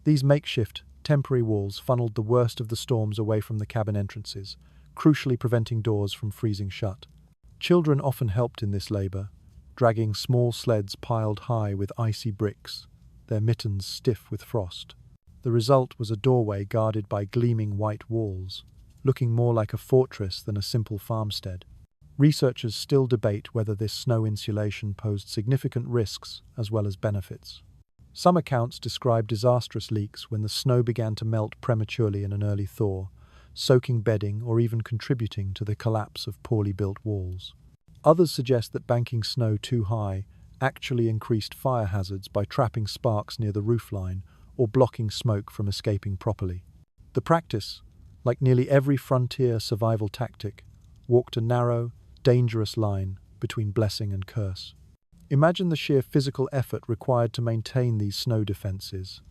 These makeshift, temporary walls funneled the worst of the storms away from the cabin entrances, crucially preventing doors from freezing shut. Children often helped in this labor, dragging small sleds piled high with icy bricks, their mittens stiff with frost. The result was a doorway guarded by gleaming white walls, looking more like a fortress than a simple farmstead. Researchers still debate whether this snow insulation posed significant risks as well as benefits. Some accounts describe disastrous leaks when the snow began to melt prematurely in an early thaw, soaking bedding or even contributing to the collapse of poorly built walls. Others suggest that banking snow too high actually increased fire hazards by trapping sparks near the roofline or blocking smoke from escaping properly. The practice, like nearly every frontier survival tactic, walked a narrow, dangerous line between blessing and curse. Imagine the sheer physical effort required to maintain these snow defenses.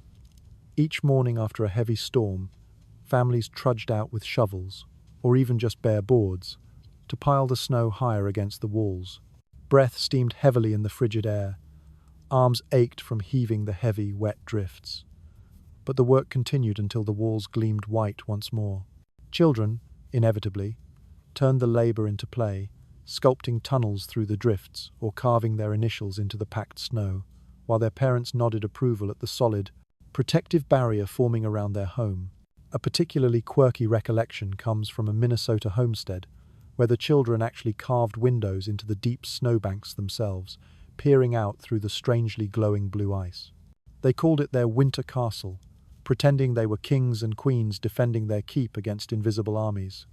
Each morning after a heavy storm, families trudged out with shovels, or even just bare boards, to pile the snow higher against the walls. Breath steamed heavily in the frigid air. Arms ached from heaving the heavy, wet drifts. But the work continued until the walls gleamed white once more. Children, inevitably, turned the labor into play, sculpting tunnels through the drifts or carving their initials into the packed snow, while their parents nodded approval at the solid, protective barrier forming around their home. A particularly quirky recollection comes from a Minnesota homestead, where the children actually carved windows into the deep snowbanks themselves, peering out through the strangely glowing blue ice. They called it their winter castle, pretending they were kings and queens defending their keep against invisible armies.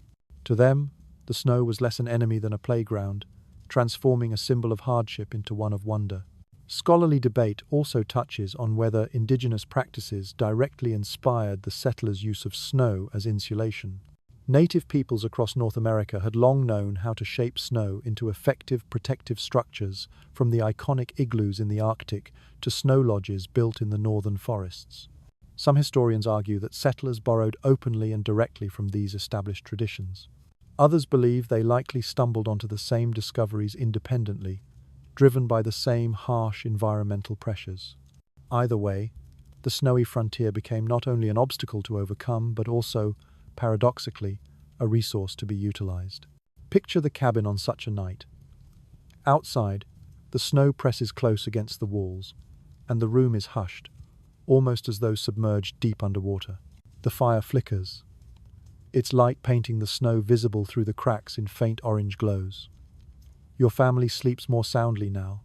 To them, the snow was less an enemy than a playground, transforming a symbol of hardship into one of wonder. Scholarly debate also touches on whether indigenous practices directly inspired the settlers' use of snow as insulation. Native peoples across North America had long known how to shape snow into effective protective structures, from the iconic igloos in the Arctic to snow lodges built in the northern forests. Some historians argue that settlers borrowed openly and directly from these established traditions. Others believe they likely stumbled onto the same discoveries independently, driven by the same harsh environmental pressures. Either way, the snowy frontier became not only an obstacle to overcome, but also, paradoxically, a resource to be utilized. Picture the cabin on such a night. Outside, the snow presses close against the walls, and the room is hushed, almost as though submerged deep underwater. The fire flickers, its light painting the snow visible through the cracks in faint orange glows. Your family sleeps more soundly now,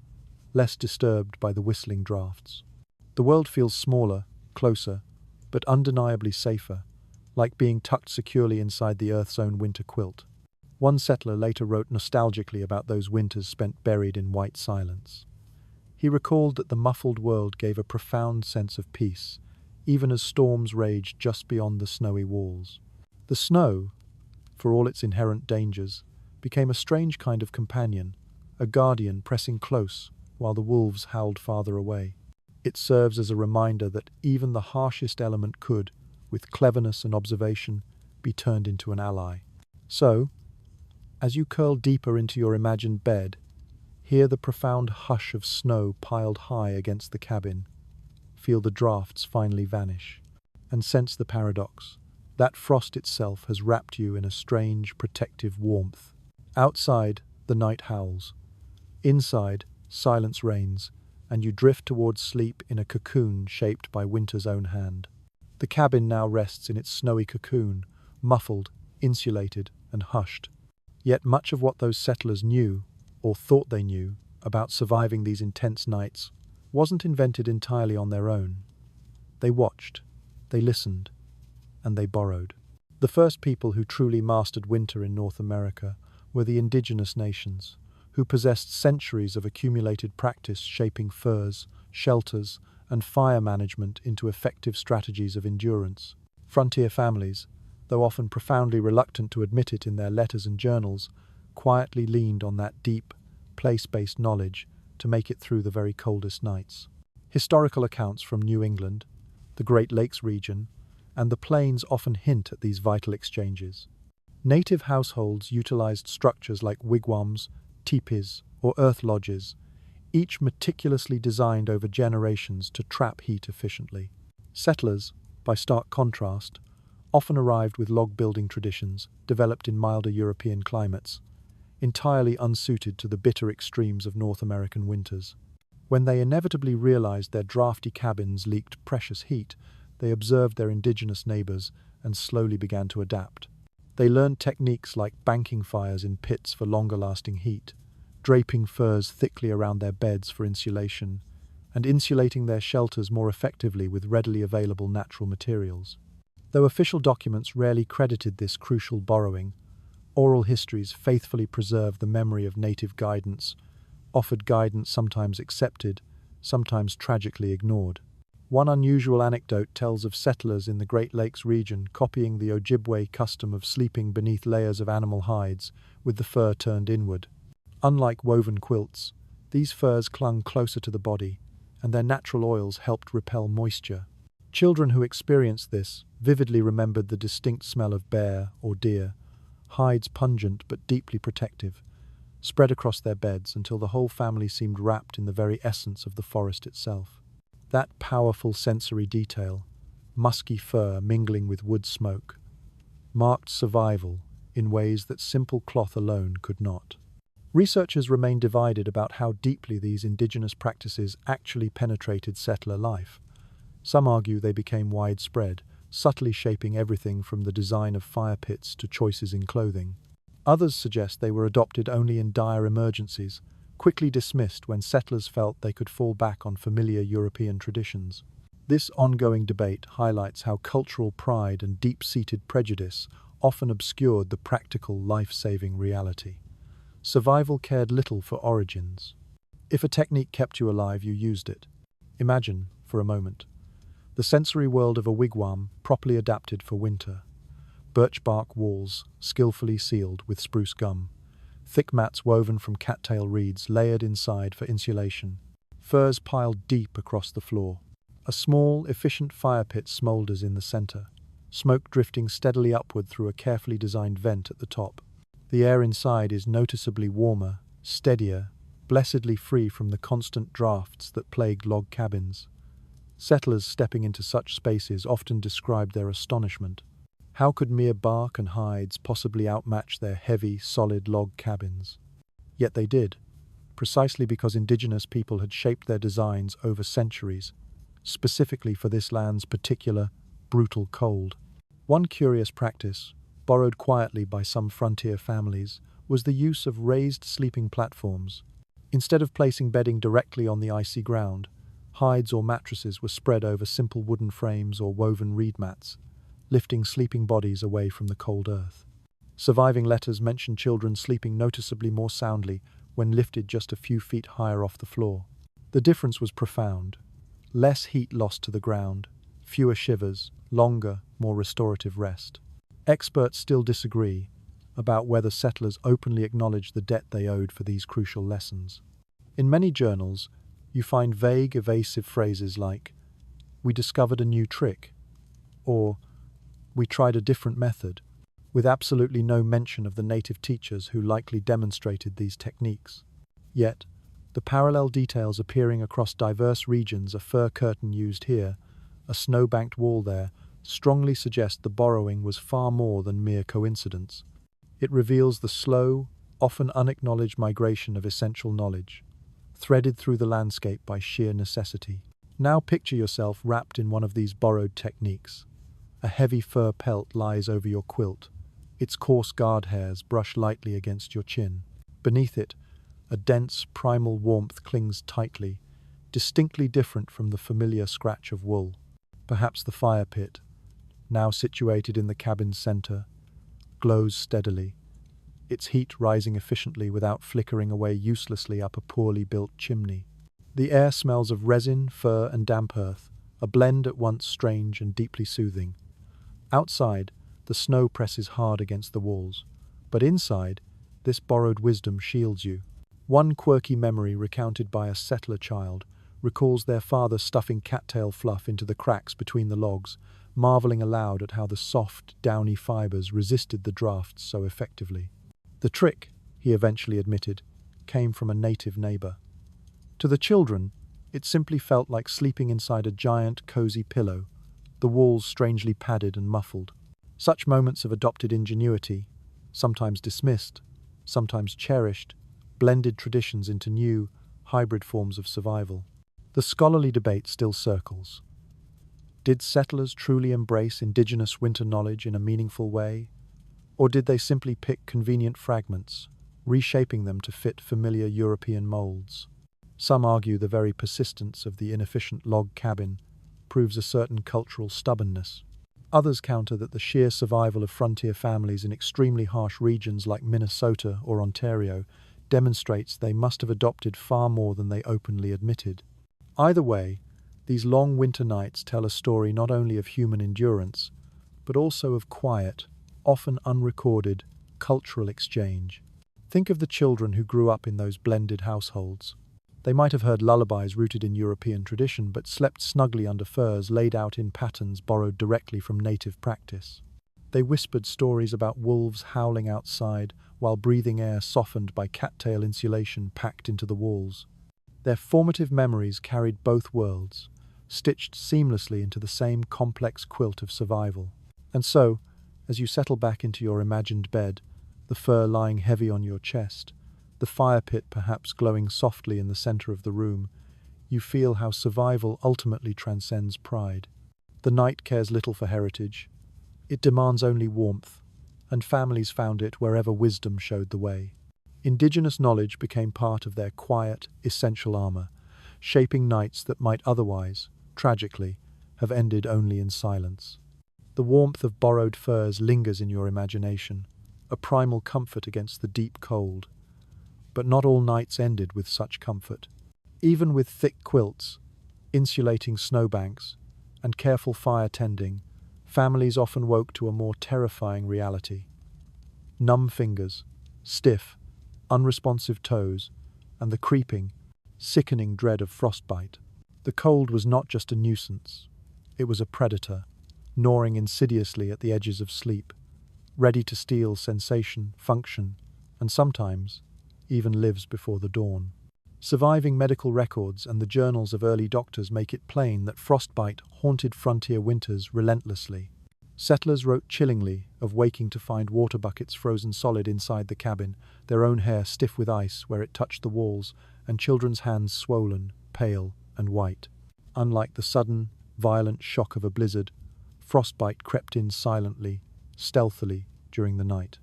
less disturbed by the whistling drafts. The world feels smaller, closer, but undeniably safer, like being tucked securely inside the Earth's own winter quilt. One settler later wrote nostalgically about those winters spent buried in white silence. He recalled that the muffled world gave a profound sense of peace, even as storms raged just beyond the snowy walls. The snow, for all its inherent dangers, became a strange kind of companion, a guardian pressing close while the wolves howled farther away. It serves as a reminder that even the harshest element could, with cleverness and observation, be turned into an ally. So, as you curl deeper into your imagined bed, hear the profound hush of snow piled high against the cabin, feel the drafts finally vanish, and sense the paradox. That frost itself has wrapped you in a strange, protective warmth. Outside, the night howls. Inside, silence reigns, and you drift towards sleep in a cocoon shaped by winter's own hand. The cabin now rests in its snowy cocoon, muffled, insulated, and hushed. Yet much of what those settlers knew, or thought they knew, about surviving these intense nights wasn't invented entirely on their own. They watched, they listened, and they borrowed. The first people who truly mastered winter in North America were the indigenous nations, who possessed centuries of accumulated practice shaping furs, shelters, and fire management into effective strategies of endurance. Frontier families, though often profoundly reluctant to admit it in their letters and journals, quietly leaned on that deep, place-based knowledge to make it through the very coldest nights. Historical accounts from New England, the Great Lakes region, and the plains often hint at these vital exchanges. Native households utilized structures like wigwams, teepees, or earth lodges, each meticulously designed over generations to trap heat efficiently. Settlers, by stark contrast, often arrived with log-building traditions developed in milder European climates, entirely unsuited to the bitter extremes of North American winters. When they inevitably realized their drafty cabins leaked precious heat, they observed their indigenous neighbors and slowly began to adapt. They learned techniques like banking fires in pits for longer-lasting heat, draping furs thickly around their beds for insulation, and insulating their shelters more effectively with readily available natural materials. Though official documents rarely credited this crucial borrowing, oral histories faithfully preserve the memory of native guidance, offered guidance sometimes accepted, sometimes tragically ignored. One unusual anecdote tells of settlers in the Great Lakes region copying the Ojibwe custom of sleeping beneath layers of animal hides with the fur turned inward. Unlike woven quilts, these furs clung closer to the body, and their natural oils helped repel moisture. Children who experienced this vividly remembered the distinct smell of bear or deer, hides pungent but deeply protective, spread across their beds until the whole family seemed wrapped in the very essence of the forest itself. That powerful sensory detail, musky fur mingling with wood smoke, marked survival in ways that simple cloth alone could not. Researchers remain divided about how deeply these indigenous practices actually penetrated settler life. Some argue they became widespread, subtly shaping everything from the design of fire pits to choices in clothing. Others suggest they were adopted only in dire emergencies, quickly dismissed when settlers felt they could fall back on familiar European traditions. This ongoing debate highlights how cultural pride and deep-seated prejudice often obscured the practical, life-saving reality. Survival cared little for origins. If a technique kept you alive, you used it. Imagine, for a moment, the sensory world of a wigwam properly adapted for winter. Birch bark walls, skillfully sealed with spruce gum. Thick mats woven from cattail reeds layered inside for insulation. Furs piled deep across the floor. A small, efficient fire pit smolders in the center, smoke drifting steadily upward through a carefully designed vent at the top. The air inside is noticeably warmer, steadier, blessedly free from the constant drafts that plagued log cabins. Settlers stepping into such spaces often described their astonishment. How could mere bark and hides possibly outmatch their heavy, solid log cabins? Yet they did, precisely because indigenous people had shaped their designs over centuries, specifically for this land's particular, brutal cold. One curious practice, borrowed quietly by some frontier families, was the use of raised sleeping platforms. Instead of placing bedding directly on the icy ground, hides or mattresses were spread over simple wooden frames or woven reed mats, lifting sleeping bodies away from the cold earth. Surviving letters mention children sleeping noticeably more soundly when lifted just a few feet higher off the floor. The difference was profound. Less heat lost to the ground, fewer shivers, longer, more restorative rest. Experts still disagree about whether settlers openly acknowledged the debt they owed for these crucial lessons. In many journals, you find vague, evasive phrases like, "We discovered a new trick," or "We tried a different method," with absolutely no mention of the native teachers who likely demonstrated these techniques. Yet, the parallel details appearing across diverse regions, a fir curtain used here, a snow-banked wall there, strongly suggest the borrowing was far more than mere coincidence. It reveals the slow, often unacknowledged migration of essential knowledge, threaded through the landscape by sheer necessity. Now picture yourself wrapped in one of these borrowed techniques. A heavy fur pelt lies over your quilt. Its coarse guard hairs brush lightly against your chin. Beneath it, a dense, primal warmth clings tightly, distinctly different from the familiar scratch of wool. Perhaps the fire pit, now situated in the cabin's center, glows steadily, its heat rising efficiently without flickering away uselessly up a poorly built chimney. The air smells of resin, fir, and damp earth, a blend at once strange and deeply soothing. Outside, the snow presses hard against the walls, but inside, this borrowed wisdom shields you. One quirky memory recounted by a settler child recalls their father stuffing cattail fluff into the cracks between the logs, marveling aloud at how the soft, downy fibers resisted the drafts so effectively. The trick, he eventually admitted, came from a native neighbor. To the children, it simply felt like sleeping inside a giant, cozy pillow, the walls strangely padded and muffled. Such moments of adopted ingenuity, sometimes dismissed, sometimes cherished, blended traditions into new, hybrid forms of survival. The scholarly debate still circles. Did settlers truly embrace indigenous winter knowledge in a meaningful way? Or did they simply pick convenient fragments, reshaping them to fit familiar European molds? Some argue the very persistence of the inefficient log cabin proves a certain cultural stubbornness. Others counter that the sheer survival of frontier families in extremely harsh regions like Minnesota or Ontario demonstrates they must have adopted far more than they openly admitted. Either way, these long winter nights tell a story not only of human endurance, but also of quiet, often unrecorded, cultural exchange. Think of the children who grew up in those blended households. They might have heard lullabies rooted in European tradition, but slept snugly under furs laid out in patterns borrowed directly from native practice. They whispered stories about wolves howling outside, while breathing air softened by cattail insulation packed into the walls. Their formative memories carried both worlds, stitched seamlessly into the same complex quilt of survival. And so, as you settle back into your imagined bed, the fur lying heavy on your chest, the fire pit perhaps glowing softly in the center of the room, you feel how survival ultimately transcends pride. The night cares little for heritage. It demands only warmth, and families found it wherever wisdom showed the way. Indigenous knowledge became part of their quiet, essential armor, shaping nights that might otherwise, tragically, have ended only in silence. The warmth of borrowed furs lingers in your imagination, a primal comfort against the deep cold. But not all nights ended with such comfort. Even with thick quilts, insulating snowbanks, and careful fire tending, families often woke to a more terrifying reality. Numb fingers, stiff, unresponsive toes, and the creeping, sickening dread of frostbite. The cold was not just a nuisance. It was a predator, gnawing insidiously at the edges of sleep, ready to steal sensation, function, and sometimes even lives before the dawn. Surviving medical records and the journals of early doctors make it plain that frostbite haunted frontier winters relentlessly. Settlers wrote chillingly of waking to find water buckets frozen solid inside the cabin, their own hair stiff with ice where it touched the walls, and children's hands swollen, pale, and white. Unlike the sudden, violent shock of a blizzard, frostbite crept in silently, stealthily, during the night.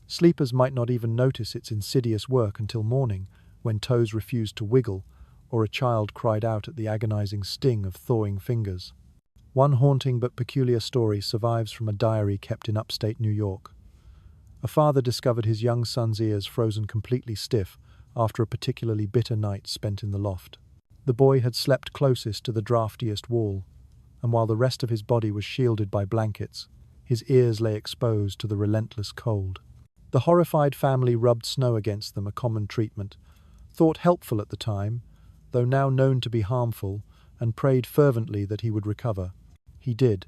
Sleepers might not even notice its insidious work until morning, when toes refused to wiggle, or a child cried out at the agonizing sting of thawing fingers. One haunting but peculiar story survives from a diary kept in upstate New York. A father discovered his young son's ears frozen completely stiff after a particularly bitter night spent in the loft. The boy had slept closest to the draftiest wall, and while the rest of his body was shielded by blankets, his ears lay exposed to the relentless cold. The horrified family rubbed snow against them, a common treatment, thought helpful at the time, though now known to be harmful, and prayed fervently that he would recover. He did,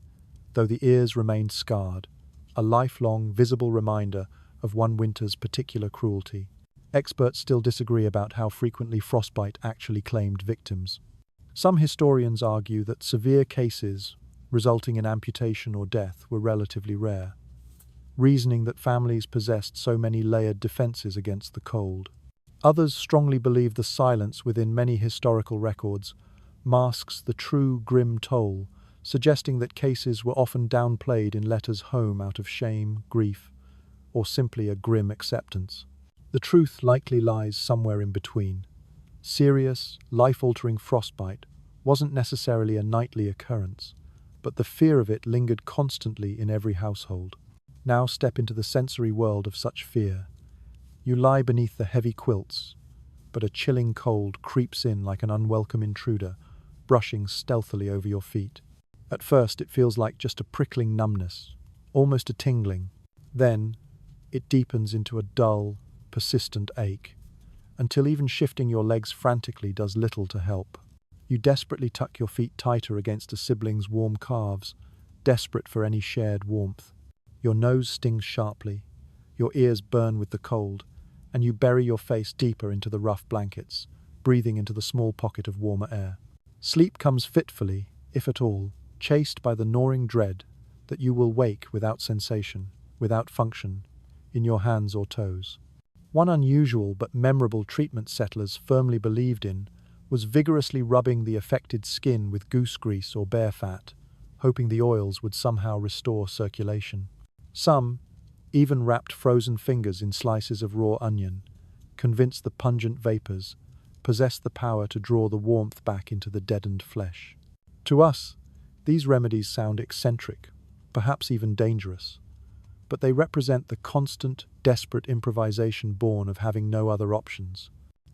though the ears remained scarred, a lifelong, visible reminder of one winter's particular cruelty. Experts still disagree about how frequently frostbite actually claimed victims. Some historians argue that severe cases resulting in amputation or death were relatively rare, reasoning that families possessed so many layered defenses against the cold. Others strongly believe the silence within many historical records masks the true grim toll, suggesting that cases were often downplayed in letters home out of shame, grief, or simply a grim acceptance. The truth likely lies somewhere in between. Serious, life-altering frostbite wasn't necessarily a nightly occurrence, but the fear of it lingered constantly in every household. Now step into the sensory world of such fear. You lie beneath the heavy quilts, but a chilling cold creeps in like an unwelcome intruder, brushing stealthily over your feet. At first it feels like just a prickling numbness, almost a tingling. Then it deepens into a dull, persistent ache, until even shifting your legs frantically does little to help. You desperately tuck your feet tighter against a sibling's warm calves, desperate for any shared warmth. Your nose stings sharply, your ears burn with the cold, and you bury your face deeper into the rough blankets, breathing into the small pocket of warmer air. Sleep comes fitfully, if at all, chased by the gnawing dread that you will wake without sensation, without function, in your hands or toes. One unusual but memorable treatment settlers firmly believed in was vigorously rubbing the affected skin with goose grease or bear fat, hoping the oils would somehow restore circulation. Some even wrapped frozen fingers in slices of raw onion, convinced the pungent vapors possessed the power to draw the warmth back into the deadened flesh. To us, these remedies sound eccentric, perhaps even dangerous, but they represent the constant, desperate improvisation born of having no other options.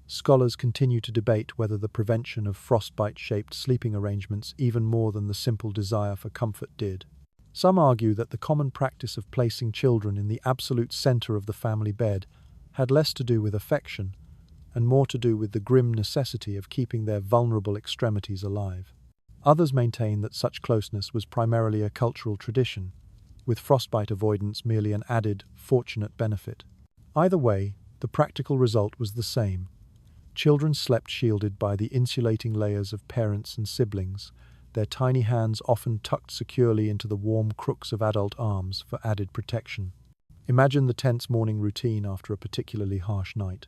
Scholars continue to debate whether the prevention of frostbite-shaped sleeping arrangements even more than the simple desire for comfort did. Some argue that the common practice of placing children in the absolute center of the family bed had less to do with affection and more to do with the grim necessity of keeping their vulnerable extremities alive. Others maintain that such closeness was primarily a cultural tradition, with frostbite avoidance merely an added, fortunate benefit. Either way, the practical result was the same. Children slept shielded by the insulating layers of parents and siblings, their tiny hands often tucked securely into the warm crooks of adult arms for added protection. Imagine the tense morning routine after a particularly harsh night.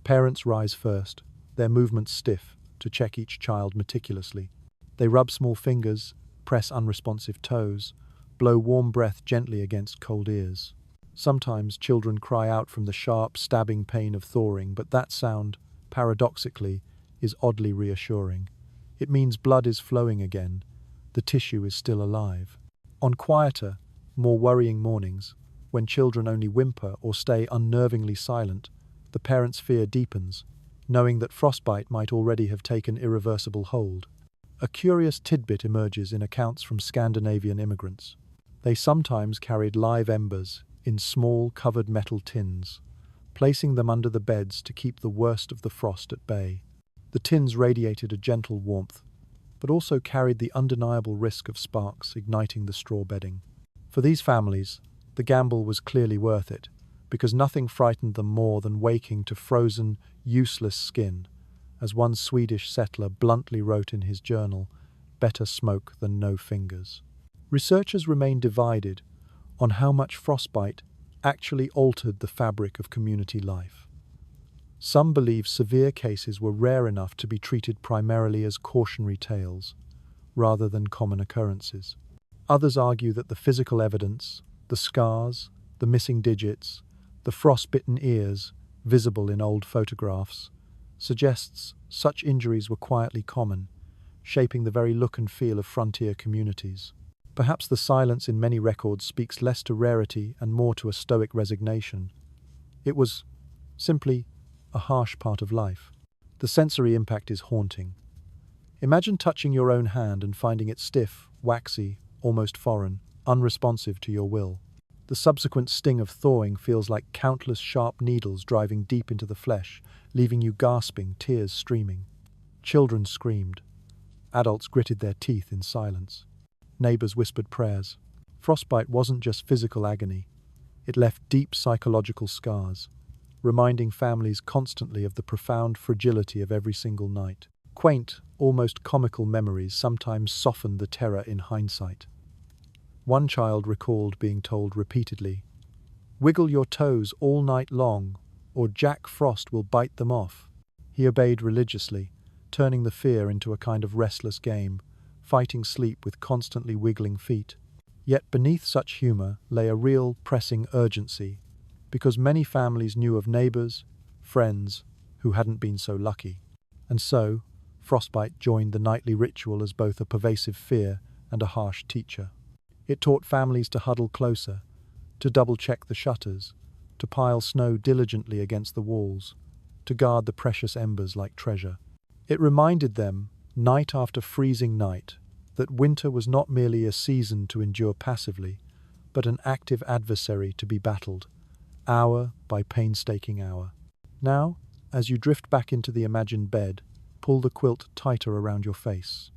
Parents rise first, their movements stiff, to check each child meticulously. They rub small fingers, press unresponsive toes, blow warm breath gently against cold ears. Sometimes children cry out from the sharp, stabbing pain of thawing, but that sound, paradoxically, is oddly reassuring. It means blood is flowing again, the tissue is still alive. On quieter, more worrying mornings, when children only whimper or stay unnervingly silent, the parents' fear deepens, knowing that frostbite might already have taken irreversible hold. A curious tidbit emerges in accounts from Scandinavian immigrants. They sometimes carried live embers in small, covered metal tins, placing them under the beds to keep the worst of the frost at bay. The tins radiated a gentle warmth, but also carried the undeniable risk of sparks igniting the straw bedding. For these families, the gamble was clearly worth it, because nothing frightened them more than waking to frozen, useless skin, as one Swedish settler bluntly wrote in his journal, "Better smoke than no fingers." Researchers remain divided on how much frostbite actually altered the fabric of community life. Some believe severe cases were rare enough to be treated primarily as cautionary tales, rather than common occurrences. Others argue that the physical evidence, the scars, the missing digits, the frostbitten ears, visible in old photographs, suggests such injuries were quietly common, shaping the very look and feel of frontier communities. Perhaps the silence in many records speaks less to rarity and more to a stoic resignation. It was simply a harsh part of life. The sensory impact is haunting. Imagine touching your own hand and finding it stiff, waxy, almost foreign, unresponsive to your will. The subsequent sting of thawing feels like countless sharp needles driving deep into the flesh, leaving you gasping, tears streaming. Children screamed. Adults gritted their teeth in silence. Neighbors whispered prayers. Frostbite wasn't just physical agony. It left deep psychological scars, reminding families constantly of the profound fragility of every single night. Quaint, almost comical memories sometimes soften the terror in hindsight. One child recalled being told repeatedly, "Wiggle your toes all night long, or Jack Frost will bite them off." He obeyed religiously, turning the fear into a kind of restless game, fighting sleep with constantly wiggling feet. Yet beneath such humor lay a real, pressing urgency, because many families knew of neighbors, friends, who hadn't been so lucky. And so, frostbite joined the nightly ritual as both a pervasive fear and a harsh teacher. It taught families to huddle closer, to double-check the shutters, to pile snow diligently against the walls, to guard the precious embers like treasure. It reminded them, night after freezing night, that winter was not merely a season to endure passively, but an active adversary to be battled, hour by painstaking hour. Now, as you drift back into the imagined bed, pull the quilt tighter around your face.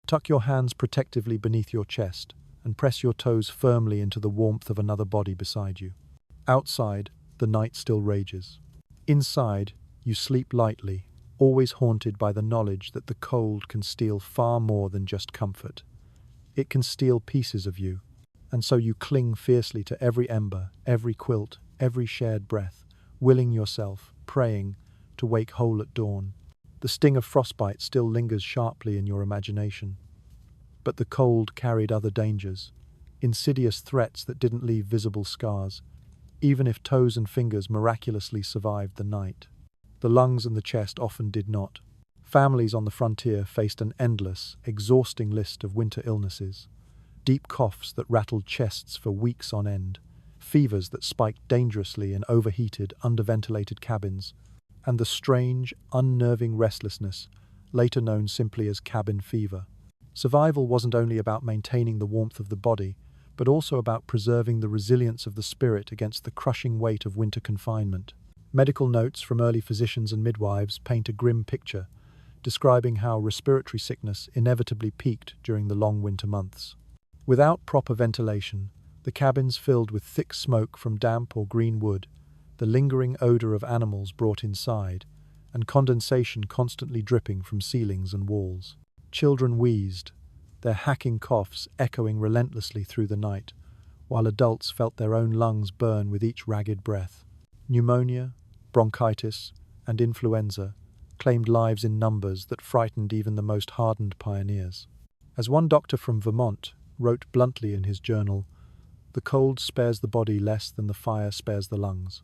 Tuck your hands protectively beneath your chest, and press your toes firmly into the warmth of another body beside you. Outside, the night still rages. Inside, you sleep lightly, always haunted by the knowledge that the cold can steal far more than just comfort. It can steal pieces of you, and so you cling fiercely to every ember, every quilt, every shared breath, willing yourself, praying, to wake whole at dawn. The sting of frostbite still lingers sharply in your imagination. But the cold carried other dangers, insidious threats that didn't leave visible scars, even if toes and fingers miraculously survived the night. The lungs and the chest often did not. Families on the frontier faced an endless, exhausting list of winter illnesses. Deep coughs that rattled chests for weeks on end, fevers that spiked dangerously in overheated, underventilated cabins, and the strange, unnerving restlessness, later known simply as cabin fever. Survival wasn't only about maintaining the warmth of the body, but also about preserving the resilience of the spirit against the crushing weight of winter confinement. Medical notes from early physicians and midwives paint a grim picture, describing how respiratory sickness inevitably peaked during the long winter months. Without proper ventilation, the cabins filled with thick smoke from damp or green wood, the lingering odor of animals brought inside, and condensation constantly dripping from ceilings and walls. Children wheezed, their hacking coughs echoing relentlessly through the night, while adults felt their own lungs burn with each ragged breath. Pneumonia, bronchitis, and influenza claimed lives in numbers that frightened even the most hardened pioneers. As one doctor from Vermont wrote bluntly in his journal, "The cold spares the body less than the fire spares the lungs."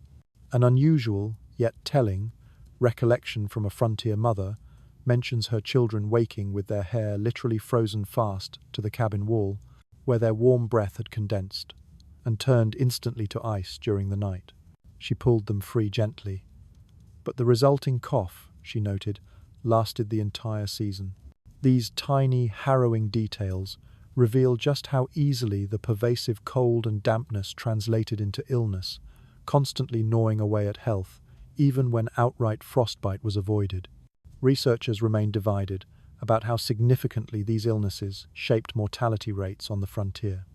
An unusual, yet telling, recollection from a frontier mother mentions her children waking with their hair literally frozen fast to the cabin wall, where their warm breath had condensed, and turned instantly to ice during the night. She pulled them free gently, but the resulting cough, she noted, lasted the entire season. These tiny, harrowing details reveal just how easily the pervasive cold and dampness translated into illness, constantly gnawing away at health, even when outright frostbite was avoided. Researchers remain divided about how significantly these illnesses shaped mortality rates on the frontier.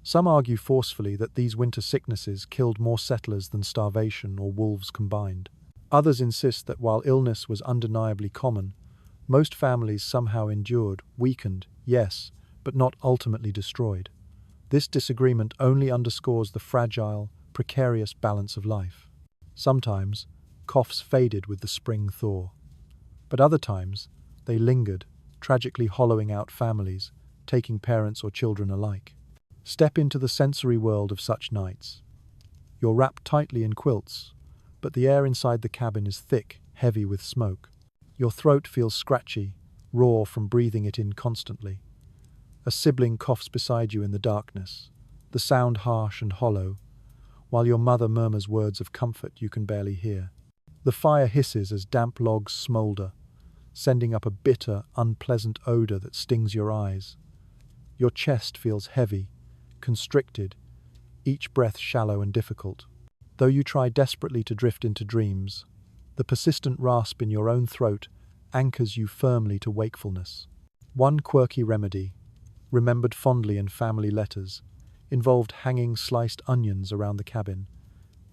Some argue forcefully that these winter sicknesses killed more settlers than starvation or wolves combined. Others insist that while illness was undeniably common, most families somehow endured, weakened, yes, but not ultimately destroyed. This disagreement only underscores the fragile, precarious balance of life. Sometimes, coughs faded with the spring thaw. But other times, they lingered, tragically hollowing out families, taking parents or children alike. Step into the sensory world of such nights. You're wrapped tightly in quilts, but the air inside the cabin is thick, heavy with smoke. Your throat feels scratchy, raw from breathing it in constantly. A sibling coughs beside you in the darkness, the sound harsh and hollow, while your mother murmurs words of comfort you can barely hear. The fire hisses as damp logs smolder, sending up a bitter, unpleasant odor that stings your eyes. Your chest feels heavy, constricted, each breath shallow and difficult. Though you try desperately to drift into dreams, the persistent rasp in your own throat anchors you firmly to wakefulness. One quirky remedy, remembered fondly in family letters, involved hanging sliced onions around the cabin,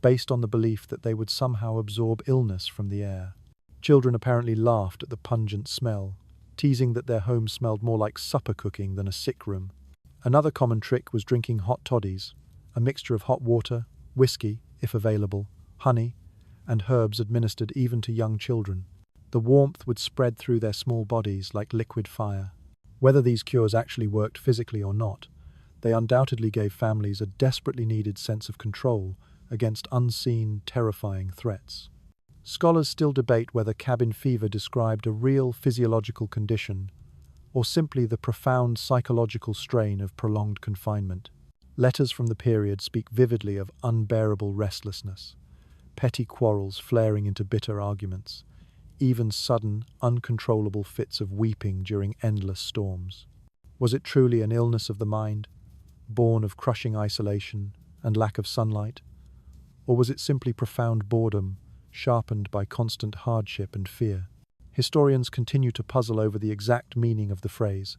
based on the belief that they would somehow absorb illness from the air. Children apparently laughed at the pungent smell, teasing that their home smelled more like supper cooking than a sick room. Another common trick was drinking hot toddies, a mixture of hot water, whiskey, if available, honey, and herbs administered even to young children. The warmth would spread through their small bodies like liquid fire. Whether these cures actually worked physically or not, they undoubtedly gave families a desperately needed sense of control against unseen, terrifying threats. Scholars still debate whether cabin fever described a real physiological condition or simply the profound psychological strain of prolonged confinement. Letters from the period speak vividly of unbearable restlessness, petty quarrels flaring into bitter arguments, even sudden, uncontrollable fits of weeping during endless storms. Was it truly an illness of the mind, born of crushing isolation and lack of sunlight? Or was it simply profound boredom, sharpened by constant hardship and fear? Historians continue to puzzle over the exact meaning of the phrase,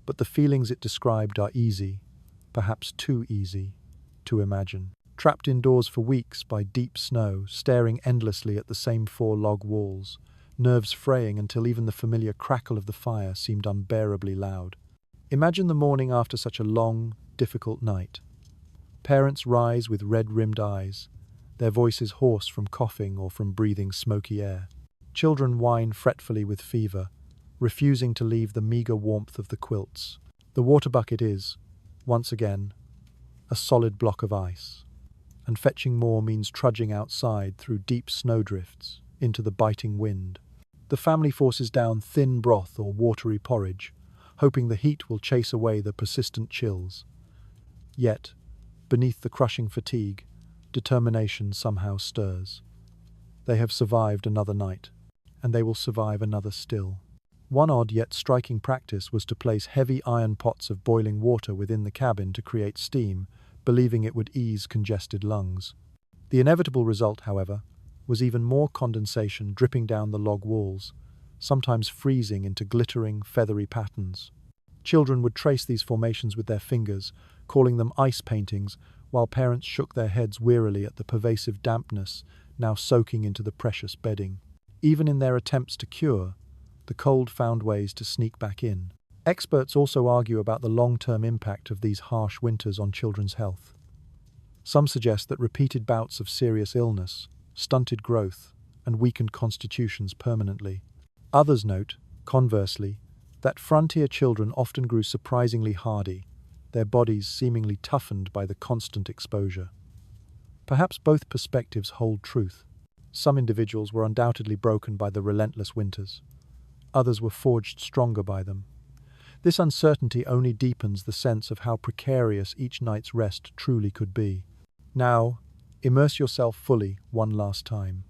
but the feelings it described are easy, perhaps too easy, to imagine. Trapped indoors for weeks by deep snow, staring endlessly at the same four log walls, nerves fraying until even the familiar crackle of the fire seemed unbearably loud. Imagine the morning after such a long, difficult night. Parents rise with red-rimmed eyes, their voices hoarse from coughing or from breathing smoky air. Children whine fretfully with fever, refusing to leave the meager warmth of the quilts. The water bucket is, once again, a solid block of ice, and fetching more means trudging outside through deep snowdrifts into the biting wind. The family forces down thin broth or watery porridge, hoping the heat will chase away the persistent chills. Yet, beneath the crushing fatigue, determination somehow stirs. They have survived another night, and they will survive another still. One odd yet striking practice was to place heavy iron pots of boiling water within the cabin to create steam, believing it would ease congested lungs. The inevitable result, however, was even more condensation dripping down the log walls, sometimes freezing into glittering, feathery patterns. Children would trace these formations with their fingers, calling them ice paintings, while parents shook their heads wearily at the pervasive dampness now soaking into the precious bedding. Even in their attempts to cure, the cold found ways to sneak back in. Experts also argue about the long-term impact of these harsh winters on children's health. Some suggest that repeated bouts of serious illness, stunted growth, and weakened constitutions permanently. Others note, conversely, that frontier children often grew surprisingly hardy, their bodies seemingly toughened by the constant exposure. Perhaps both perspectives hold truth. Some individuals were undoubtedly broken by the relentless winters. Others were forged stronger by them. This uncertainty only deepens the sense of how precarious each night's rest truly could be. Now, immerse yourself fully one last time.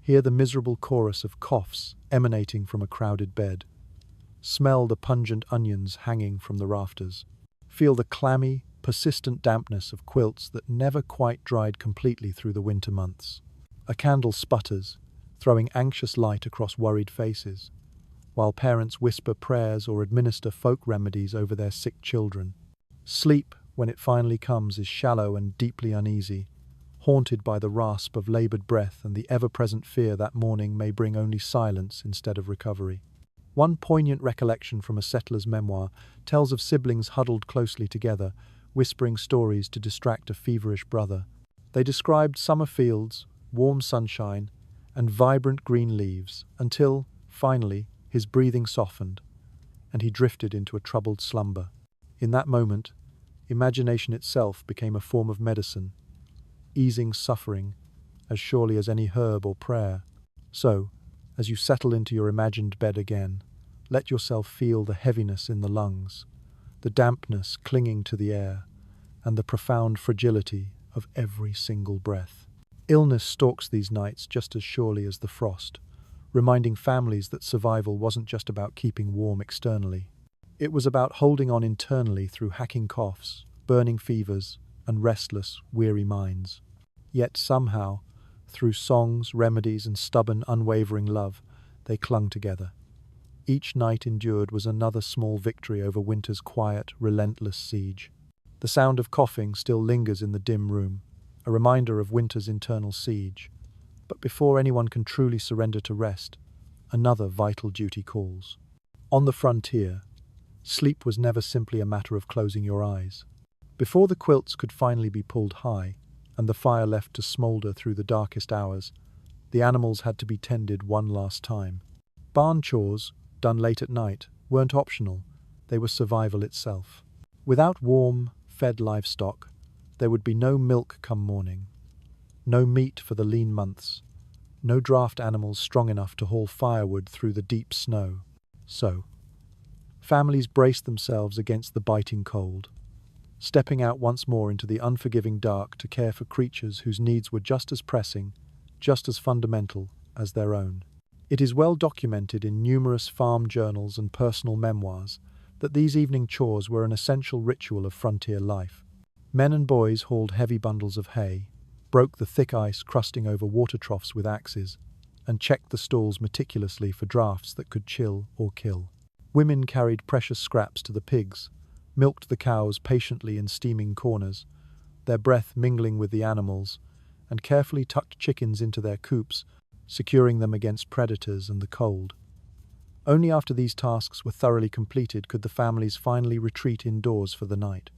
Hear the miserable chorus of coughs emanating from a crowded bed. Smell the pungent onions hanging from the rafters. Feel the clammy, persistent dampness of quilts that never quite dried completely through the winter months. A candle sputters, throwing anxious light across worried faces, while parents whisper prayers or administer folk remedies over their sick children. Sleep, when it finally comes, is shallow and deeply uneasy, haunted by the rasp of labored breath and the ever-present fear that morning may bring only silence instead of recovery. One poignant recollection from a settler's memoir tells of siblings huddled closely together, whispering stories to distract a feverish brother. They described summer fields, warm sunshine, and vibrant green leaves, until, finally, his breathing softened, and he drifted into a troubled slumber. In that moment, imagination itself became a form of medicine, easing suffering as surely as any herb or prayer. So, as you settle into your imagined bed again, Let yourself feel the heaviness in the lungs, the dampness clinging to the air, and the profound fragility of every single breath. Illness stalks these nights just as surely as the frost, reminding families that survival wasn't just about keeping warm externally. It was about holding on internally through hacking coughs, burning fevers, and restless, weary minds. Yet somehow, through songs, remedies, and stubborn, unwavering love, they clung together. Each night endured was another small victory over winter's quiet, relentless siege. The sound of coughing still lingers in the dim room, a reminder of winter's internal siege. But before anyone can truly surrender to rest, another vital duty calls. On the frontier, sleep was never simply a matter of closing your eyes. Before the quilts could finally be pulled high, and the fire left to smoulder through the darkest hours, the animals had to be tended one last time. Barn chores, done late at night, weren't optional, they were survival itself. Without warm, fed livestock, there would be no milk come morning, no meat for the lean months, no draft animals strong enough to haul firewood through the deep snow. So, families braced themselves against the biting cold, stepping out once more into the unforgiving dark to care for creatures whose needs were just as pressing, just as fundamental as their own. It is well documented in numerous farm journals and personal memoirs that these evening chores were an essential ritual of frontier life. Men and boys hauled heavy bundles of hay, broke the thick ice crusting over water troughs with axes, and checked the stalls meticulously for drafts that could chill or kill. Women carried precious scraps to the pigs, milked the cows patiently in steaming corners, their breath mingling with the animals, and carefully tucked chickens into their coops, securing them against predators and the cold. Only after these tasks were thoroughly completed could the families finally retreat indoors for the night.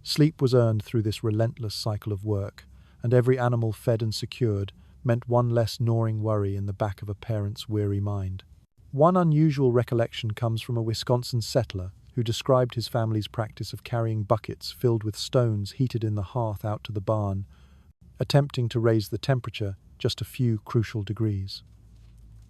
Sleep was earned through this relentless cycle of work, and every animal fed and secured meant one less gnawing worry in the back of a parent's weary mind. One unusual recollection comes from a Wisconsin settler who described his family's practice of carrying buckets filled with stones heated in the hearth out to the barn, attempting to raise the temperature just a few crucial degrees.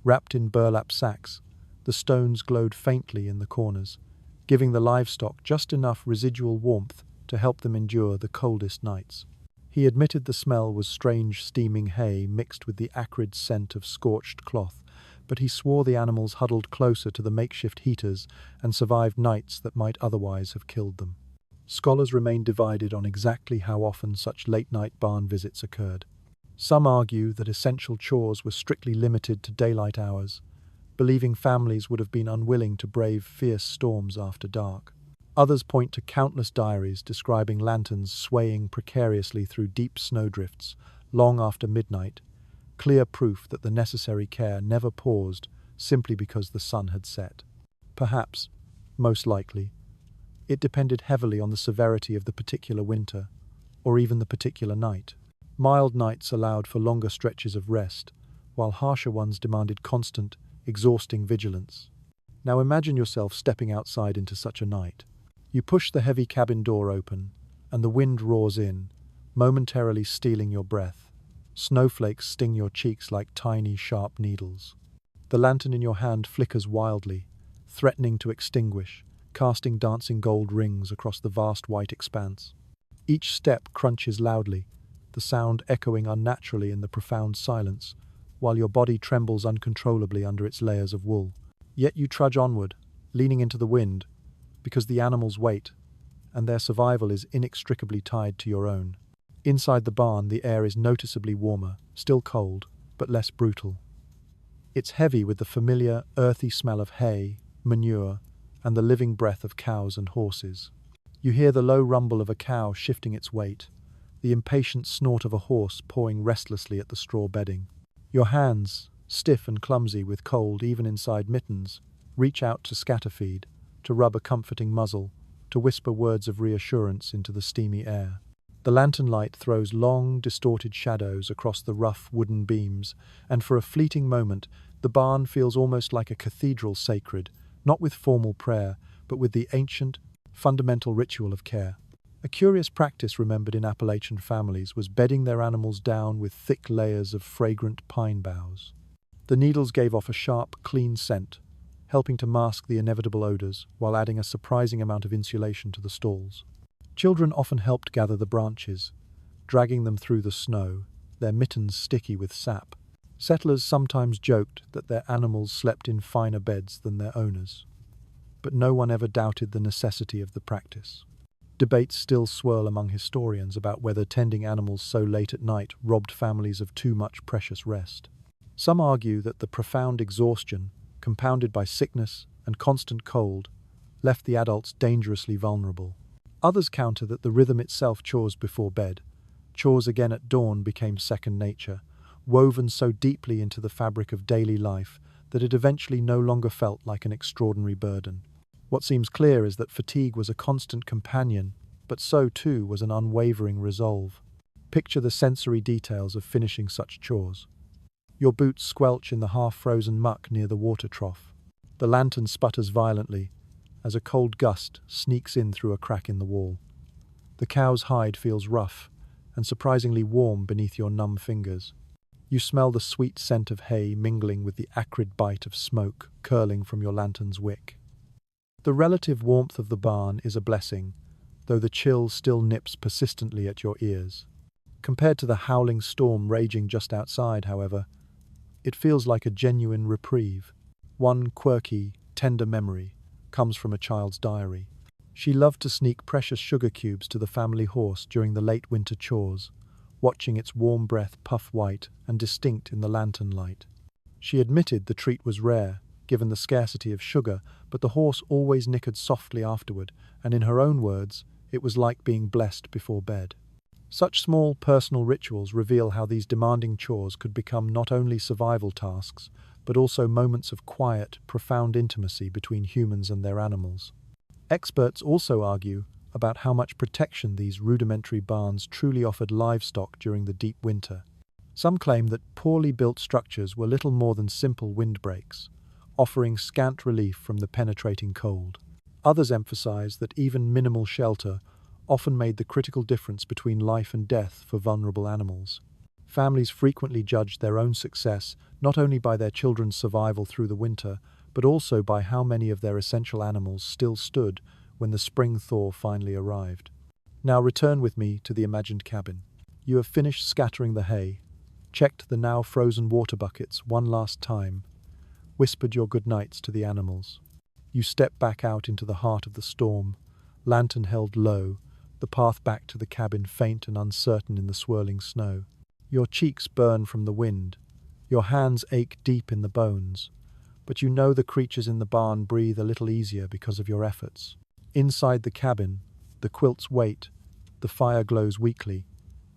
Wrapped in burlap sacks, the stones glowed faintly in the corners, giving the livestock just enough residual warmth to help them endure the coldest nights. He admitted the smell was strange steaming hay mixed with the acrid scent of scorched cloth, but he swore the animals huddled closer to the makeshift heaters and survived nights that might otherwise have killed them. Scholars remain divided on exactly how often such late-night barn visits occurred. Some argue that essential chores were strictly limited to daylight hours, believing families would have been unwilling to brave fierce storms after dark. Others point to countless diaries describing lanterns swaying precariously through deep snowdrifts long after midnight, clear proof that the necessary care never paused simply because the sun had set. Perhaps, most likely, it depended heavily on the severity of the particular winter, or even the particular night. Mild nights allowed for longer stretches of rest, while harsher ones demanded constant, exhausting vigilance. Now imagine yourself stepping outside into such a night. You push the heavy cabin door open, and the wind roars in, momentarily stealing your breath. Snowflakes sting your cheeks like tiny, sharp needles. The lantern in your hand flickers wildly, threatening to extinguish, casting dancing gold rings across the vast white expanse. Each step crunches loudly, the sound echoing unnaturally in the profound silence, while your body trembles uncontrollably under its layers of wool. Yet you trudge onward, leaning into the wind, because the animals wait, and their survival is inextricably tied to your own. Inside the barn, the air is noticeably warmer, still cold, but less brutal. It's heavy with the familiar, earthy smell of hay, manure, and the living breath of cows and horses. You hear the low rumble of a cow shifting its weight, the impatient snort of a horse pawing restlessly at the straw bedding. Your hands, stiff and clumsy with cold even inside mittens, reach out to scatter feed, to rub a comforting muzzle, to whisper words of reassurance into the steamy air. The lantern light throws long, distorted shadows across the rough wooden beams, and for a fleeting moment, the barn feels almost like a cathedral sacred, not with formal prayer, but with the ancient, fundamental ritual of care. A curious practice remembered in Appalachian families was bedding their animals down with thick layers of fragrant pine boughs. The needles gave off a sharp, clean scent, helping to mask the inevitable odors while adding a surprising amount of insulation to the stalls. Children often helped gather the branches, dragging them through the snow, their mittens sticky with sap. Settlers sometimes joked that their animals slept in finer beds than their owners, but no one ever doubted the necessity of the practice. Debates still swirl among historians about whether tending animals so late at night robbed families of too much precious rest. Some argue that the profound exhaustion, compounded by sickness and constant cold, left the adults dangerously vulnerable. Others counter that the rhythm itself, chores before bed, chores again at dawn, became second nature, woven so deeply into the fabric of daily life that it eventually no longer felt like an extraordinary burden. What seems clear is that fatigue was a constant companion, but so too was an unwavering resolve. Picture the sensory details of finishing such chores. Your boots squelch in the half-frozen muck near the water trough. The lantern sputters violently as a cold gust sneaks in through a crack in the wall. The cow's hide feels rough and surprisingly warm beneath your numb fingers. You smell the sweet scent of hay mingling with the acrid bite of smoke curling from your lantern's wick. The relative warmth of the barn is a blessing, though the chill still nips persistently at your ears. Compared to the howling storm raging just outside, however, it feels like a genuine reprieve. One quirky, tender memory comes from a child's diary. She loved to sneak precious sugar cubes to the family horse during the late winter chores, watching its warm breath puff white and distinct in the lantern light. She admitted the treat was rare, given the scarcity of sugar, but the horse always nickered softly afterward, and in her own words, it was like being blessed before bed. Such small personal rituals reveal how these demanding chores could become not only survival tasks, but also moments of quiet, profound intimacy between humans and their animals. Experts also argue about how much protection these rudimentary barns truly offered livestock during the deep winter. Some claim that poorly built structures were little more than simple windbreaks, offering scant relief from the penetrating cold. Others emphasize that even minimal shelter often made the critical difference between life and death for vulnerable animals. Families frequently judged their own success not only by their children's survival through the winter, but also by how many of their essential animals still stood when the spring thaw finally arrived. Now return with me to the imagined cabin. You have finished scattering the hay, checked the now frozen water buckets one last time, whispered your goodnights to the animals. You step back out into the heart of the storm, lantern held low, the path back to the cabin faint and uncertain in the swirling snow. Your cheeks burn from the wind, your hands ache deep in the bones, but you know the creatures in the barn breathe a little easier because of your efforts. Inside the cabin, the quilts wait, the fire glows weakly,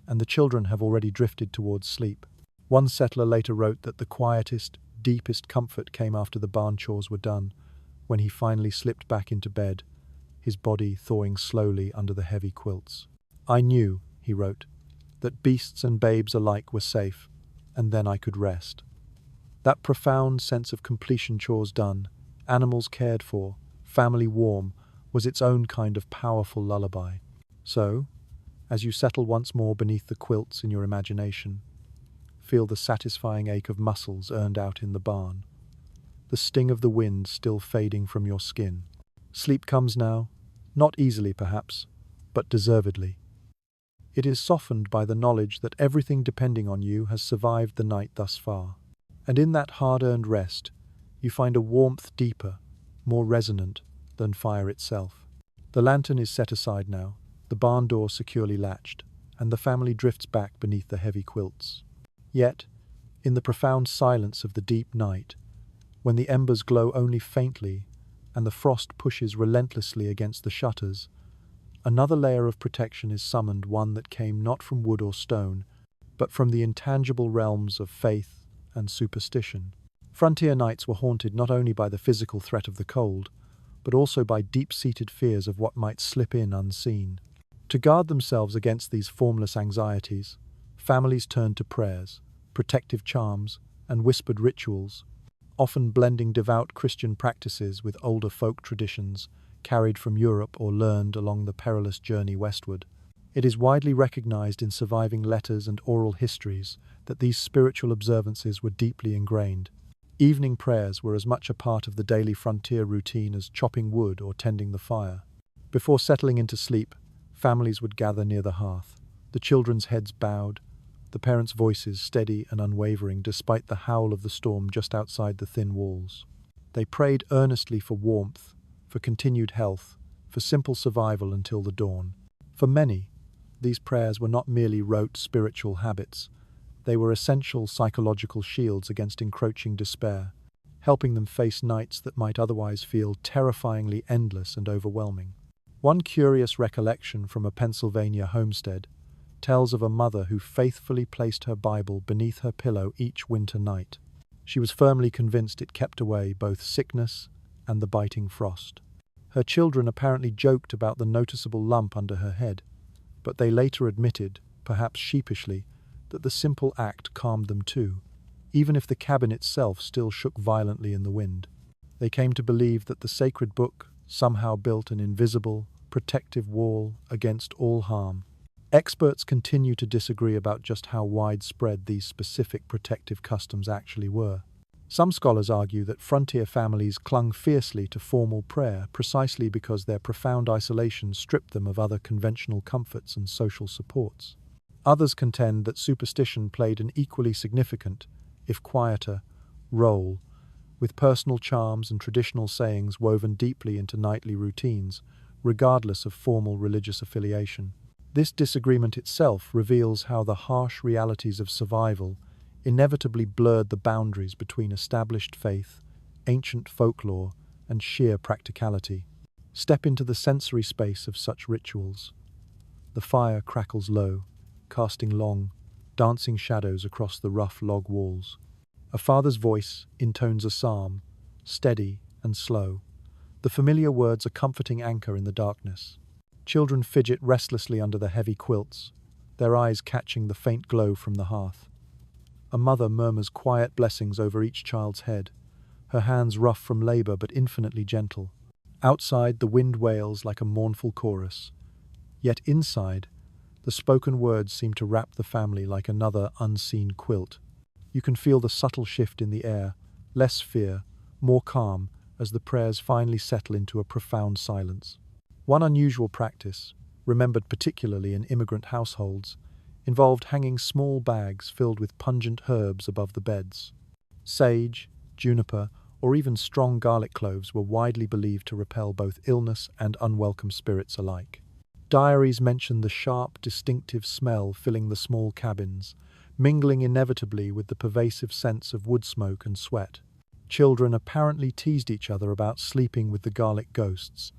and the children have already drifted towards sleep. One settler later wrote that the quietest, deepest comfort came after the barn chores were done, when he finally slipped back into bed, his body thawing slowly under the heavy quilts. I knew, he wrote, that beasts and babes alike were safe, and then I could rest. That profound sense of completion, chores done, animals cared for, family warm, was its own kind of powerful lullaby. So, as you settle once more beneath the quilts in your imagination, feel the satisfying ache of muscles earned out in the barn, the sting of the wind still fading from your skin. Sleep comes now, not easily perhaps, but deservedly. It is softened by the knowledge that everything depending on you has survived the night thus far. And in that hard-earned rest, you find a warmth deeper, more resonant than fire itself. The lantern is set aside now, the barn door securely latched, and the family drifts back beneath the heavy quilts. Yet, in the profound silence of the deep night, when the embers glow only faintly and the frost pushes relentlessly against the shutters, another layer of protection is summoned, one that came not from wood or stone, but from the intangible realms of faith and superstition. Frontier nights were haunted not only by the physical threat of the cold, but also by deep-seated fears of what might slip in unseen. To guard themselves against these formless anxieties, families turned to prayers, protective charms, and whispered rituals, often blending devout Christian practices with older folk traditions carried from Europe or learned along the perilous journey westward. It is widely recognized in surviving letters and oral histories that these spiritual observances were deeply ingrained. Evening prayers were as much a part of the daily frontier routine as chopping wood or tending the fire. Before settling into sleep, families would gather near the hearth, the children's heads bowed, the parents' voices steady and unwavering despite the howl of the storm just outside the thin walls. They prayed earnestly for warmth, for continued health, for simple survival until the dawn. For many, these prayers were not merely rote spiritual habits. They were essential psychological shields against encroaching despair, helping them face nights that might otherwise feel terrifyingly endless and overwhelming. One curious recollection from a Pennsylvania homestead tells of a mother who faithfully placed her Bible beneath her pillow each winter night. She was firmly convinced it kept away both sickness and the biting frost. Her children apparently joked about the noticeable lump under her head, but they later admitted, perhaps sheepishly, that the simple act calmed them too, even if the cabin itself still shook violently in the wind. They came to believe that the sacred book somehow built an invisible, protective wall against all harm. Experts continue to disagree about just how widespread these specific protective customs actually were. Some scholars argue that frontier families clung fiercely to formal prayer precisely because their profound isolation stripped them of other conventional comforts and social supports. Others contend that superstition played an equally significant, if quieter, role, with personal charms and traditional sayings woven deeply into nightly routines, regardless of formal religious affiliation. This disagreement itself reveals how the harsh realities of survival inevitably blurred the boundaries between established faith, ancient folklore, and sheer practicality. Step into the sensory space of such rituals. The fire crackles low, casting long, dancing shadows across the rough log walls. A father's voice intones a psalm, steady and slow, the familiar words a comforting anchor in the darkness. Children fidget restlessly under the heavy quilts, their eyes catching the faint glow from the hearth. A mother murmurs quiet blessings over each child's head, her hands rough from labor but infinitely gentle. Outside, the wind wails like a mournful chorus. Yet inside, the spoken words seem to wrap the family like another unseen quilt. You can feel the subtle shift in the air, less fear, more calm, as the prayers finally settle into a profound silence. One unusual practice, remembered particularly in immigrant households, involved hanging small bags filled with pungent herbs above the beds. Sage, juniper, or even strong garlic cloves were widely believed to repel both illness and unwelcome spirits alike. Diaries mention the sharp, distinctive smell filling the small cabins, mingling inevitably with the pervasive sense of wood smoke and sweat. Children apparently teased each other about sleeping with the garlic ghosts,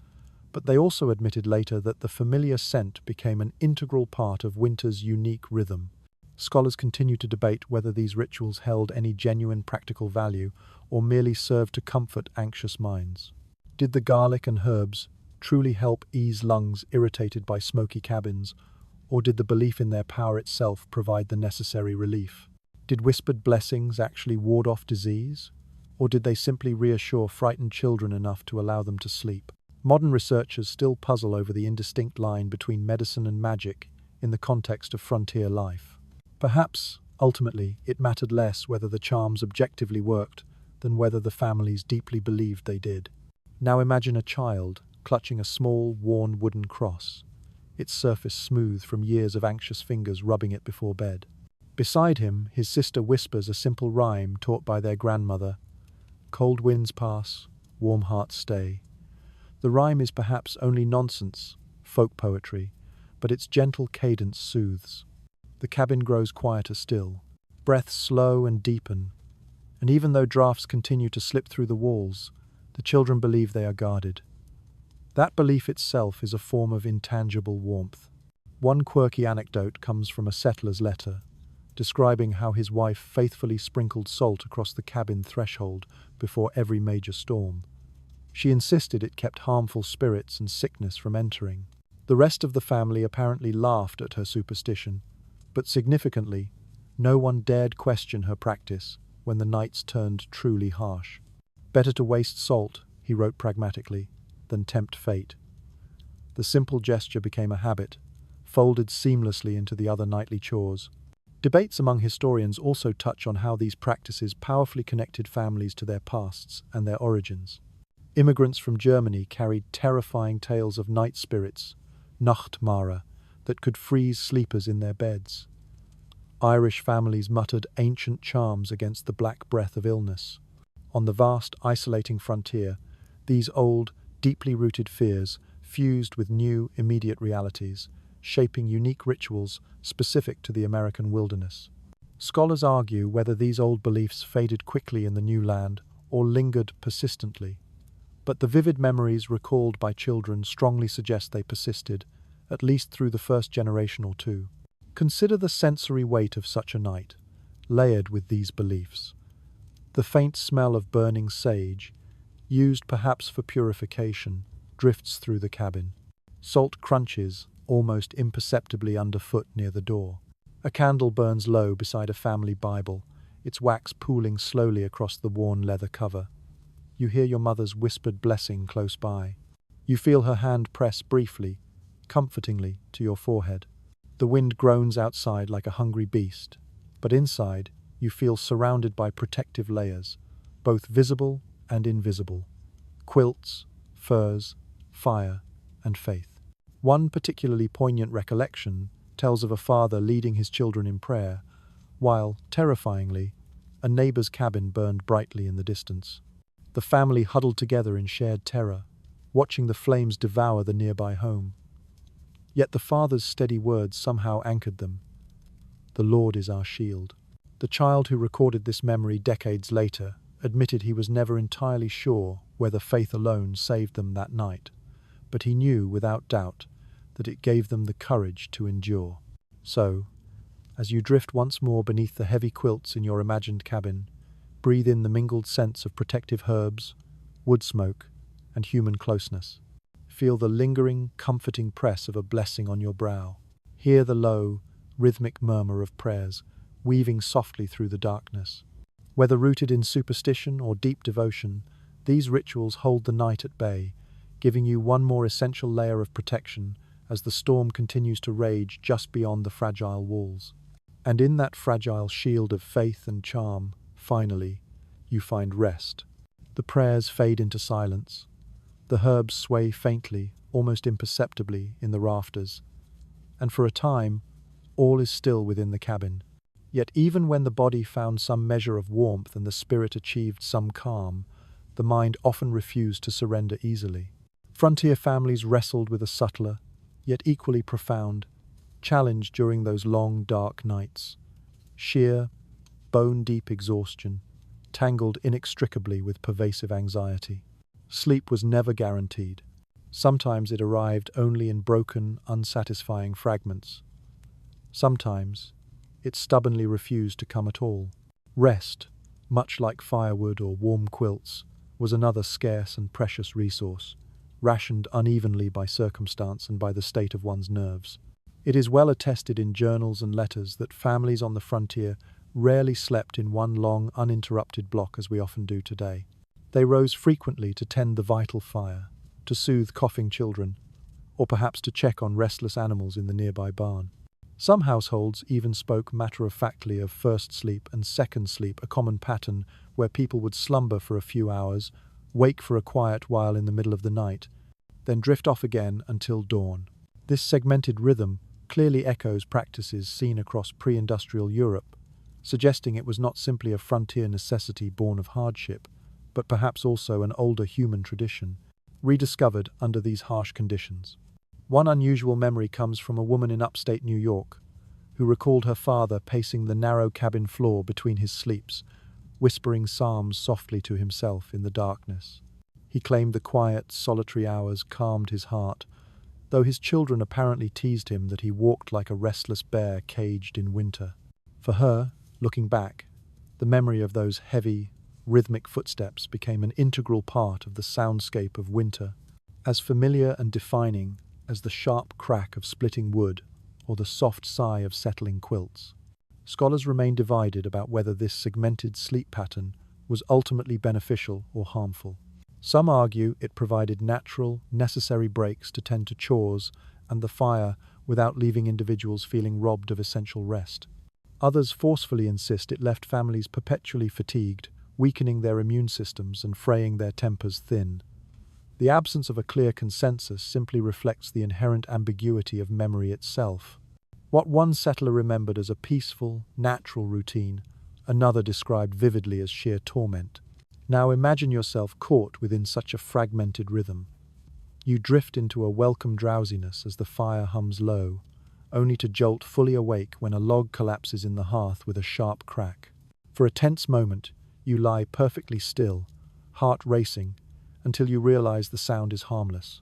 but they also admitted later that the familiar scent became an integral part of winter's unique rhythm. Scholars continue to debate whether these rituals held any genuine practical value or merely served to comfort anxious minds. Did the garlic and herbs truly help ease lungs irritated by smoky cabins, or did the belief in their power itself provide the necessary relief? Did whispered blessings actually ward off disease, or did they simply reassure frightened children enough to allow them to sleep? Modern researchers still puzzle over the indistinct line between medicine and magic in the context of frontier life. Perhaps, ultimately, it mattered less whether the charms objectively worked than whether the families deeply believed they did. Now imagine a child clutching a small, worn wooden cross, its surface smooth from years of anxious fingers rubbing it before bed. Beside him, his sister whispers a simple rhyme taught by their grandmother, "Cold winds pass, warm hearts stay." The rhyme is perhaps only nonsense, folk poetry, but its gentle cadence soothes. The cabin grows quieter still. Breaths slow and deepen, and even though drafts continue to slip through the walls, the children believe they are guarded. That belief itself is a form of intangible warmth. One quirky anecdote comes from a settler's letter, describing how his wife faithfully sprinkled salt across the cabin threshold before every major storm. She insisted it kept harmful spirits and sickness from entering. The rest of the family apparently laughed at her superstition, but significantly, no one dared question her practice when the nights turned truly harsh. Better to waste salt, he wrote pragmatically, than tempt fate. The simple gesture became a habit, folded seamlessly into the other nightly chores. Debates among historians also touch on how these practices powerfully connected families to their pasts and their origins. Immigrants from Germany carried terrifying tales of night spirits, Nachtmare, that could freeze sleepers in their beds. Irish families muttered ancient charms against the black breath of illness. On the vast, isolating frontier, these old, deeply rooted fears fused with new, immediate realities, shaping unique rituals specific to the American wilderness. Scholars argue whether these old beliefs faded quickly in the new land or lingered persistently, but the vivid memories recalled by children strongly suggest they persisted, at least through the first generation or two. Consider the sensory weight of such a night, layered with these beliefs. The faint smell of burning sage, used perhaps for purification, drifts through the cabin. Salt crunches, almost imperceptibly underfoot near the door. A candle burns low beside a family Bible, its wax pooling slowly across the worn leather cover. You hear your mother's whispered blessing close by. You feel her hand press briefly, comfortingly, to your forehead. The wind groans outside like a hungry beast, but inside you feel surrounded by protective layers, both visible and invisible. Quilts, furs, fire, and faith. One particularly poignant recollection tells of a father leading his children in prayer, while, terrifyingly, a neighbor's cabin burned brightly in the distance. The family huddled together in shared terror, watching the flames devour the nearby home. Yet the father's steady words somehow anchored them. "The Lord is our shield." The child who recorded this memory decades later admitted he was never entirely sure whether faith alone saved them that night, but he knew without doubt that it gave them the courage to endure. So, as you drift once more beneath the heavy quilts in your imagined cabin, breathe in the mingled scents of protective herbs, wood smoke, and human closeness. Feel the lingering, comforting press of a blessing on your brow. Hear the low, rhythmic murmur of prayers, weaving softly through the darkness. Whether rooted in superstition or deep devotion, these rituals hold the night at bay, giving you one more essential layer of protection as the storm continues to rage just beyond the fragile walls. And in that fragile shield of faith and charm, finally, you find rest. The prayers fade into silence. The herbs sway faintly, almost imperceptibly, in the rafters. And for a time, all is still within the cabin. Yet even when the body found some measure of warmth and the spirit achieved some calm, the mind often refused to surrender easily. Frontier families wrestled with a subtler, yet equally profound, challenge during those long, dark nights. Sheer, bone-deep exhaustion, tangled inextricably with pervasive anxiety. Sleep was never guaranteed. Sometimes it arrived only in broken, unsatisfying fragments. Sometimes it stubbornly refused to come at all. Rest, much like firewood or warm quilts, was another scarce and precious resource, rationed unevenly by circumstance and by the state of one's nerves. It is well attested in journals and letters that families on the frontier rarely slept in one long, uninterrupted block as we often do today. They rose frequently to tend the vital fire, to soothe coughing children, or perhaps to check on restless animals in the nearby barn. Some households even spoke matter-of-factly of first sleep and second sleep, a common pattern where people would slumber for a few hours, wake for a quiet while in the middle of the night, then drift off again until dawn. This segmented rhythm clearly echoes practices seen across pre-industrial Europe, suggesting it was not simply a frontier necessity born of hardship, but perhaps also an older human tradition, rediscovered under these harsh conditions. One unusual memory comes from a woman in upstate New York, who recalled her father pacing the narrow cabin floor between his sleeps, whispering psalms softly to himself in the darkness. He claimed the quiet, solitary hours calmed his heart, though his children apparently teased him that he walked like a restless bear caged in winter. For her, looking back, the memory of those heavy, rhythmic footsteps became an integral part of the soundscape of winter, as familiar and defining as the sharp crack of splitting wood or the soft sigh of settling quilts. Scholars remain divided about whether this segmented sleep pattern was ultimately beneficial or harmful. Some argue it provided natural, necessary breaks to tend to chores and the fire without leaving individuals feeling robbed of essential rest. Others forcefully insist it left families perpetually fatigued, weakening their immune systems and fraying their tempers thin. The absence of a clear consensus simply reflects the inherent ambiguity of memory itself. What one settler remembered as a peaceful, natural routine, another described vividly as sheer torment. Now imagine yourself caught within such a fragmented rhythm. You drift into a welcome drowsiness as the fire hums low, only to jolt fully awake when a log collapses in the hearth with a sharp crack. For a tense moment, you lie perfectly still, heart racing, until you realize the sound is harmless.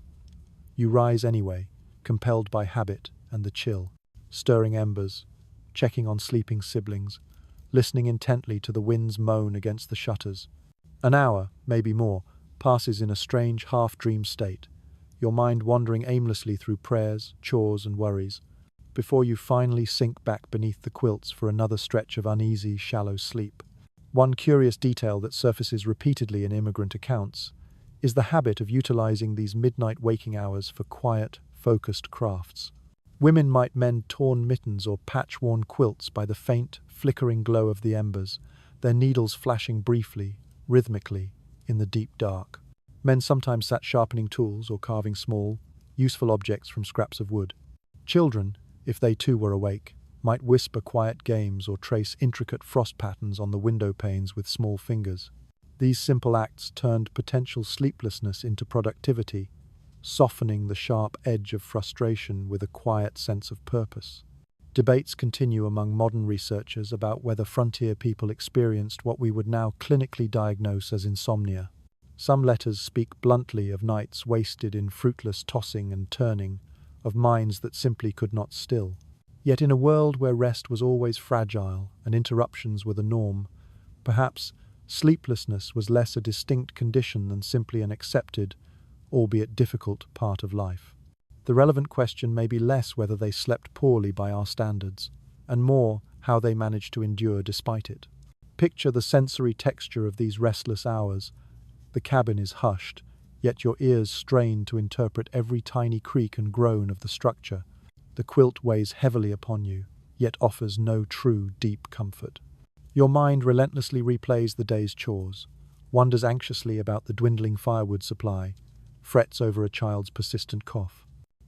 You rise anyway, compelled by habit and the chill, stirring embers, checking on sleeping siblings, listening intently to the wind's moan against the shutters. An hour, maybe more, passes in a strange half-dream state, your mind wandering aimlessly through prayers, chores, and worries, before you finally sink back beneath the quilts for another stretch of uneasy, shallow sleep. One curious detail that surfaces repeatedly in immigrant accounts is the habit of utilizing these midnight waking hours for quiet, focused crafts. Women might mend torn mittens or patch-worn quilts by the faint, flickering glow of the embers, their needles flashing briefly, rhythmically, in the deep dark. Men sometimes sat sharpening tools or carving small, useful objects from scraps of wood. Children, if they too were awake, might whisper quiet games or trace intricate frost patterns on the window panes with small fingers. These simple acts turned potential sleeplessness into productivity, softening the sharp edge of frustration with a quiet sense of purpose. Debates continue among modern researchers about whether frontier people experienced what we would now clinically diagnose as insomnia. Some letters speak bluntly of nights wasted in fruitless tossing and turning, of minds that simply could not still. Yet in a world where rest was always fragile and interruptions were the norm, perhaps sleeplessness was less a distinct condition than simply an accepted, albeit difficult, part of life. The relevant question may be less whether they slept poorly by our standards, and more how they managed to endure despite it. Picture the sensory texture of these restless hours. The cabin is hushed, yet your ears strain to interpret every tiny creak and groan of the structure. The quilt weighs heavily upon you, yet offers no true, deep comfort. Your mind relentlessly replays the day's chores, wonders anxiously about the dwindling firewood supply, frets over a child's persistent cough.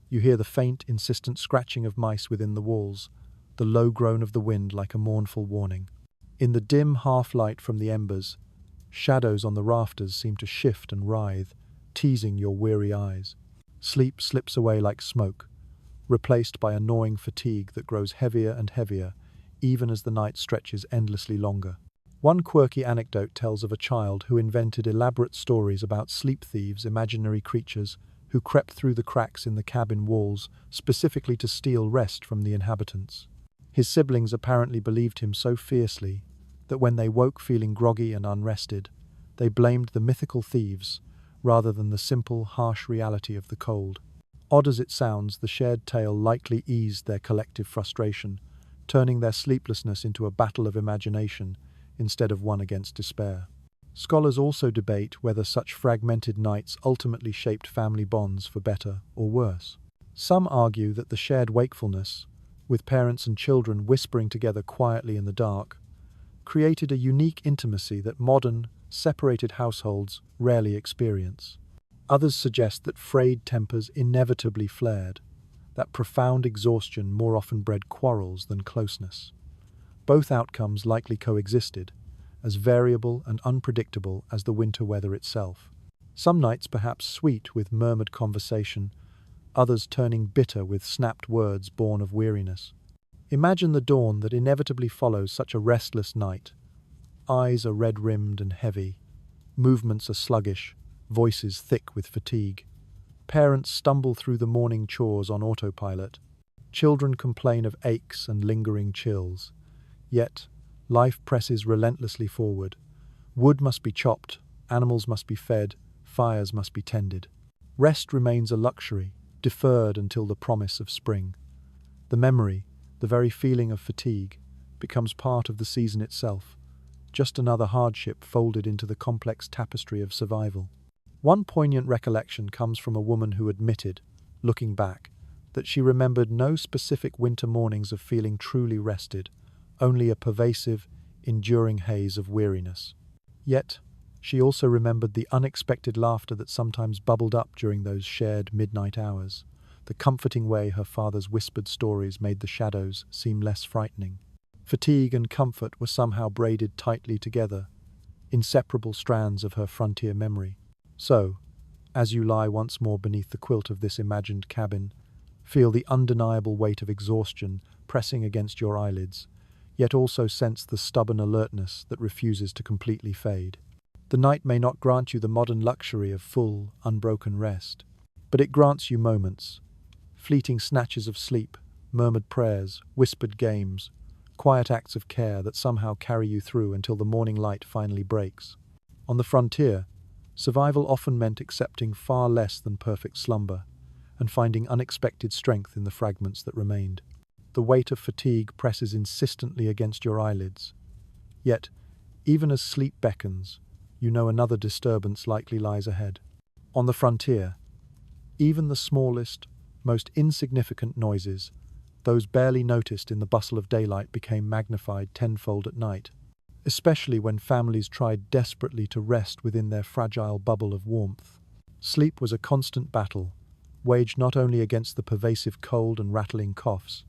You hear the faint, insistent scratching of mice within the walls, the low groan of the wind like a mournful warning. In the dim half-light from the embers, shadows on the rafters seem to shift and writhe, teasing your weary eyes. Sleep slips away like smoke, replaced by a gnawing fatigue that grows heavier and heavier, even as the night stretches endlessly longer. One quirky anecdote tells of a child who invented elaborate stories about sleep thieves, imaginary creatures, who crept through the cracks in the cabin walls specifically to steal rest from the inhabitants. His siblings apparently believed him so fiercely that when they woke feeling groggy and unrested, they blamed the mythical thieves rather than the simple, harsh reality of the cold. Odd as it sounds, the shared tale likely eased their collective frustration, turning their sleeplessness into a battle of imagination instead of one against despair. Scholars also debate whether such fragmented nights ultimately shaped family bonds for better or worse. Some argue that the shared wakefulness, with parents and children whispering together quietly in the dark, created a unique intimacy that modern, separated households rarely experience. Others suggest that frayed tempers inevitably flared, that profound exhaustion more often bred quarrels than closeness. Both outcomes likely coexisted, as variable and unpredictable as the winter weather itself. Some nights perhaps sweet with murmured conversation, others turning bitter with snapped words born of weariness. Imagine the dawn that inevitably follows such a restless night. Eyes are red-rimmed and heavy, movements are sluggish, voices thick with fatigue. Parents stumble through the morning chores on autopilot. Children complain of aches and lingering chills. Yet, life presses relentlessly forward. Wood must be chopped, animals must be fed, fires must be tended. Rest remains a luxury, deferred until the promise of spring. The memory, the very feeling of fatigue, becomes part of the season itself, just another hardship folded into the complex tapestry of survival. One poignant recollection comes from a woman who admitted, looking back, that she remembered no specific winter mornings of feeling truly rested, only a pervasive, enduring haze of weariness. Yet, she also remembered the unexpected laughter that sometimes bubbled up during those shared midnight hours, the comforting way her father's whispered stories made the shadows seem less frightening. Fatigue and comfort were somehow braided tightly together, inseparable strands of her frontier memory. So, as you lie once more beneath the quilt of this imagined cabin, feel the undeniable weight of exhaustion pressing against your eyelids, yet also sense the stubborn alertness that refuses to completely fade. The night may not grant you the modern luxury of full, unbroken rest, but it grants you moments, fleeting snatches of sleep, murmured prayers, whispered games, quiet acts of care that somehow carry you through until the morning light finally breaks. On the frontier, survival often meant accepting far less than perfect slumber and finding unexpected strength in the fragments that remained. The weight of fatigue presses insistently against your eyelids. Yet, even as sleep beckons, you know another disturbance likely lies ahead. On the frontier, even the smallest, most insignificant noises, those barely noticed in the bustle of daylight, became magnified tenfold at night, especially when families tried desperately to rest within their fragile bubble of warmth. Sleep was a constant battle, waged not only against the pervasive cold and rattling coughs,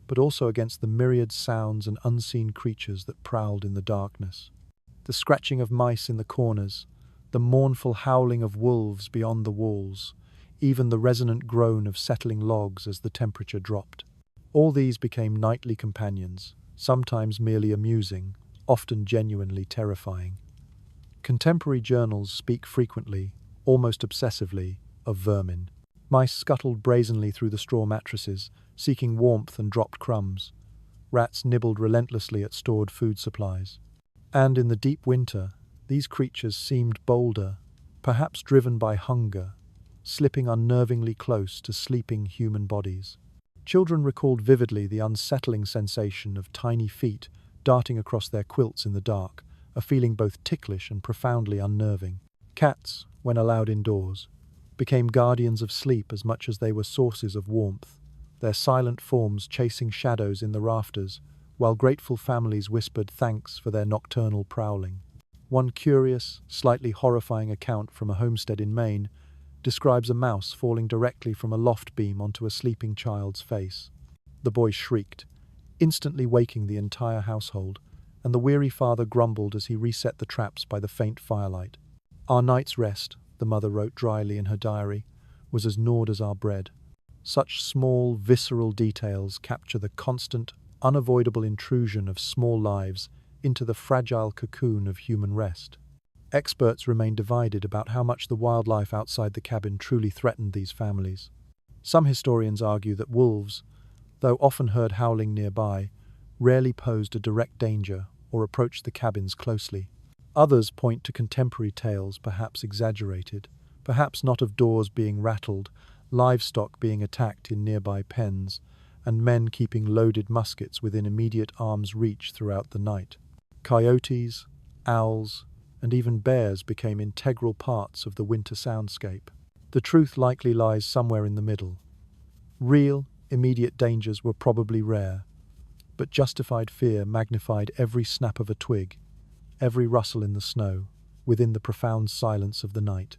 but also against the myriad sounds and unseen creatures that prowled in the darkness. The scratching of mice in the corners, the mournful howling of wolves beyond the walls, even the resonant groan of settling logs as the temperature dropped. All these became nightly companions, sometimes merely amusing, often genuinely terrifying. Contemporary journals speak frequently, almost obsessively, of vermin. Mice scuttled brazenly through the straw mattresses, seeking warmth and dropped crumbs. Rats nibbled relentlessly at stored food supplies. And in the deep winter, these creatures seemed bolder, perhaps driven by hunger, slipping unnervingly close to sleeping human bodies. Children recalled vividly the unsettling sensation of tiny feet darting across their quilts in the dark, a feeling both ticklish and profoundly unnerving. Cats, when allowed indoors, became guardians of sleep as much as they were sources of warmth, their silent forms chasing shadows in the rafters, while grateful families whispered thanks for their nocturnal prowling. One curious, slightly horrifying account from a homestead in Maine describes a mouse falling directly from a loft beam onto a sleeping child's face. The boy shrieked, instantly waking the entire household, and the weary father grumbled as he reset the traps by the faint firelight. "Our night's rest," the mother wrote dryly in her diary, "was as gnawed as our bread." Such small, visceral details capture the constant, unavoidable intrusion of small lives into the fragile cocoon of human rest. Experts remain divided about how much the wildlife outside the cabin truly threatened these families. Some historians argue that wolves, though often heard howling nearby, rarely posed a direct danger or approached the cabins closely. Others point to contemporary tales, perhaps exaggerated, perhaps not, of doors being rattled, livestock being attacked in nearby pens, and men keeping loaded muskets within immediate arm's reach throughout the night. Coyotes, owls, and even bears became integral parts of the winter soundscape. The truth likely lies somewhere in the middle. Real, immediate dangers were probably rare, but justified fear magnified every snap of a twig, every rustle in the snow, within the profound silence of the night.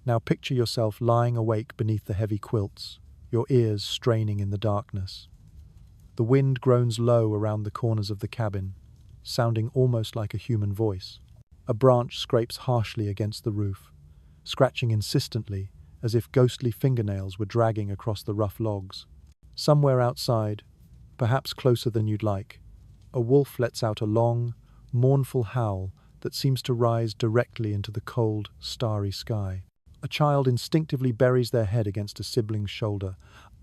Now picture yourself lying awake beneath the heavy quilts, your ears straining in the darkness. The wind groans low around the corners of the cabin, sounding almost like a human voice. A branch scrapes harshly against the roof, scratching insistently as if ghostly fingernails were dragging across the rough logs. Somewhere outside, perhaps closer than you'd like, a wolf lets out a long, mournful howl that seems to rise directly into the cold, starry sky. A child instinctively buries their head against a sibling's shoulder,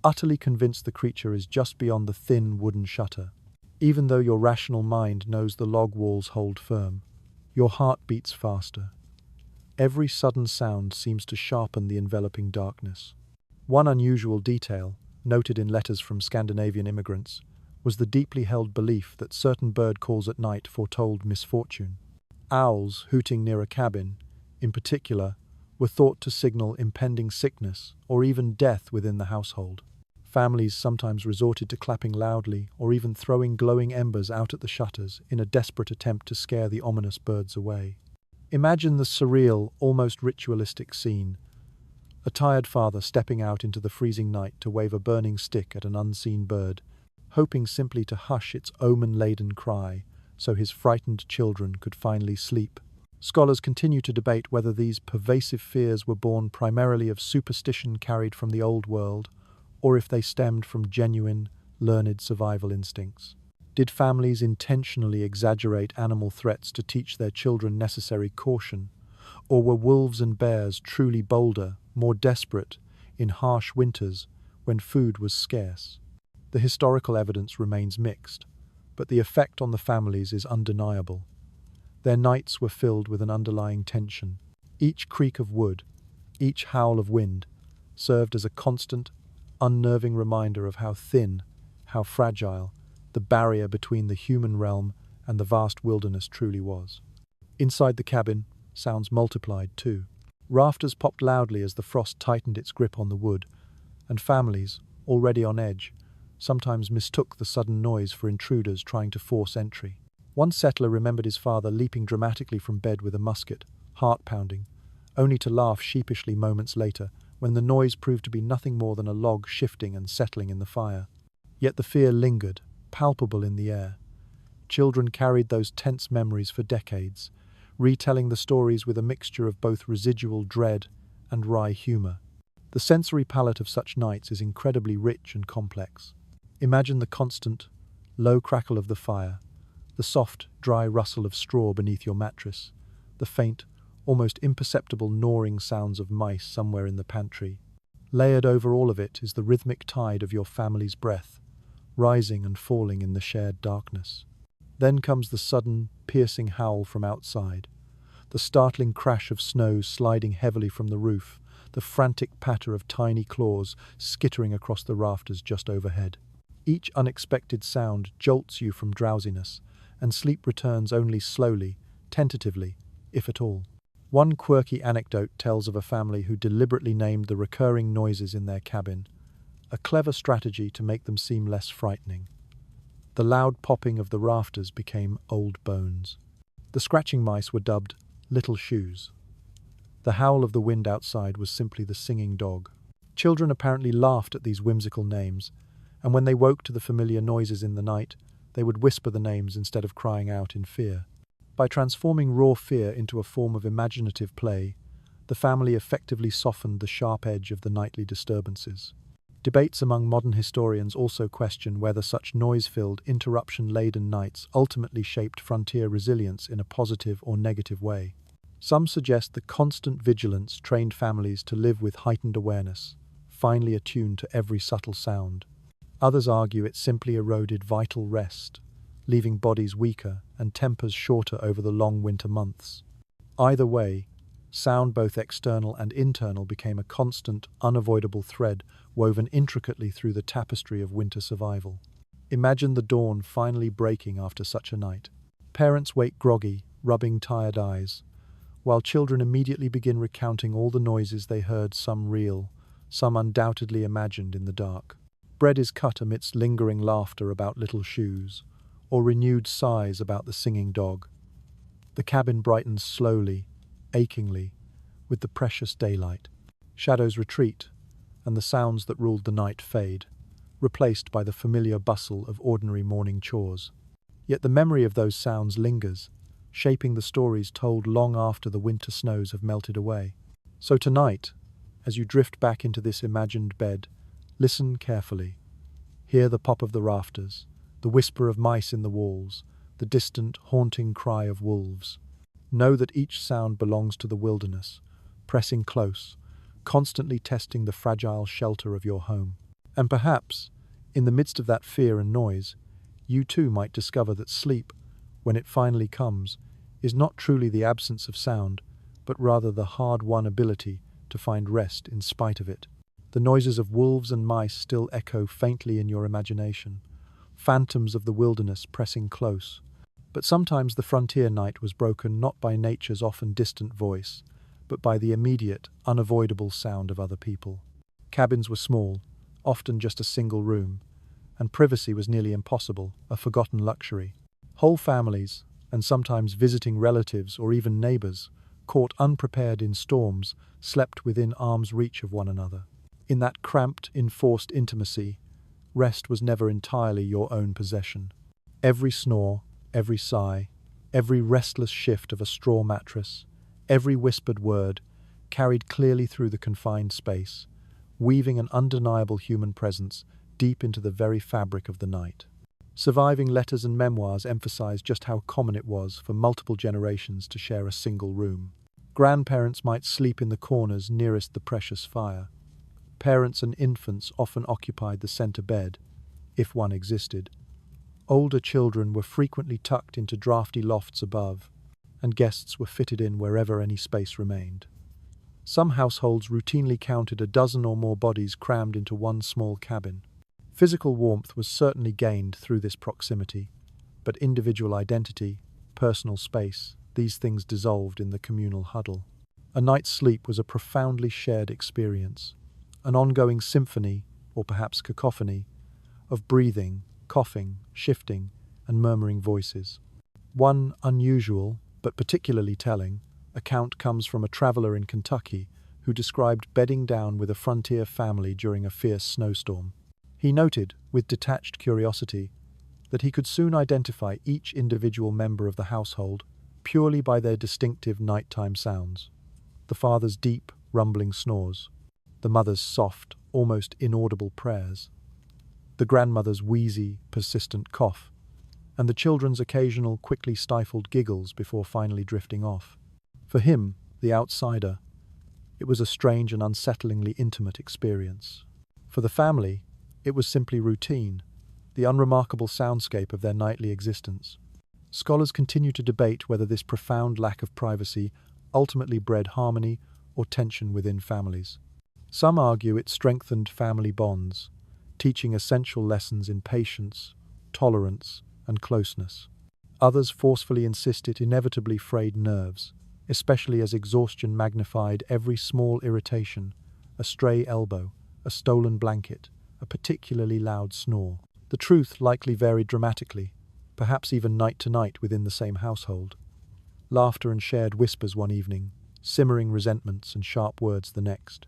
utterly convinced the creature is just beyond the thin wooden shutter. Even though your rational mind knows the log walls hold firm, your heart beats faster. Every sudden sound seems to sharpen the enveloping darkness. One unusual detail, noted in letters from Scandinavian immigrants, was the deeply held belief that certain bird calls at night foretold misfortune. Owls hooting near a cabin, in particular, were thought to signal impending sickness or even death within the household. Families sometimes resorted to clapping loudly or even throwing glowing embers out at the shutters in a desperate attempt to scare the ominous birds away. Imagine the surreal, almost ritualistic scene. A tired father stepping out into the freezing night to wave a burning stick at an unseen bird, hoping simply to hush its omen-laden cry so his frightened children could finally sleep. Scholars continue to debate whether these pervasive fears were born primarily of superstition carried from the old world, or if they stemmed from genuine, learned survival instincts. Did families intentionally exaggerate animal threats to teach their children necessary caution, or were wolves and bears truly bolder, more desperate, in harsh winters when food was scarce? The historical evidence remains mixed, but the effect on the families is undeniable. Their nights were filled with an underlying tension. Each creak of wood, each howl of wind, served as a constant, unnerving reminder of how thin, how fragile, the barrier between the human realm and the vast wilderness truly was. Inside the cabin, sounds multiplied too. Rafters popped loudly as the frost tightened its grip on the wood, and families, already on edge, sometimes mistook the sudden noise for intruders trying to force entry. One settler remembered his father leaping dramatically from bed with a musket, heart pounding, only to laugh sheepishly moments later when the noise proved to be nothing more than a log shifting and settling in the fire. Yet the fear lingered, palpable in the air. Children carried those tense memories for decades, retelling the stories with a mixture of both residual dread and wry humor. The sensory palette of such nights is incredibly rich and complex. Imagine the constant, low crackle of the fire, the soft, dry rustle of straw beneath your mattress, the faint, almost imperceptible gnawing sounds of mice somewhere in the pantry. Layered over all of it is the rhythmic tide of your family's breath, rising and falling in the shared darkness. Then comes the sudden, piercing howl from outside, the startling crash of snow sliding heavily from the roof, the frantic patter of tiny claws skittering across the rafters just overhead. Each unexpected sound jolts you from drowsiness, and sleep returns only slowly, tentatively, if at all. One quirky anecdote tells of a family who deliberately named the recurring noises in their cabin, a clever strategy to make them seem less frightening. The loud popping of the rafters became old bones. The scratching mice were dubbed little shoes. The howl of the wind outside was simply the singing dog. Children apparently laughed at these whimsical names, and when they woke to the familiar noises in the night, they would whisper the names instead of crying out in fear. By transforming raw fear into a form of imaginative play, the family effectively softened the sharp edge of the nightly disturbances. Debates among modern historians also question whether such noise-filled, interruption-laden nights ultimately shaped frontier resilience in a positive or negative way. Some suggest the constant vigilance trained families to live with heightened awareness, finely attuned to every subtle sound. Others argue it simply eroded vital rest, leaving bodies weaker and tempers shorter over the long winter months. Either way, sound both external and internal became a constant, unavoidable thread woven intricately through the tapestry of winter survival. Imagine the dawn finally breaking after such a night. Parents wake groggy, rubbing tired eyes, while children immediately begin recounting all the noises they heard, some real, some undoubtedly imagined in the dark. Bread is cut amidst lingering laughter about little shoes, or renewed sighs about the singing dog. The cabin brightens slowly, achingly, with the precious daylight. Shadows retreat, and the sounds that ruled the night fade, replaced by the familiar bustle of ordinary morning chores. Yet the memory of those sounds lingers, shaping the stories told long after the winter snows have melted away. So tonight, as you drift back into this imagined bed, listen carefully. Hear the pop of the rafters, the whisper of mice in the walls, the distant, haunting cry of wolves. Know that each sound belongs to the wilderness, pressing close, constantly testing the fragile shelter of your home. And perhaps, in the midst of that fear and noise, you too might discover that sleep, when it finally comes, is not truly the absence of sound, but rather the hard-won ability to find rest in spite of it. The noises of wolves and mice still echo faintly in your imagination, phantoms of the wilderness pressing close. But sometimes the frontier night was broken not by nature's often distant voice, but by the immediate, unavoidable sound of other people. Cabins were small, often just a single room, and privacy was nearly impossible, a forgotten luxury. Whole families, and sometimes visiting relatives or even neighbors, caught unprepared in storms, slept within arm's reach of one another. In that cramped, enforced intimacy, rest was never entirely your own possession. Every snore, every sigh, every restless shift of a straw mattress, every whispered word, carried clearly through the confined space, weaving an undeniable human presence deep into the very fabric of the night. Surviving letters and memoirs emphasize just how common it was for multiple generations to share a single room. Grandparents might sleep in the corners nearest the precious fire. Parents and infants often occupied the center bed, if one existed. Older children were frequently tucked into drafty lofts above, and guests were fitted in wherever any space remained. Some households routinely counted a dozen or more bodies crammed into one small cabin. Physical warmth was certainly gained through this proximity, but individual identity, personal space, these things dissolved in the communal huddle. A night's sleep was a profoundly shared experience, an ongoing symphony, or perhaps cacophony, of breathing, coughing, shifting, and murmuring voices. One unusual, but particularly telling, account comes from a traveler in Kentucky who described bedding down with a frontier family during a fierce snowstorm. He noted, with detached curiosity, that he could soon identify each individual member of the household purely by their distinctive nighttime sounds. The father's deep, rumbling snores, the mother's soft, almost inaudible prayers, the grandmother's wheezy, persistent cough, and the children's occasional, quickly stifled giggles before finally drifting off. For him, the outsider, it was a strange and unsettlingly intimate experience. For the family, it was simply routine, the unremarkable soundscape of their nightly existence. Scholars continue to debate whether this profound lack of privacy ultimately bred harmony or tension within families. Some argue it strengthened family bonds, teaching essential lessons in patience, tolerance, and closeness. Others forcefully insist it inevitably frayed nerves, especially as exhaustion magnified every small irritation, a stray elbow, a stolen blanket, a particularly loud snore. The truth likely varied dramatically, perhaps even night to night within the same household. Laughter and shared whispers one evening, simmering resentments and sharp words the next.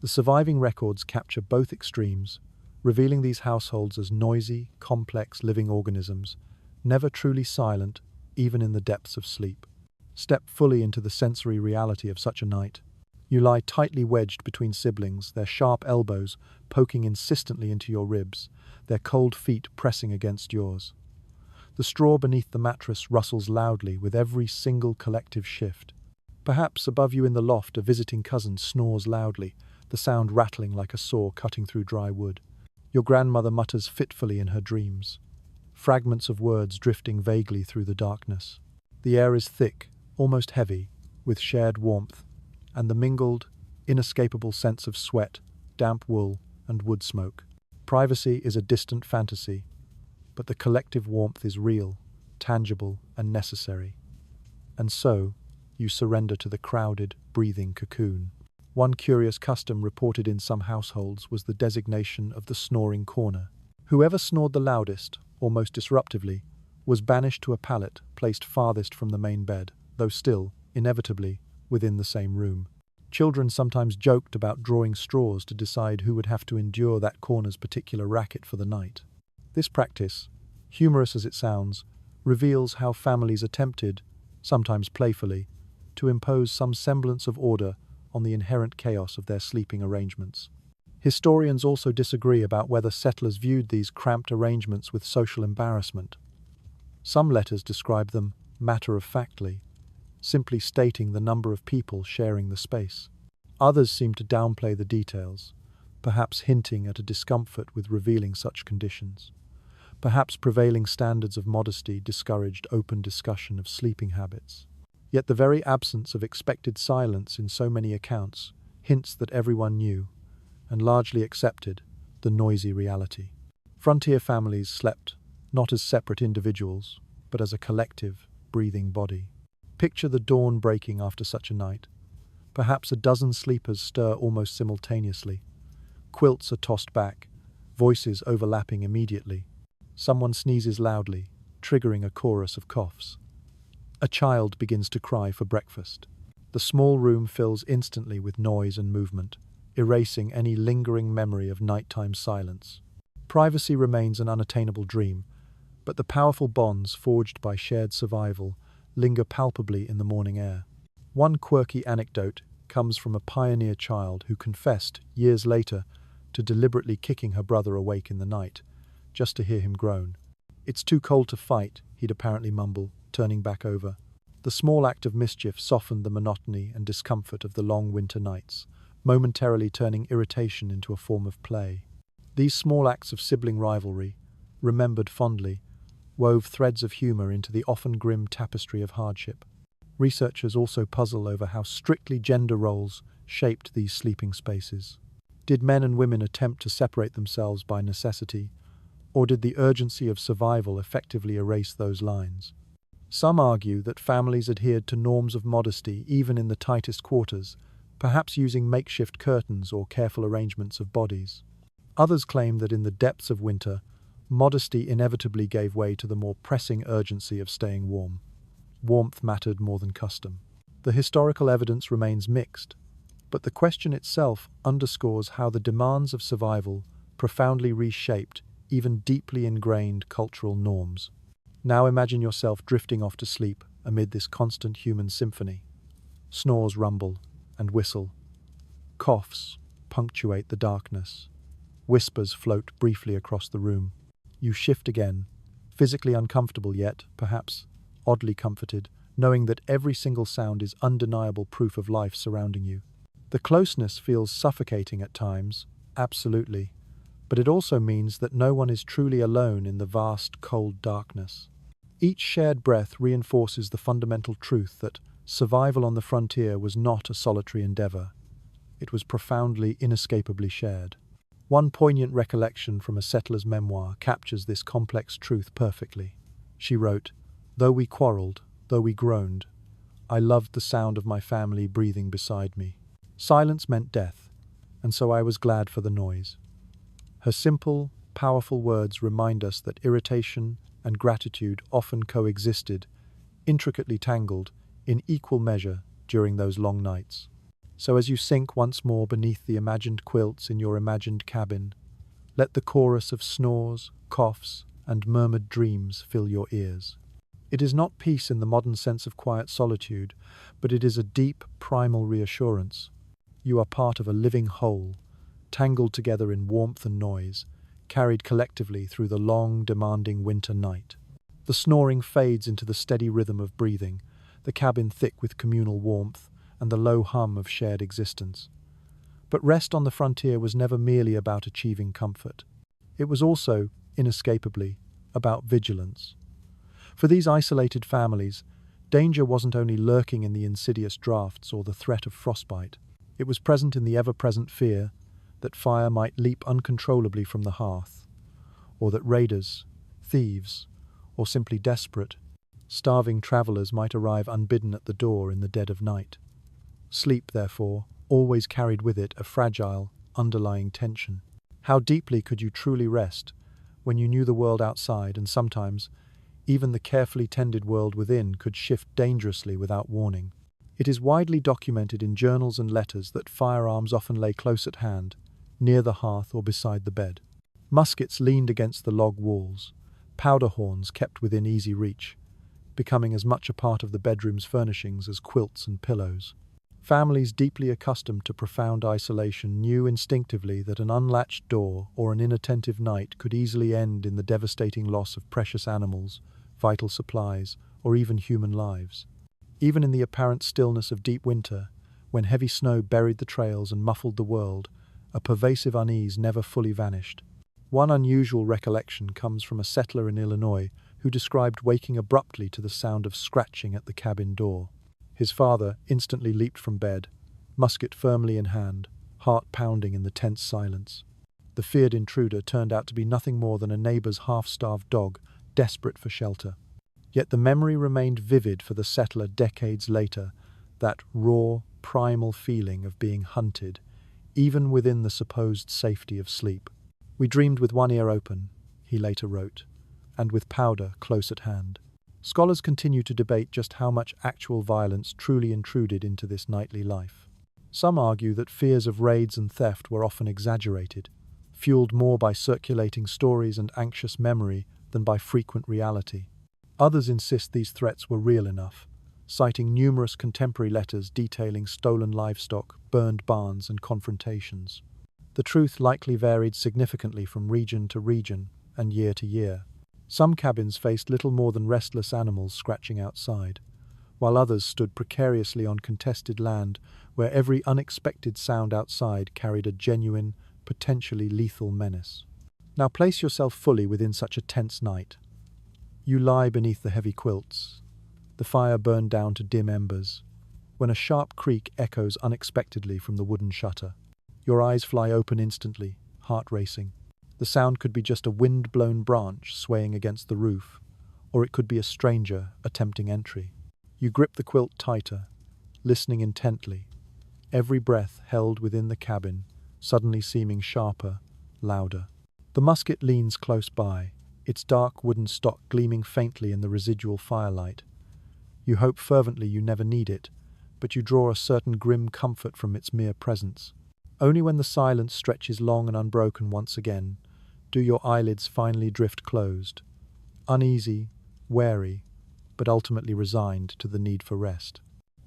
The surviving records capture both extremes, revealing these households as noisy, complex living organisms, never truly silent, even in the depths of sleep. Step fully into the sensory reality of such a night. You lie tightly wedged between siblings, their sharp elbows poking insistently into your ribs, their cold feet pressing against yours. The straw beneath the mattress rustles loudly with every single collective shift. Perhaps above you in the loft a visiting cousin snores loudly, the sound rattling like a saw cutting through dry wood. Your grandmother mutters fitfully in her dreams, fragments of words drifting vaguely through the darkness. The air is thick, almost heavy, with shared warmth, and the mingled, inescapable sense of sweat, damp wool, and wood smoke. Privacy is a distant fantasy, but the collective warmth is real, tangible, and necessary. And so, you surrender to the crowded, breathing cocoon. One curious custom reported in some households was the designation of the snoring corner. Whoever snored the loudest, or most disruptively, was banished to a pallet placed farthest from the main bed, though still, inevitably, within the same room. Children sometimes joked about drawing straws to decide who would have to endure that corner's particular racket for the night. This practice, humorous as it sounds, reveals how families attempted, sometimes playfully, to impose some semblance of order on the inherent chaos of their sleeping arrangements. Historians also disagree about whether settlers viewed these cramped arrangements with social embarrassment. Some letters describe them matter-of-factly, simply stating the number of people sharing the space. Others seem to downplay the details, perhaps hinting at a discomfort with revealing such conditions. Perhaps prevailing standards of modesty discouraged open discussion of sleeping habits. Yet the very absence of expected silence in so many accounts hints that everyone knew, and largely accepted, the noisy reality. Frontier families slept, not as separate individuals, but as a collective, breathing body. Picture the dawn breaking after such a night. Perhaps a dozen sleepers stir almost simultaneously. Quilts are tossed back, voices overlapping immediately. Someone sneezes loudly, triggering a chorus of coughs. A child begins to cry for breakfast. The small room fills instantly with noise and movement, erasing any lingering memory of nighttime silence. Privacy remains an unattainable dream, but the powerful bonds forged by shared survival linger palpably in the morning air. One quirky anecdote comes from a pioneer child who confessed, years later, to deliberately kicking her brother awake in the night, just to hear him groan. "It's too cold to fight," he'd apparently mumble, turning back over. The small act of mischief softened the monotony and discomfort of the long winter nights, momentarily turning irritation into a form of play. These small acts of sibling rivalry, remembered fondly, wove threads of humor into the often grim tapestry of hardship. Researchers also puzzle over how strictly gender roles shaped these sleeping spaces. Did men and women attempt to separate themselves by necessity, or did the urgency of survival effectively erase those lines? Some argue that families adhered to norms of modesty even in the tightest quarters, perhaps using makeshift curtains or careful arrangements of bodies. Others claim that in the depths of winter, modesty inevitably gave way to the more pressing urgency of staying warm. Warmth mattered more than custom. The historical evidence remains mixed, but the question itself underscores how the demands of survival profoundly reshaped even deeply ingrained cultural norms. Now imagine yourself drifting off to sleep amid this constant human symphony. Snores rumble and whistle. Coughs punctuate the darkness. Whispers float briefly across the room. You shift again, physically uncomfortable yet, perhaps, oddly comforted, knowing that every single sound is undeniable proof of life surrounding you. The closeness feels suffocating at times, absolutely, but it also means that no one is truly alone in the vast, cold darkness. Each shared breath reinforces the fundamental truth that survival on the frontier was not a solitary endeavor. It was profoundly, inescapably shared. One poignant recollection from a settler's memoir captures this complex truth perfectly. She wrote, "Though we quarreled, though we groaned, I loved the sound of my family breathing beside me. Silence meant death, and so I was glad for the noise." Her simple, powerful words remind us that irritation and gratitude often coexisted, intricately tangled, in equal measure during those long nights. So as you sink once more beneath the imagined quilts in your imagined cabin, let the chorus of snores, coughs, and murmured dreams fill your ears. It is not peace in the modern sense of quiet solitude, but it is a deep, primal reassurance. You are part of a living whole, tangled together in warmth and noise, carried collectively through the long, demanding winter night. The snoring fades into the steady rhythm of breathing, the cabin thick with communal warmth, and the low hum of shared existence. But rest on the frontier was never merely about achieving comfort. It was also, inescapably, about vigilance. For these isolated families, danger wasn't only lurking in the insidious drafts or the threat of frostbite. It was present in the ever-present fear that fire might leap uncontrollably from the hearth, or that raiders, thieves, or simply desperate, starving travelers might arrive unbidden at the door in the dead of night. Sleep, therefore, always carried with it a fragile, underlying tension. How deeply could you truly rest when you knew the world outside, and sometimes even the carefully tended world within could shift dangerously without warning? It is widely documented in journals and letters that firearms often lay close at hand, near the hearth or beside the bed. Muskets leaned against the log walls, powder horns kept within easy reach, becoming as much a part of the bedroom's furnishings as quilts and pillows. Families deeply accustomed to profound isolation knew instinctively that an unlatched door or an inattentive night could easily end in the devastating loss of precious animals, vital supplies, or even human lives. Even in the apparent stillness of deep winter, when heavy snow buried the trails and muffled the world, a pervasive unease never fully vanished. One unusual recollection comes from a settler in Illinois who described waking abruptly to the sound of scratching at the cabin door. His father instantly leaped from bed, musket firmly in hand, heart pounding in the tense silence. The feared intruder turned out to be nothing more than a neighbor's half-starved dog, desperate for shelter. Yet the memory remained vivid for the settler decades later, that raw, primal feeling of being hunted, even within the supposed safety of sleep. "We dreamed with one ear open," he later wrote, "and with powder close at hand." Scholars continue to debate just how much actual violence truly intruded into this nightly life. Some argue that fears of raids and theft were often exaggerated, fueled more by circulating stories and anxious memory than by frequent reality. Others insist these threats were real enough, citing numerous contemporary letters detailing stolen livestock, burned barns, and confrontations. The truth likely varied significantly from region to region and year to year. Some cabins faced little more than restless animals scratching outside, while others stood precariously on contested land where every unexpected sound outside carried a genuine, potentially lethal menace. Now place yourself fully within such a tense night. You lie beneath the heavy quilts, the fire burned down to dim embers, when a sharp creak echoes unexpectedly from the wooden shutter. Your eyes fly open instantly, heart racing. The sound could be just a wind-blown branch swaying against the roof, or it could be a stranger attempting entry. You grip the quilt tighter, listening intently, every breath held within the cabin, suddenly seeming sharper, louder. The musket leans close by, its dark wooden stock gleaming faintly in the residual firelight. You hope fervently you never need it, but you draw a certain grim comfort from its mere presence. Only when the silence stretches long and unbroken once again do your eyelids finally drift closed, uneasy, wary, but ultimately resigned to the need for rest.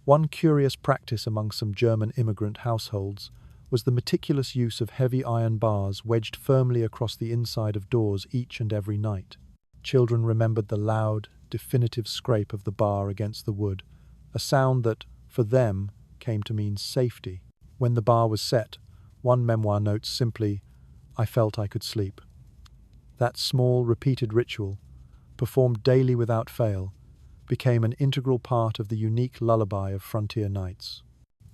One curious practice among some German immigrant households was the meticulous use of heavy iron bars wedged firmly across the inside of doors each and every night. Children remembered the loud, definitive scrape of the bar against the wood, a sound that, for them, came to mean safety. When the bar was set, one memoir notes simply, "I felt I could sleep." That small, repeated ritual, performed daily without fail, became an integral part of the unique lullaby of frontier nights.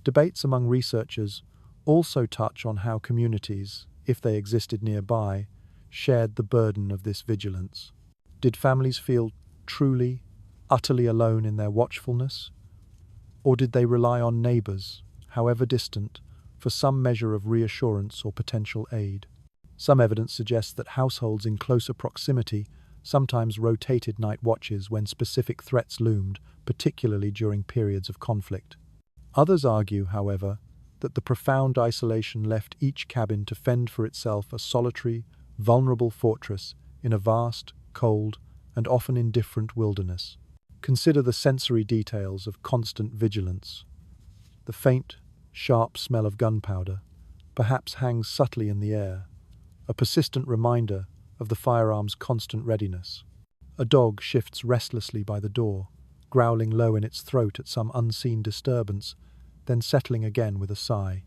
Debates among researchers also touch on how communities, if they existed nearby, shared the burden of this vigilance. Did families feel truly, utterly alone in their watchfulness? Or did they rely on neighbors, however distant, for some measure of reassurance or potential aid? Some evidence suggests that households in closer proximity sometimes rotated night watches when specific threats loomed, particularly during periods of conflict. Others argue, however, that the profound isolation left each cabin to fend for itself a solitary, vulnerable fortress in a vast, cold, and often indifferent wilderness. Consider the sensory details of constant vigilance. The faint, sharp smell of gunpowder perhaps hangs subtly in the air, a persistent reminder of the firearm's constant readiness. A dog shifts restlessly by the door, growling low in its throat at some unseen disturbance, then settling again with a sigh.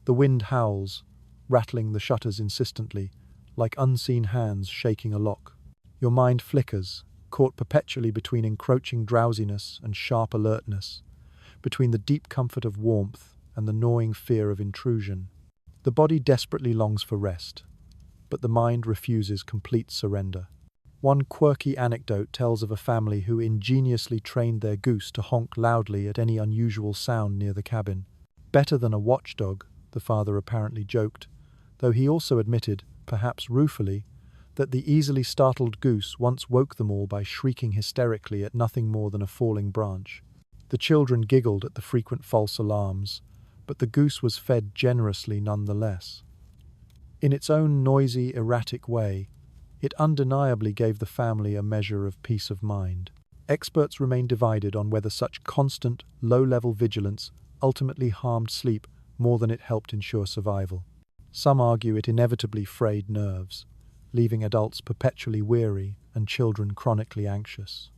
The wind howls, rattling the shutters insistently, like unseen hands shaking a lock. Your mind flickers, caught perpetually between encroaching drowsiness and sharp alertness, between the deep comfort of warmth and the gnawing fear of intrusion. The body desperately longs for rest, but the mind refuses complete surrender. One quirky anecdote tells of a family who ingeniously trained their goose to honk loudly at any unusual sound near the cabin. Better than a watchdog, the father apparently joked, though he also admitted, perhaps ruefully, that the easily startled goose once woke them all by shrieking hysterically at nothing more than a falling branch. The children giggled at the frequent false alarms, but the goose was fed generously nonetheless. In its own noisy, erratic way, it undeniably gave the family a measure of peace of mind. Experts remain divided on whether such constant, low-level vigilance ultimately harmed sleep more than it helped ensure survival. Some argue it inevitably frayed nerves, leaving adults perpetually weary and children chronically anxious.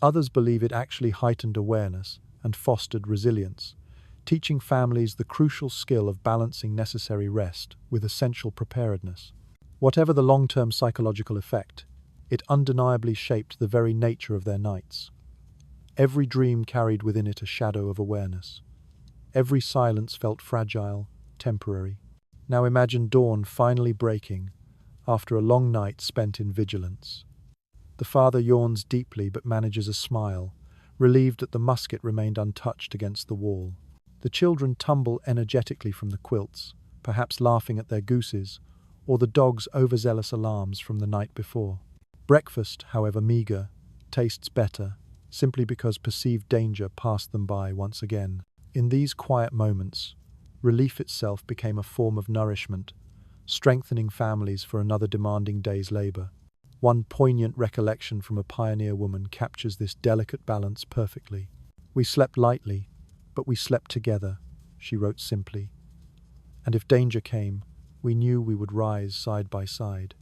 Others believe it actually heightened awareness and fostered resilience, teaching families the crucial skill of balancing necessary rest with essential preparedness. Whatever the long-term psychological effect, it undeniably shaped the very nature of their nights. Every dream carried within it a shadow of awareness. Every silence felt fragile, temporary. Now imagine dawn finally breaking, after a long night spent in vigilance. The father yawns deeply but manages a smile, relieved that the musket remained untouched against the wall. The children tumble energetically from the quilts, perhaps laughing at their gooses, or the dog's overzealous alarms from the night before. Breakfast, however meager, tastes better, simply because perceived danger passed them by once again. In these quiet moments, relief itself became a form of nourishment, strengthening families for another demanding day's labor. One poignant recollection from a pioneer woman captures this delicate balance perfectly. "We slept lightly, but we slept together," she wrote simply. "And if danger came, we knew we would rise side by side."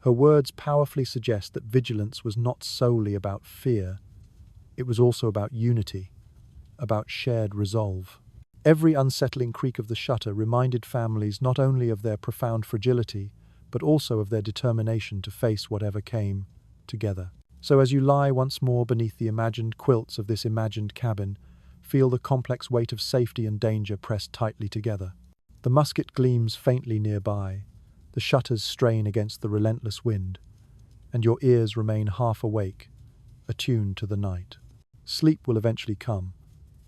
Her words powerfully suggest that vigilance was not solely about fear, it was also about unity, about shared resolve. Every unsettling creak of the shutter reminded families not only of their profound fragility, but also of their determination to face whatever came, together. So as you lie once more beneath the imagined quilts of this imagined cabin, feel the complex weight of safety and danger pressed tightly together. The musket gleams faintly nearby, the shutters strain against the relentless wind, and your ears remain half awake, attuned to the night. Sleep will eventually come,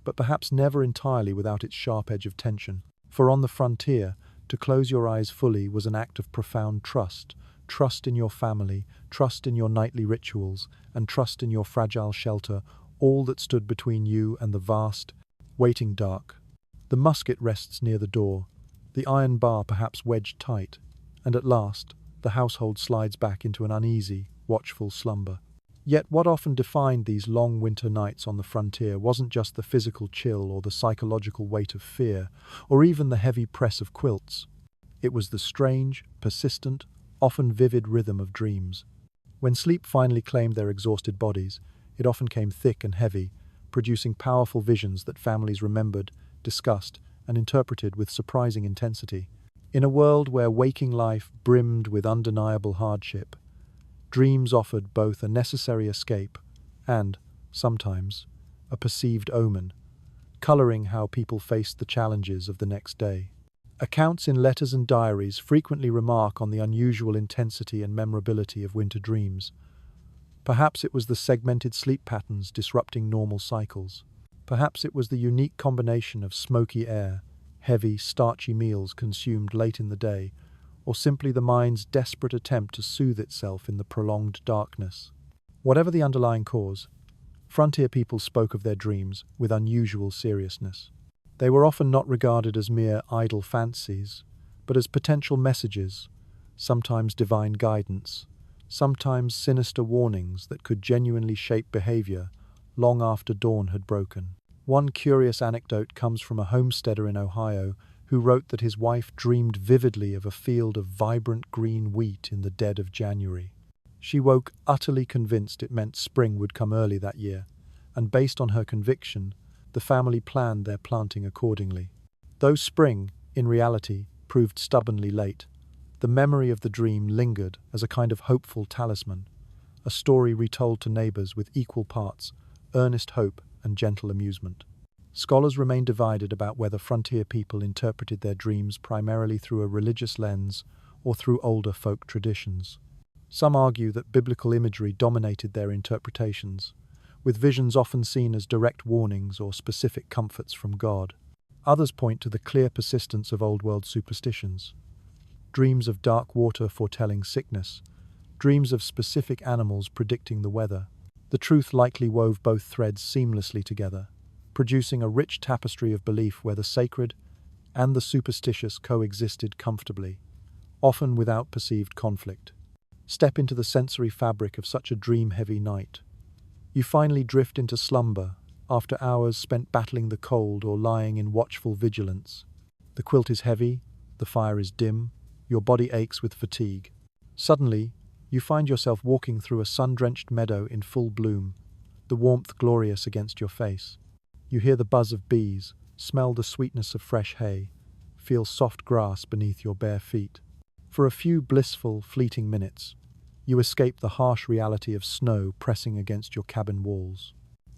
but perhaps never entirely without its sharp edge of tension. For on the frontier, to close your eyes fully was an act of profound trust. Trust in your family, trust in your nightly rituals, and trust in your fragile shelter, all that stood between you and the vast, waiting dark. The musket rests near the door, the iron bar perhaps wedged tight, and at last the household slides back into an uneasy, watchful slumber. Yet what often defined these long winter nights on the frontier wasn't just the physical chill or the psychological weight of fear, or even the heavy press of quilts. It was the strange, persistent, often vivid rhythm of dreams. When sleep finally claimed their exhausted bodies, it often came thick and heavy, producing powerful visions that families remembered, discussed, and interpreted with surprising intensity. In a world where waking life brimmed with undeniable hardship, dreams offered both a necessary escape and, sometimes, a perceived omen, coloring how people faced the challenges of the next day. Accounts in letters and diaries frequently remark on the unusual intensity and memorability of winter dreams. Perhaps it was the segmented sleep patterns disrupting normal cycles. Perhaps it was the unique combination of smoky air, heavy, starchy meals consumed late in the day, or simply the mind's desperate attempt to soothe itself in the prolonged darkness. Whatever the underlying cause, frontier people spoke of their dreams with unusual seriousness. They were often not regarded as mere idle fancies, but as potential messages, sometimes divine guidance, sometimes sinister warnings that could genuinely shape behavior long after dawn had broken. One curious anecdote comes from a homesteader in Ohio who wrote that his wife dreamed vividly of a field of vibrant green wheat in the dead of January. She woke utterly convinced it meant spring would come early that year, and based on her conviction, the family planned their planting accordingly. Though spring, in reality, proved stubbornly late, the memory of the dream lingered as a kind of hopeful talisman, a story retold to neighbors with equal parts earnest hope and gentle amusement. Scholars remain divided about whether frontier people interpreted their dreams primarily through a religious lens or through older folk traditions. Some argue that biblical imagery dominated their interpretations, with visions often seen as direct warnings or specific comforts from God. Others point to the clear persistence of old-world superstitions. Dreams of dark water foretelling sickness, dreams of specific animals predicting the weather. The truth likely wove both threads seamlessly together, producing a rich tapestry of belief where the sacred and the superstitious coexisted comfortably, often without perceived conflict. Step into the sensory fabric of such a dream-heavy night. You finally drift into slumber after hours spent battling the cold or lying in watchful vigilance. The quilt is heavy, the fire is dim, your body aches with fatigue. Suddenly, you find yourself walking through a sun-drenched meadow in full bloom, the warmth glorious against your face. You hear the buzz of bees, smell the sweetness of fresh hay, feel soft grass beneath your bare feet. For a few blissful, fleeting minutes, you escape the harsh reality of snow pressing against your cabin walls.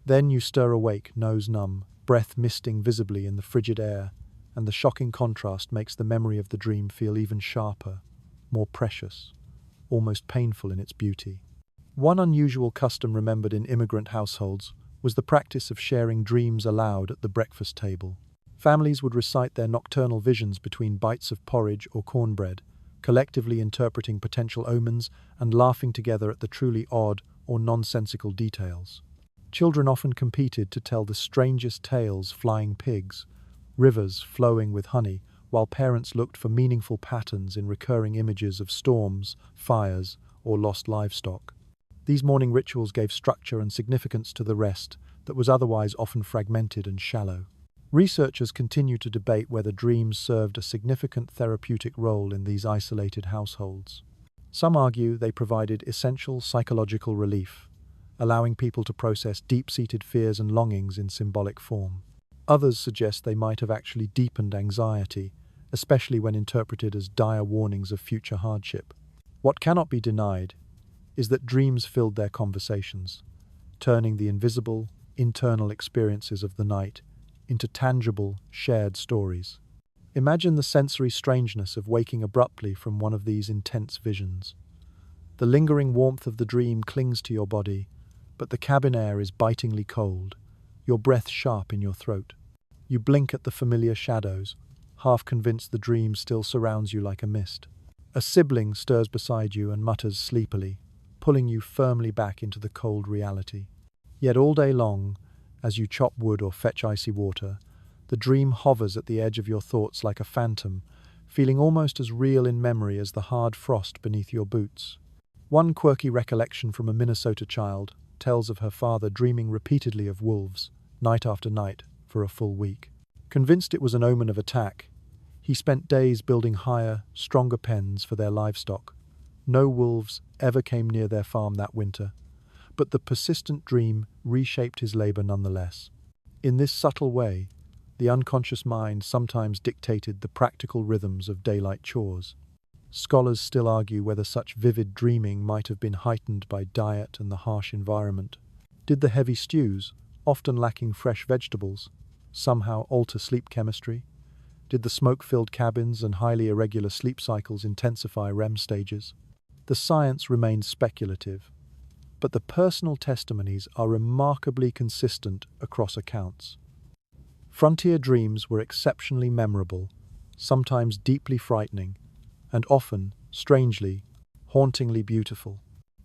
Then you stir awake, nose numb, breath misting visibly in the frigid air, and the shocking contrast makes the memory of the dream feel even sharper, more precious, almost painful in its beauty. One unusual custom remembered in immigrant households was the practice of sharing dreams aloud at the breakfast table. Families would recite their nocturnal visions between bites of porridge or cornbread, collectively interpreting potential omens and laughing together at the truly odd or nonsensical details. Children often competed to tell the strangest tales: flying pigs, rivers flowing with honey, while parents looked for meaningful patterns in recurring images of storms, fires, or lost livestock. These morning rituals gave structure and significance to the rest that was otherwise often fragmented and shallow. Researchers continue to debate whether dreams served a significant therapeutic role in these isolated households. Some argue they provided essential psychological relief, allowing people to process deep-seated fears and longings in symbolic form. Others suggest they might have actually deepened anxiety, especially when interpreted as dire warnings of future hardship. What cannot be denied is that dreams filled their conversations, turning the invisible, internal experiences of the night into tangible, shared stories. Imagine the sensory strangeness of waking abruptly from one of these intense visions. The lingering warmth of the dream clings to your body, but the cabin air is bitingly cold, your breath sharp in your throat. You blink at the familiar shadows, half convinced the dream still surrounds you like a mist. A sibling stirs beside you and mutters sleepily, pulling you firmly back into the cold reality. Yet all day long, as you chop wood or fetch icy water, the dream hovers at the edge of your thoughts like a phantom, feeling almost as real in memory as the hard frost beneath your boots. One quirky recollection from a Minnesota child tells of her father dreaming repeatedly of wolves, night after night, for a full week. Convinced it was an omen of attack, he spent days building higher, stronger pens for their livestock. No wolves ever came near their farm that winter, but the persistent dream reshaped his labor nonetheless. In this subtle way, the unconscious mind sometimes dictated the practical rhythms of daylight chores. Scholars still argue whether such vivid dreaming might have been heightened by diet and the harsh environment. Did the heavy stews, often lacking fresh vegetables, somehow alter sleep chemistry? Did the smoke-filled cabins and highly irregular sleep cycles intensify REM stages? The science remains speculative, but the personal testimonies are remarkably consistent across accounts. Frontier dreams were exceptionally memorable, sometimes deeply frightening, and often, strangely, hauntingly beautiful.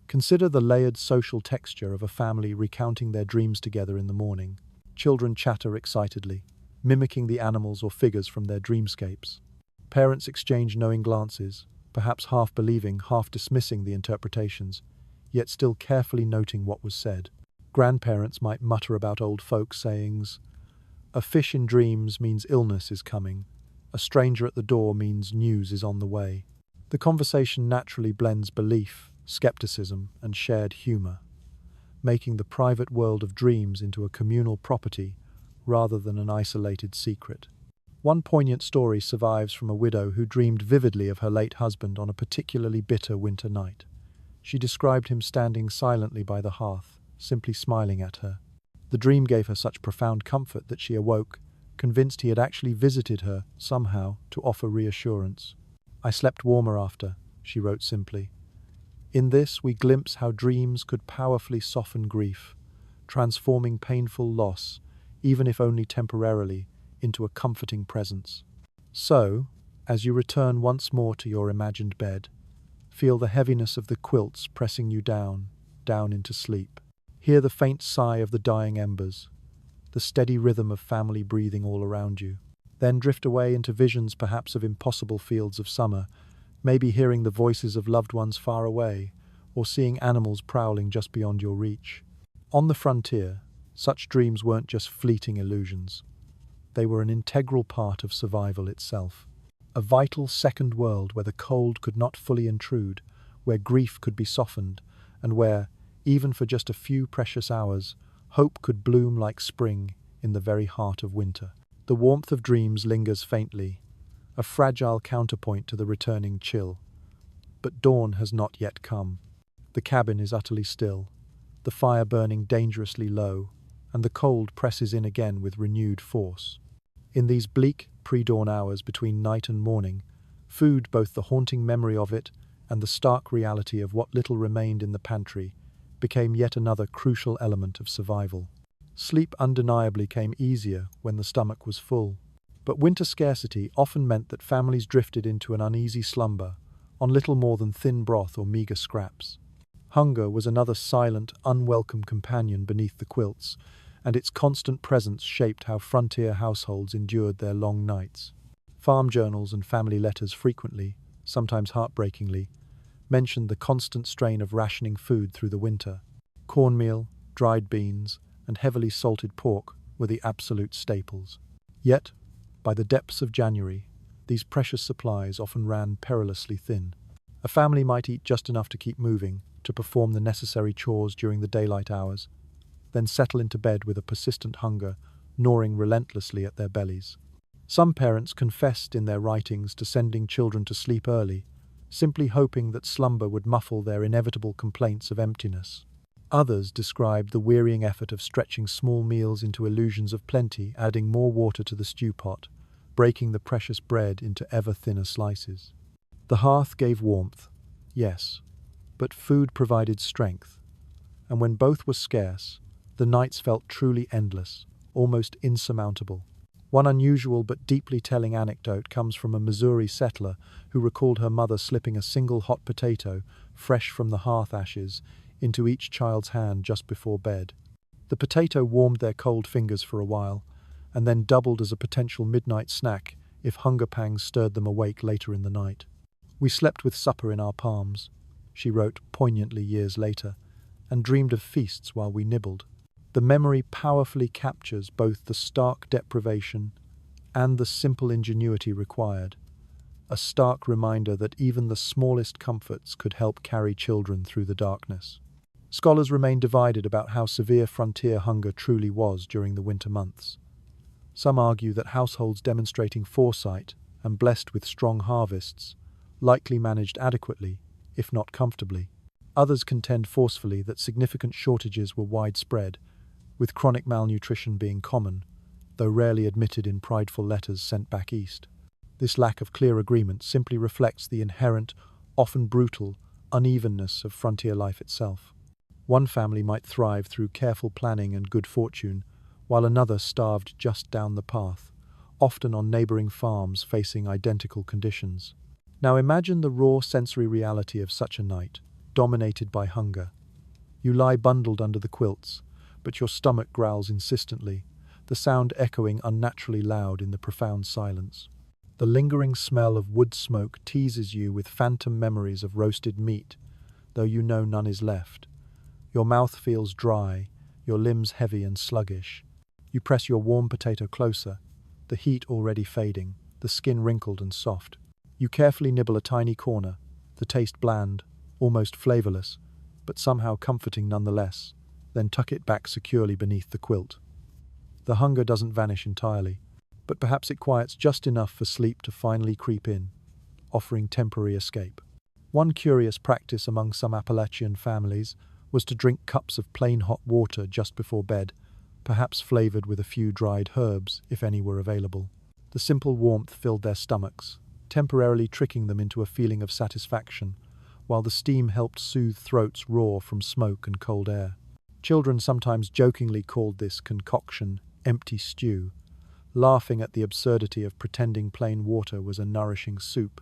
Consider the layered social texture of a family recounting their dreams together in the morning. Children chatter excitedly, mimicking the animals or figures from their dreamscapes. Parents exchange knowing glances, perhaps half believing, half dismissing the interpretations, yet still carefully noting what was said. Grandparents might mutter about old folk sayings. A fish in dreams means illness is coming. A stranger at the door means news is on the way. The conversation naturally blends belief, skepticism, and shared humor, making the private world of dreams into a communal property rather than an isolated secret. One poignant story survives from a widow who dreamed vividly of her late husband on a particularly bitter winter night. She described him standing silently by the hearth, simply smiling at her. The dream gave her such profound comfort that she awoke, convinced he had actually visited her, somehow, to offer reassurance. "I slept warmer after," she wrote simply. In this, we glimpse how dreams could powerfully soften grief, transforming painful loss, even if only temporarily, into a comforting presence. So, as you return once more to your imagined bed, feel the heaviness of the quilts pressing you down into sleep. Hear the faint sigh of the dying embers, the steady rhythm of family breathing all around you. Then drift away into visions perhaps of impossible fields of summer, maybe hearing the voices of loved ones far away, or seeing animals prowling just beyond your reach. On the frontier, such dreams weren't just fleeting illusions. They were an integral part of survival itself. A vital second world where the cold could not fully intrude, where grief could be softened, and where, even for just a few precious hours, hope could bloom like spring in the very heart of winter. The warmth of dreams lingers faintly, a fragile counterpoint to the returning chill. But dawn has not yet come. The cabin is utterly still, the fire burning dangerously low, and the cold presses in again with renewed force. In these bleak, pre-dawn hours between night and morning, food, both the haunting memory of it and the stark reality of what little remained in the pantry, became yet another crucial element of survival. Sleep undeniably came easier when the stomach was full, but winter scarcity often meant that families drifted into an uneasy slumber, on little more than thin broth or meager scraps. Hunger was another silent, unwelcome companion beneath the quilts, and its constant presence shaped how frontier households endured their long nights. Farm journals and family letters frequently, sometimes heartbreakingly, mentioned the constant strain of rationing food through the winter. Cornmeal, dried beans, and heavily salted pork were the absolute staples. Yet, by the depths of January, these precious supplies often ran perilously thin. A family might eat just enough to keep moving, to perform the necessary chores during the daylight hours, then settle into bed with a persistent hunger gnawing relentlessly at their bellies. Some parents confessed in their writings to sending children to sleep early, simply hoping that slumber would muffle their inevitable complaints of emptiness. Others described the wearying effort of stretching small meals into illusions of plenty, adding more water to the stew pot, breaking the precious bread into ever thinner slices. The hearth gave warmth, yes, but food provided strength, and when both were scarce, the nights felt truly endless, almost insurmountable. One unusual but deeply telling anecdote comes from a Missouri settler who recalled her mother slipping a single hot potato, fresh from the hearth ashes, into each child's hand just before bed. The potato warmed their cold fingers for a while, and then doubled as a potential midnight snack if hunger pangs stirred them awake later in the night. "We slept with supper in our palms," she wrote poignantly years later, "and dreamed of feasts while we nibbled." The memory powerfully captures both the stark deprivation and the simple ingenuity required, a stark reminder that even the smallest comforts could help carry children through the darkness. Scholars remain divided about how severe frontier hunger truly was during the winter months. Some argue that households demonstrating foresight and blessed with strong harvests likely managed adequately, if not comfortably. Others contend forcefully that significant shortages were widespread, with chronic malnutrition being common, though rarely admitted in prideful letters sent back east. This lack of clear agreement simply reflects the inherent, often brutal, unevenness of frontier life itself. One family might thrive through careful planning and good fortune, while another starved just down the path, often on neighboring farms facing identical conditions. Now imagine the raw sensory reality of such a night, dominated by hunger. You lie bundled under the quilts, but your stomach growls insistently, the sound echoing unnaturally loud in the profound silence. The lingering smell of wood smoke teases you with phantom memories of roasted meat, though you know none is left. Your mouth feels dry, your limbs heavy and sluggish. You press your warm potato closer, the heat already fading, the skin wrinkled and soft. You carefully nibble a tiny corner, the taste bland, almost flavorless, but somehow comforting nonetheless, then tuck it back securely beneath the quilt. The hunger doesn't vanish entirely, but perhaps it quiets just enough for sleep to finally creep in, offering temporary escape. One curious practice among some Appalachian families was to drink cups of plain hot water just before bed, perhaps flavored with a few dried herbs, if any were available. The simple warmth filled their stomachs, temporarily tricking them into a feeling of satisfaction, while the steam helped soothe throats raw from smoke and cold air. Children sometimes jokingly called this concoction empty stew, laughing at the absurdity of pretending plain water was a nourishing soup.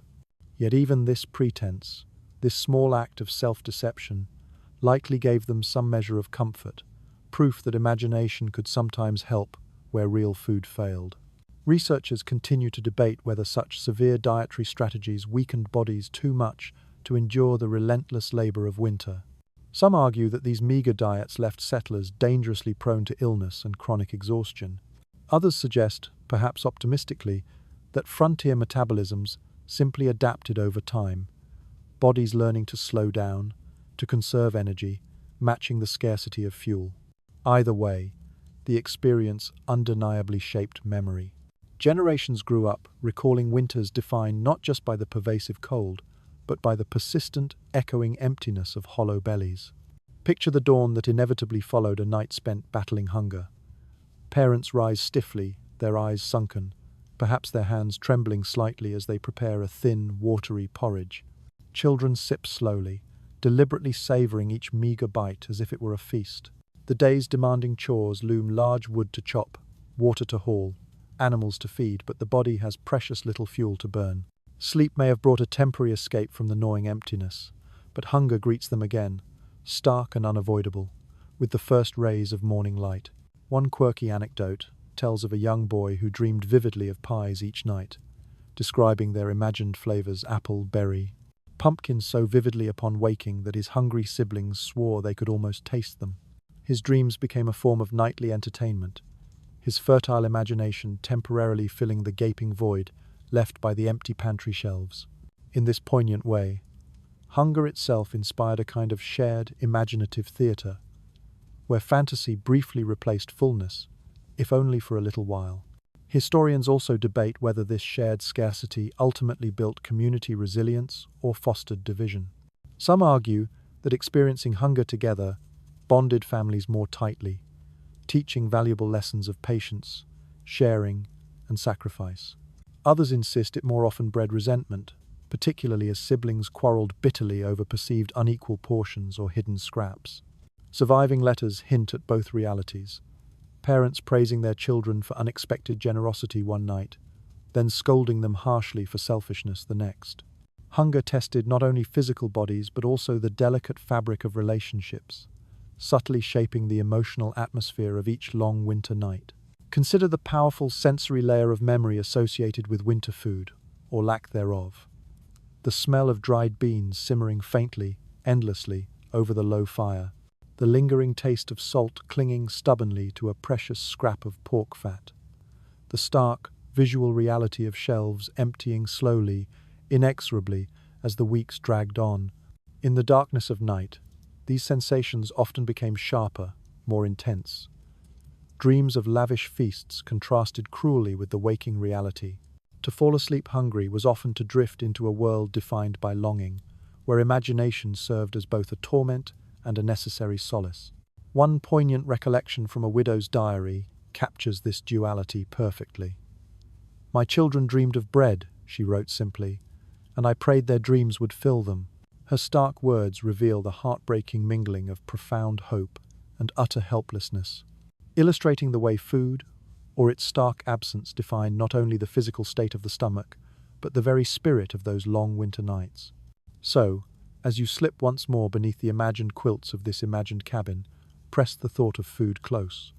Yet even this pretense, this small act of self-deception, likely gave them some measure of comfort, proof that imagination could sometimes help where real food failed. Researchers continue to debate whether such severe dietary strategies weakened bodies too much to endure the relentless labor of winter. Some argue that these meager diets left settlers dangerously prone to illness and chronic exhaustion. Others suggest, perhaps optimistically, that frontier metabolisms simply adapted over time, bodies learning to slow down, to conserve energy, matching the scarcity of fuel. Either way, the experience undeniably shaped memory. Generations grew up recalling winters defined not just by the pervasive cold, but by the persistent, echoing emptiness of hollow bellies. Picture the dawn that inevitably followed a night spent battling hunger. Parents rise stiffly, their eyes sunken, perhaps their hands trembling slightly as they prepare a thin, watery porridge. Children sip slowly, deliberately savoring each meager bite as if it were a feast. The day's demanding chores loom: large wood to chop, water to haul, animals to feed, but the body has precious little fuel to burn. Sleep may have brought a temporary escape from the gnawing emptiness, but hunger greets them again, stark and unavoidable, with the first rays of morning light. One quirky anecdote tells of a young boy who dreamed vividly of pies each night, describing their imagined flavors apple, berry, pumpkin so vividly upon waking that his hungry siblings swore they could almost taste them. His dreams became a form of nightly entertainment, his fertile imagination temporarily filling the gaping void left by the empty pantry shelves. In this poignant way, hunger itself inspired a kind of shared, imaginative theatre, where fantasy briefly replaced fullness, if only for a little while. Historians also debate whether this shared scarcity ultimately built community resilience or fostered division. Some argue that experiencing hunger together bonded families more tightly, teaching valuable lessons of patience, sharing, and sacrifice. Others insist it more often bred resentment, particularly as siblings quarreled bitterly over perceived unequal portions or hidden scraps. Surviving letters hint at both realities. Parents praising their children for unexpected generosity one night, then scolding them harshly for selfishness the next. Hunger tested not only physical bodies but also the delicate fabric of relationships, subtly shaping the emotional atmosphere of each long winter night. Consider the powerful sensory layer of memory associated with winter food, or lack thereof. The smell of dried beans simmering faintly, endlessly, over the low fire. The lingering taste of salt clinging stubbornly to a precious scrap of pork fat. The stark, visual reality of shelves emptying slowly, inexorably, as the weeks dragged on. In the darkness of night, these sensations often became sharper, more intense. Dreams of lavish feasts contrasted cruelly with the waking reality. To fall asleep hungry was often to drift into a world defined by longing, where imagination served as both a torment and a necessary solace. One poignant recollection from a widow's diary captures this duality perfectly. "My children dreamed of bread," she wrote simply, "and I prayed their dreams would fill them." Her stark words reveal the heartbreaking mingling of profound hope and utter helplessness, illustrating the way food, or its stark absence, defined not only the physical state of the stomach, but the very spirit of those long winter nights. So, as you slip once more beneath the imagined quilts of this imagined cabin, press the thought of food close.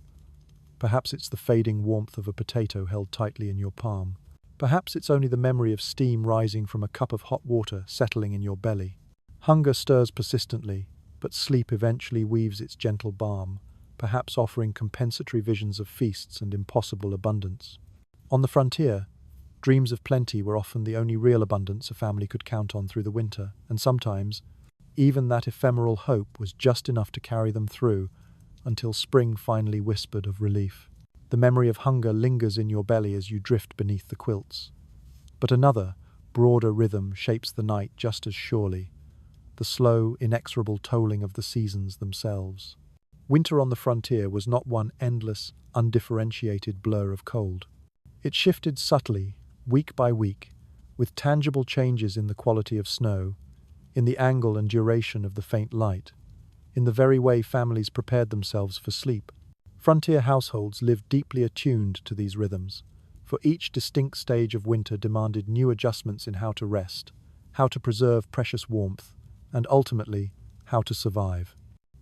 Perhaps it's the fading warmth of a potato held tightly in your palm. Perhaps it's only the memory of steam rising from a cup of hot water settling in your belly. Hunger stirs persistently, but sleep eventually weaves its gentle balm, perhaps offering compensatory visions of feasts and impossible abundance. On the frontier, dreams of plenty were often the only real abundance a family could count on through the winter, and sometimes, even that ephemeral hope was just enough to carry them through until spring finally whispered of relief. The memory of hunger lingers in your belly as you drift beneath the quilts. But another, broader rhythm shapes the night just as surely, the slow, inexorable tolling of the seasons themselves. Winter on the frontier was not one endless, undifferentiated blur of cold. It shifted subtly, week by week, with tangible changes in the quality of snow, in the angle and duration of the faint light, in the very way families prepared themselves for sleep. Frontier households lived deeply attuned to these rhythms, for each distinct stage of winter demanded new adjustments in how to rest, how to preserve precious warmth, and ultimately, how to survive.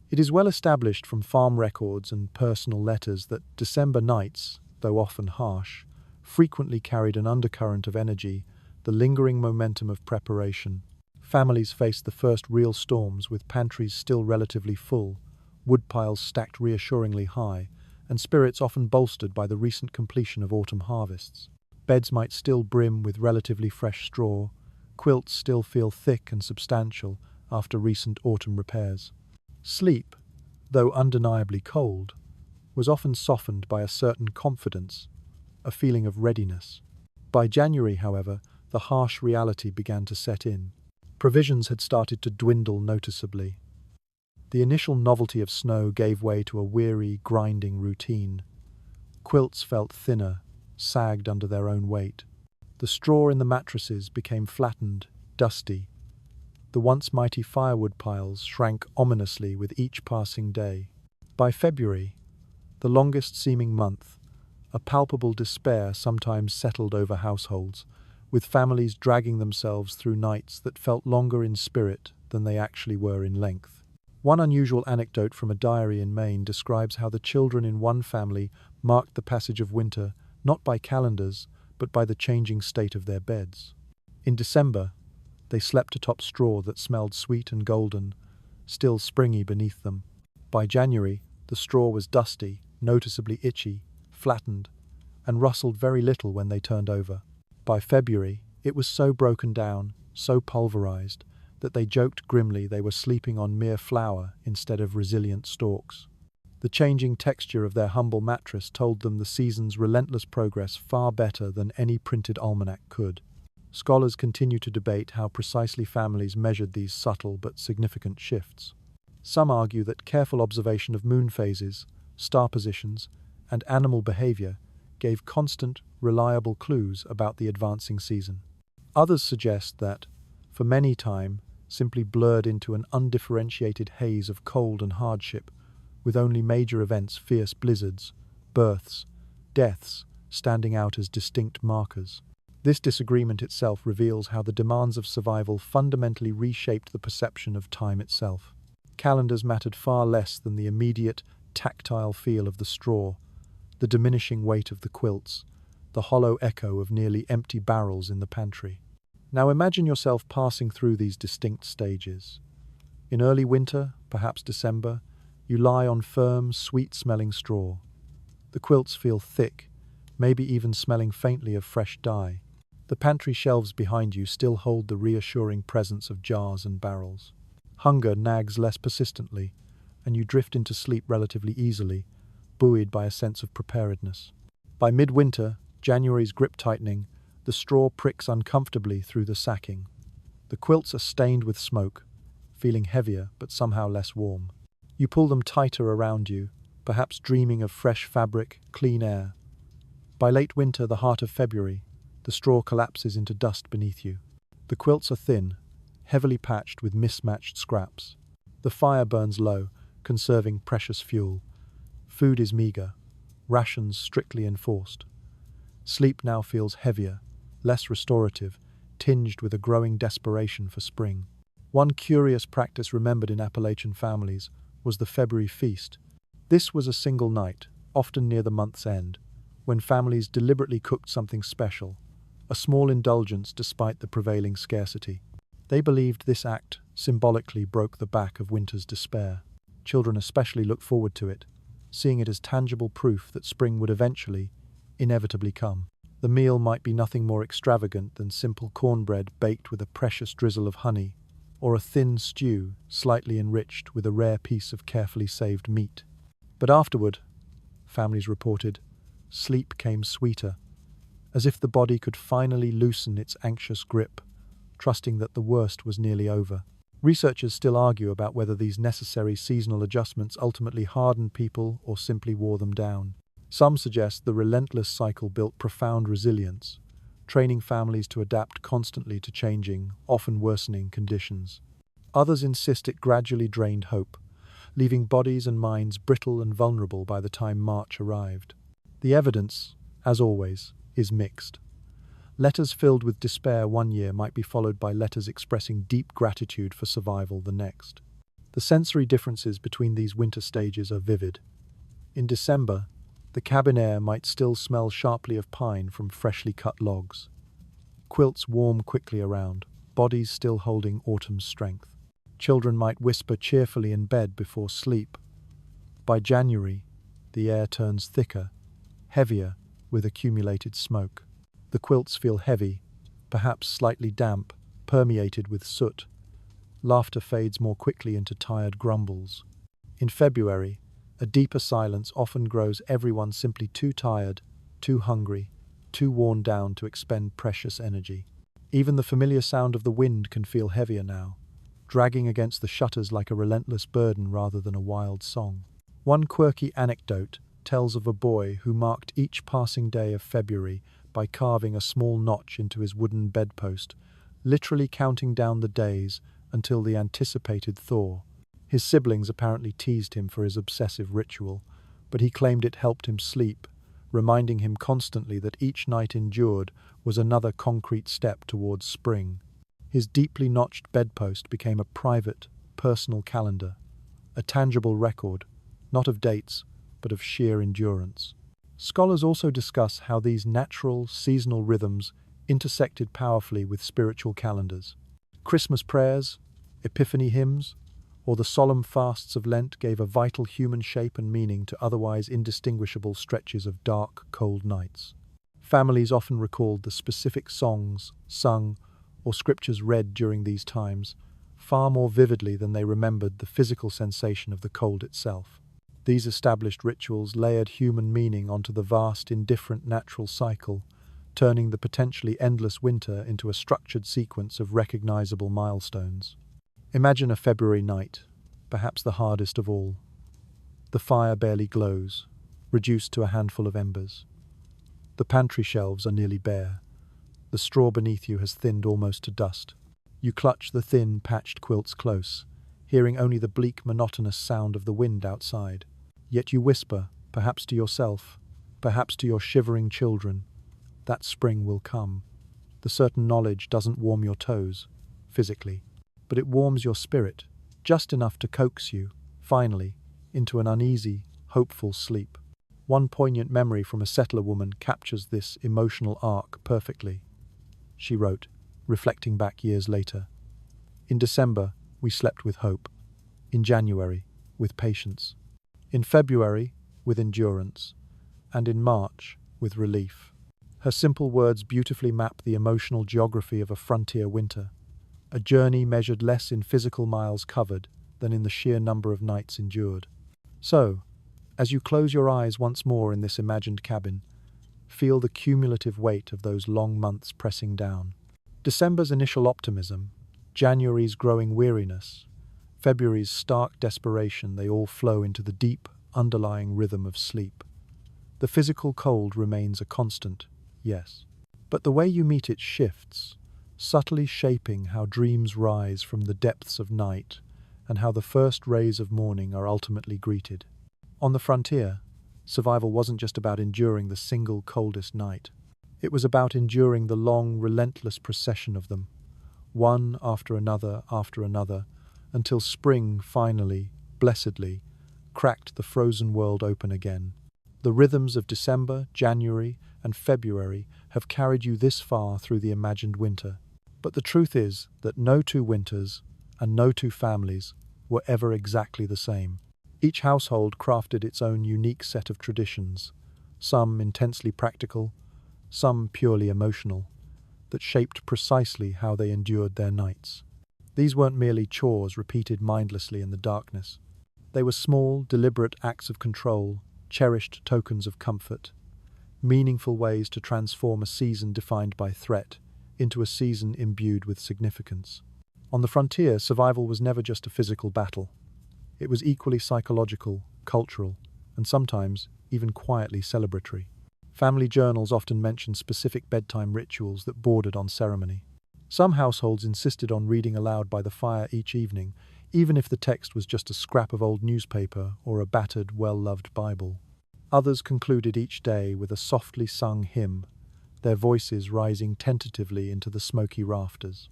It is well established from farm records and personal letters that December nights, though often harsh, frequently carried an undercurrent of energy, the lingering momentum of preparation. Families faced the first real storms with pantries still relatively full, woodpiles stacked reassuringly high, and spirits often bolstered by the recent completion of autumn harvests. Beds might still brim with relatively fresh straw, quilts still feel thick and substantial after recent autumn repairs. Sleep, though undeniably cold, was often softened by a certain confidence, a feeling of readiness. By January, however, the harsh reality began to set in. Provisions had started to dwindle noticeably. The initial novelty of snow gave way to a weary, grinding routine. Quilts felt thinner, sagged under their own weight. The straw in the mattresses became flattened, dusty. The once mighty firewood piles shrank ominously with each passing day. By February, the longest-seeming month, a palpable despair sometimes settled over households, with families dragging themselves through nights that felt longer in spirit than they actually were in length. One unusual anecdote from a diary in Maine describes how the children in one family marked the passage of winter not by calendars, but by the changing state of their beds. In December, they slept atop straw that smelled sweet and golden, still springy beneath them. By January, the straw was dusty, noticeably itchy, flattened, and rustled very little when they turned over. By February, it was so broken down, so pulverized, that they joked grimly they were sleeping on mere flour instead of resilient stalks. The changing texture of their humble mattress told them the season's relentless progress far better than any printed almanac could. Scholars continue to debate how precisely families measured these subtle but significant shifts. Some argue that careful observation of moon phases, star positions, and animal behavior gave constant, reliable clues about the advancing season. Others suggest that, for many time, simply blurred into an undifferentiated haze of cold and hardship, with only major events, fierce blizzards, births, deaths, standing out as distinct markers. This disagreement itself reveals how the demands of survival fundamentally reshaped the perception of time itself. Calendars mattered far less than the immediate, tactile feel of the straw, the diminishing weight of the quilts, the hollow echo of nearly empty barrels in the pantry. Now imagine yourself passing through these distinct stages. In early winter, perhaps December, you lie on firm, sweet-smelling straw. The quilts feel thick, maybe even smelling faintly of fresh dye. The pantry shelves behind you still hold the reassuring presence of jars and barrels. Hunger nags less persistently, and you drift into sleep relatively easily, buoyed by a sense of preparedness. By midwinter, January's grip tightening, the straw pricks uncomfortably through the sacking. The quilts are stained with smoke, feeling heavier but somehow less warm. You pull them tighter around you, perhaps dreaming of fresh fabric, clean air. By late winter, the heart of February, the straw collapses into dust beneath you. The quilts are thin, heavily patched with mismatched scraps. The fire burns low, conserving precious fuel. Food is meager, rations strictly enforced. Sleep now feels heavier, less restorative, tinged with a growing desperation for spring. One curious practice remembered in Appalachian families was the February feast. This was a single night, often near the month's end, when families deliberately cooked something special, a small indulgence despite the prevailing scarcity. They believed this act symbolically broke the back of winter's despair. Children especially looked forward to it, seeing it as tangible proof that spring would eventually, inevitably come. The meal might be nothing more extravagant than simple cornbread baked with a precious drizzle of honey, or a thin stew slightly enriched with a rare piece of carefully saved meat. But afterward, families reported, sleep came sweeter, as if the body could finally loosen its anxious grip, trusting that the worst was nearly over. Researchers still argue about whether these necessary seasonal adjustments ultimately hardened people or simply wore them down. Some suggest the relentless cycle built profound resilience, training families to adapt constantly to changing, often worsening conditions. Others insist it gradually drained hope, leaving bodies and minds brittle and vulnerable by the time March arrived. The evidence, as always, is mixed. Letters filled with despair one year might be followed by letters expressing deep gratitude for survival the next. The sensory differences between these winter stages are vivid. In December, the cabin air might still smell sharply of pine from freshly cut logs. Quilts warm quickly around, bodies still holding autumn's strength. Children might whisper cheerfully in bed before sleep. By January, the air turns thicker, heavier with accumulated smoke. The quilts feel heavy, perhaps slightly damp, permeated with soot. Laughter fades more quickly into tired grumbles. In February, a deeper silence often grows everyone simply too tired, too hungry, too worn down to expend precious energy. Even the familiar sound of the wind can feel heavier now, dragging against the shutters like a relentless burden rather than a wild song. One quirky anecdote tells of a boy who marked each passing day of February by carving a small notch into his wooden bedpost, literally counting down the days until the anticipated thaw. His siblings apparently teased him for his obsessive ritual, but he claimed it helped him sleep, reminding him constantly that each night endured was another concrete step towards spring. His deeply notched bedpost became a private, personal calendar, a tangible record, not of dates, but of sheer endurance. Scholars also discuss how these natural, seasonal rhythms intersected powerfully with spiritual calendars. Christmas prayers, Epiphany hymns, or the solemn fasts of Lent gave a vital human shape and meaning to otherwise indistinguishable stretches of dark, cold nights. Families often recalled the specific songs sung or scriptures read during these times far more vividly than they remembered the physical sensation of the cold itself. These established rituals layered human meaning onto the vast, indifferent natural cycle, turning the potentially endless winter into a structured sequence of recognizable milestones. Imagine a February night, perhaps the hardest of all. The fire barely glows, reduced to a handful of embers. The pantry shelves are nearly bare. The straw beneath you has thinned almost to dust. You clutch the thin, patched quilts close, hearing only the bleak, monotonous sound of the wind outside. Yet you whisper, perhaps to yourself, perhaps to your shivering children, that spring will come. The certain knowledge doesn't warm your toes, physically, but it warms your spirit, just enough to coax you, finally, into an uneasy, hopeful sleep. One poignant memory from a settler woman captures this emotional arc perfectly. She wrote, reflecting back years later, "In December, we slept with hope. In January, with patience. In February, with endurance. And in March, with relief." Her simple words beautifully map the emotional geography of a frontier winter, a journey measured less in physical miles covered than in the sheer number of nights endured. So, as you close your eyes once more in this imagined cabin, feel the cumulative weight of those long months pressing down. December's initial optimism, January's growing weariness, February's stark desperation, they all flow into the deep, underlying rhythm of sleep. The physical cold remains a constant, yes, but the way you meet it shifts, subtly shaping how dreams rise from the depths of night and how the first rays of morning are ultimately greeted. On the frontier, survival wasn't just about enduring the single coldest night. It was about enduring the long, relentless procession of them, one after another, until spring finally, blessedly, cracked the frozen world open again. The rhythms of December, January, and February have carried you this far through the imagined winter. But the truth is that no two winters and no two families were ever exactly the same. Each household crafted its own unique set of traditions, some intensely practical, some purely emotional, that shaped precisely how they endured their nights. These weren't merely chores repeated mindlessly in the darkness. They were small, deliberate acts of control, cherished tokens of comfort, meaningful ways to transform a season defined by threat into a season imbued with significance. On the frontier, survival was never just a physical battle. It was equally psychological, cultural, and sometimes even quietly celebratory. Family journals often mention specific bedtime rituals that bordered on ceremony. Some households insisted on reading aloud by the fire each evening, even if the text was just a scrap of old newspaper or a battered, well-loved Bible. Others concluded each day with a softly sung hymn, their voices rising tentatively into the smoky rafters.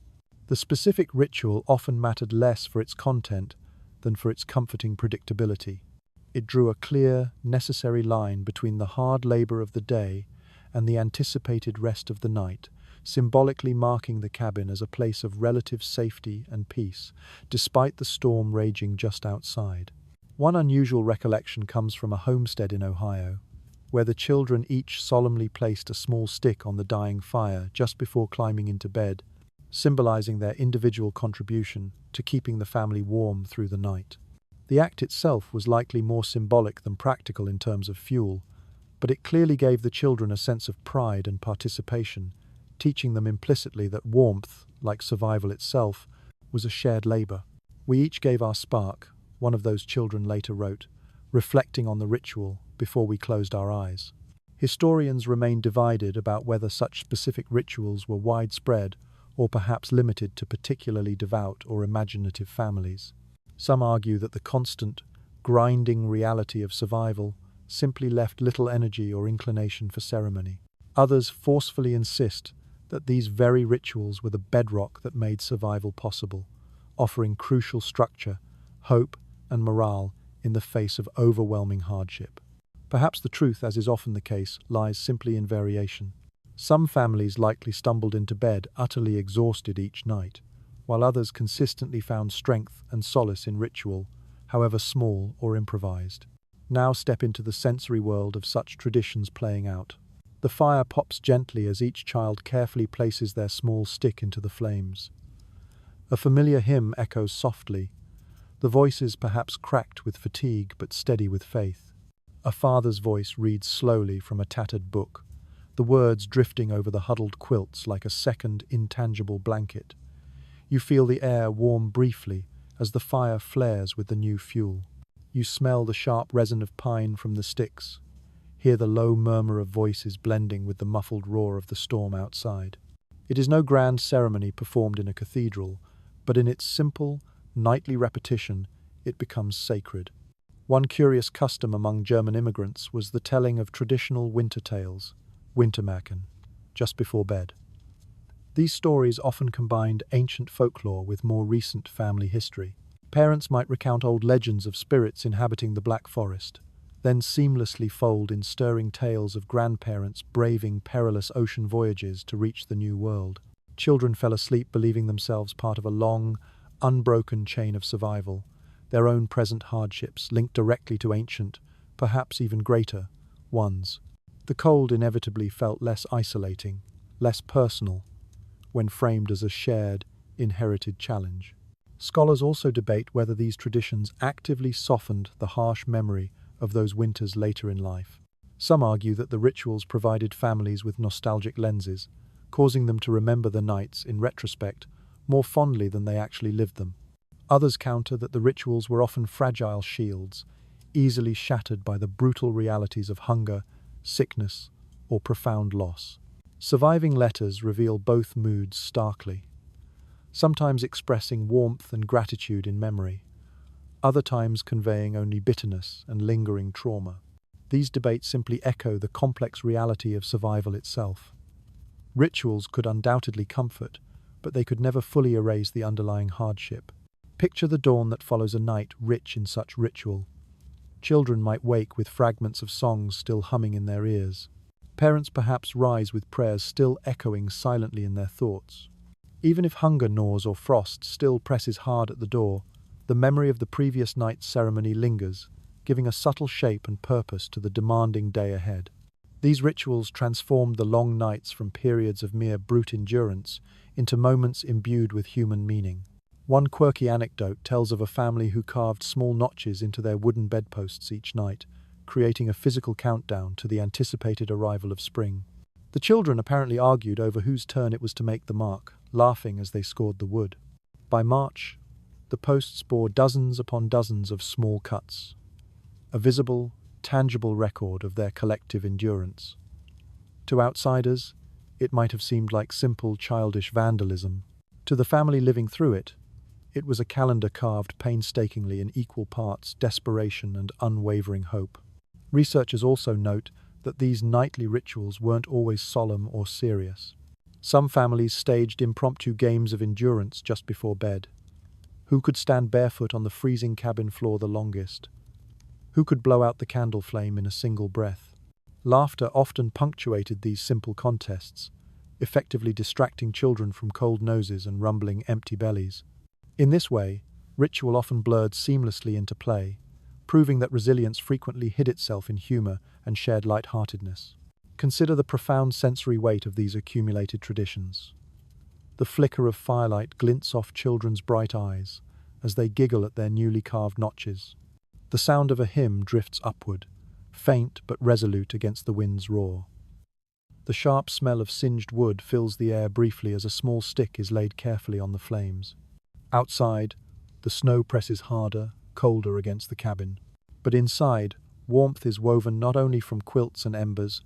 The specific ritual often mattered less for its content than for its comforting predictability. It drew a clear, necessary line between the hard labor of the day and the anticipated rest of the night, symbolically marking the cabin as a place of relative safety and peace, despite the storm raging just outside. One unusual recollection comes from a homestead in Ohio, where the children each solemnly placed a small stick on the dying fire just before climbing into bed, symbolizing their individual contribution to keeping the family warm through the night. The act itself was likely more symbolic than practical in terms of fuel, but it clearly gave the children a sense of pride and participation, teaching them implicitly that warmth, like survival itself, was a shared labor. "We each gave our spark," one of those children later wrote, reflecting on the ritual before we closed our eyes. Historians remain divided about whether such specific rituals were widespread or perhaps limited to particularly devout or imaginative families. Some argue that the constant, grinding reality of survival simply left little energy or inclination for ceremony. Others forcefully insist that these very rituals were the bedrock that made survival possible, offering crucial structure, hope, and morale in the face of overwhelming hardship. Perhaps the truth, as is often the case, lies simply in variation. Some families likely stumbled into bed utterly exhausted each night, while others consistently found strength and solace in ritual, however small or improvised. Now step into the sensory world of such traditions playing out. The fire pops gently as each child carefully places their small stick into the flames. A familiar hymn echoes softly, the voices perhaps cracked with fatigue but steady with faith. A father's voice reads slowly from a tattered book, the words drifting over the huddled quilts like a second intangible blanket. You feel the air warm briefly as the fire flares with the new fuel. You smell the sharp resin of pine from the sticks, hear the low murmur of voices blending with the muffled roar of the storm outside. It is no grand ceremony performed in a cathedral, but in its simple, nightly repetition, it becomes sacred. One curious custom among German immigrants was the telling of traditional winter tales, Wintermärchen, just before bed. These stories often combined ancient folklore with more recent family history. Parents might recount old legends of spirits inhabiting the Black Forest, then seamlessly fold in stirring tales of grandparents braving perilous ocean voyages to reach the New World. Children fell asleep believing themselves part of a long, unbroken chain of survival, their own present hardships linked directly to ancient, perhaps even greater, ones. The cold inevitably felt less isolating, less personal, when framed as a shared, inherited challenge. Scholars also debate whether these traditions actively softened the harsh memory of those winters later in life. Some argue that the rituals provided families with nostalgic lenses, causing them to remember the nights, in retrospect, more fondly than they actually lived them. Others counter that the rituals were often fragile shields, easily shattered by the brutal realities of hunger, sickness, or profound loss. Surviving letters reveal both moods starkly, sometimes expressing warmth and gratitude in memory, other times conveying only bitterness and lingering trauma. These debates simply echo the complex reality of survival itself. Rituals could undoubtedly comfort, but they could never fully erase the underlying hardship. Picture the dawn that follows a night rich in such ritual. Children might wake with fragments of songs still humming in their ears. Parents perhaps rise with prayers still echoing silently in their thoughts. Even if hunger gnaws or frost still presses hard at the door, the memory of the previous night's ceremony lingers, giving a subtle shape and purpose to the demanding day ahead. These rituals transformed the long nights from periods of mere brute endurance into moments imbued with human meaning. One quirky anecdote tells of a family who carved small notches into their wooden bedposts each night, creating a physical countdown to the anticipated arrival of spring. The children apparently argued over whose turn it was to make the mark, laughing as they scored the wood. By March, the posts bore dozens upon dozens of small cuts, a visible, tangible record of their collective endurance. To outsiders, it might have seemed like simple childish vandalism. To the family living through it, it was a calendar carved painstakingly in equal parts desperation and unwavering hope. Researchers also note that these nightly rituals weren't always solemn or serious. Some families staged impromptu games of endurance just before bed. Who could stand barefoot on the freezing cabin floor the longest? Who could blow out the candle flame in a single breath? Laughter often punctuated these simple contests, effectively distracting children from cold noses and rumbling empty bellies. In this way, ritual often blurred seamlessly into play, proving that resilience frequently hid itself in humor and shared lightheartedness. Consider the profound sensory weight of these accumulated traditions. The flicker of firelight glints off children's bright eyes as they giggle at their newly carved notches. The sound of a hymn drifts upward, faint but resolute against the wind's roar. The sharp smell of singed wood fills the air briefly as a small stick is laid carefully on the flames. Outside, the snow presses harder, colder against the cabin. But inside, warmth is woven not only from quilts and embers,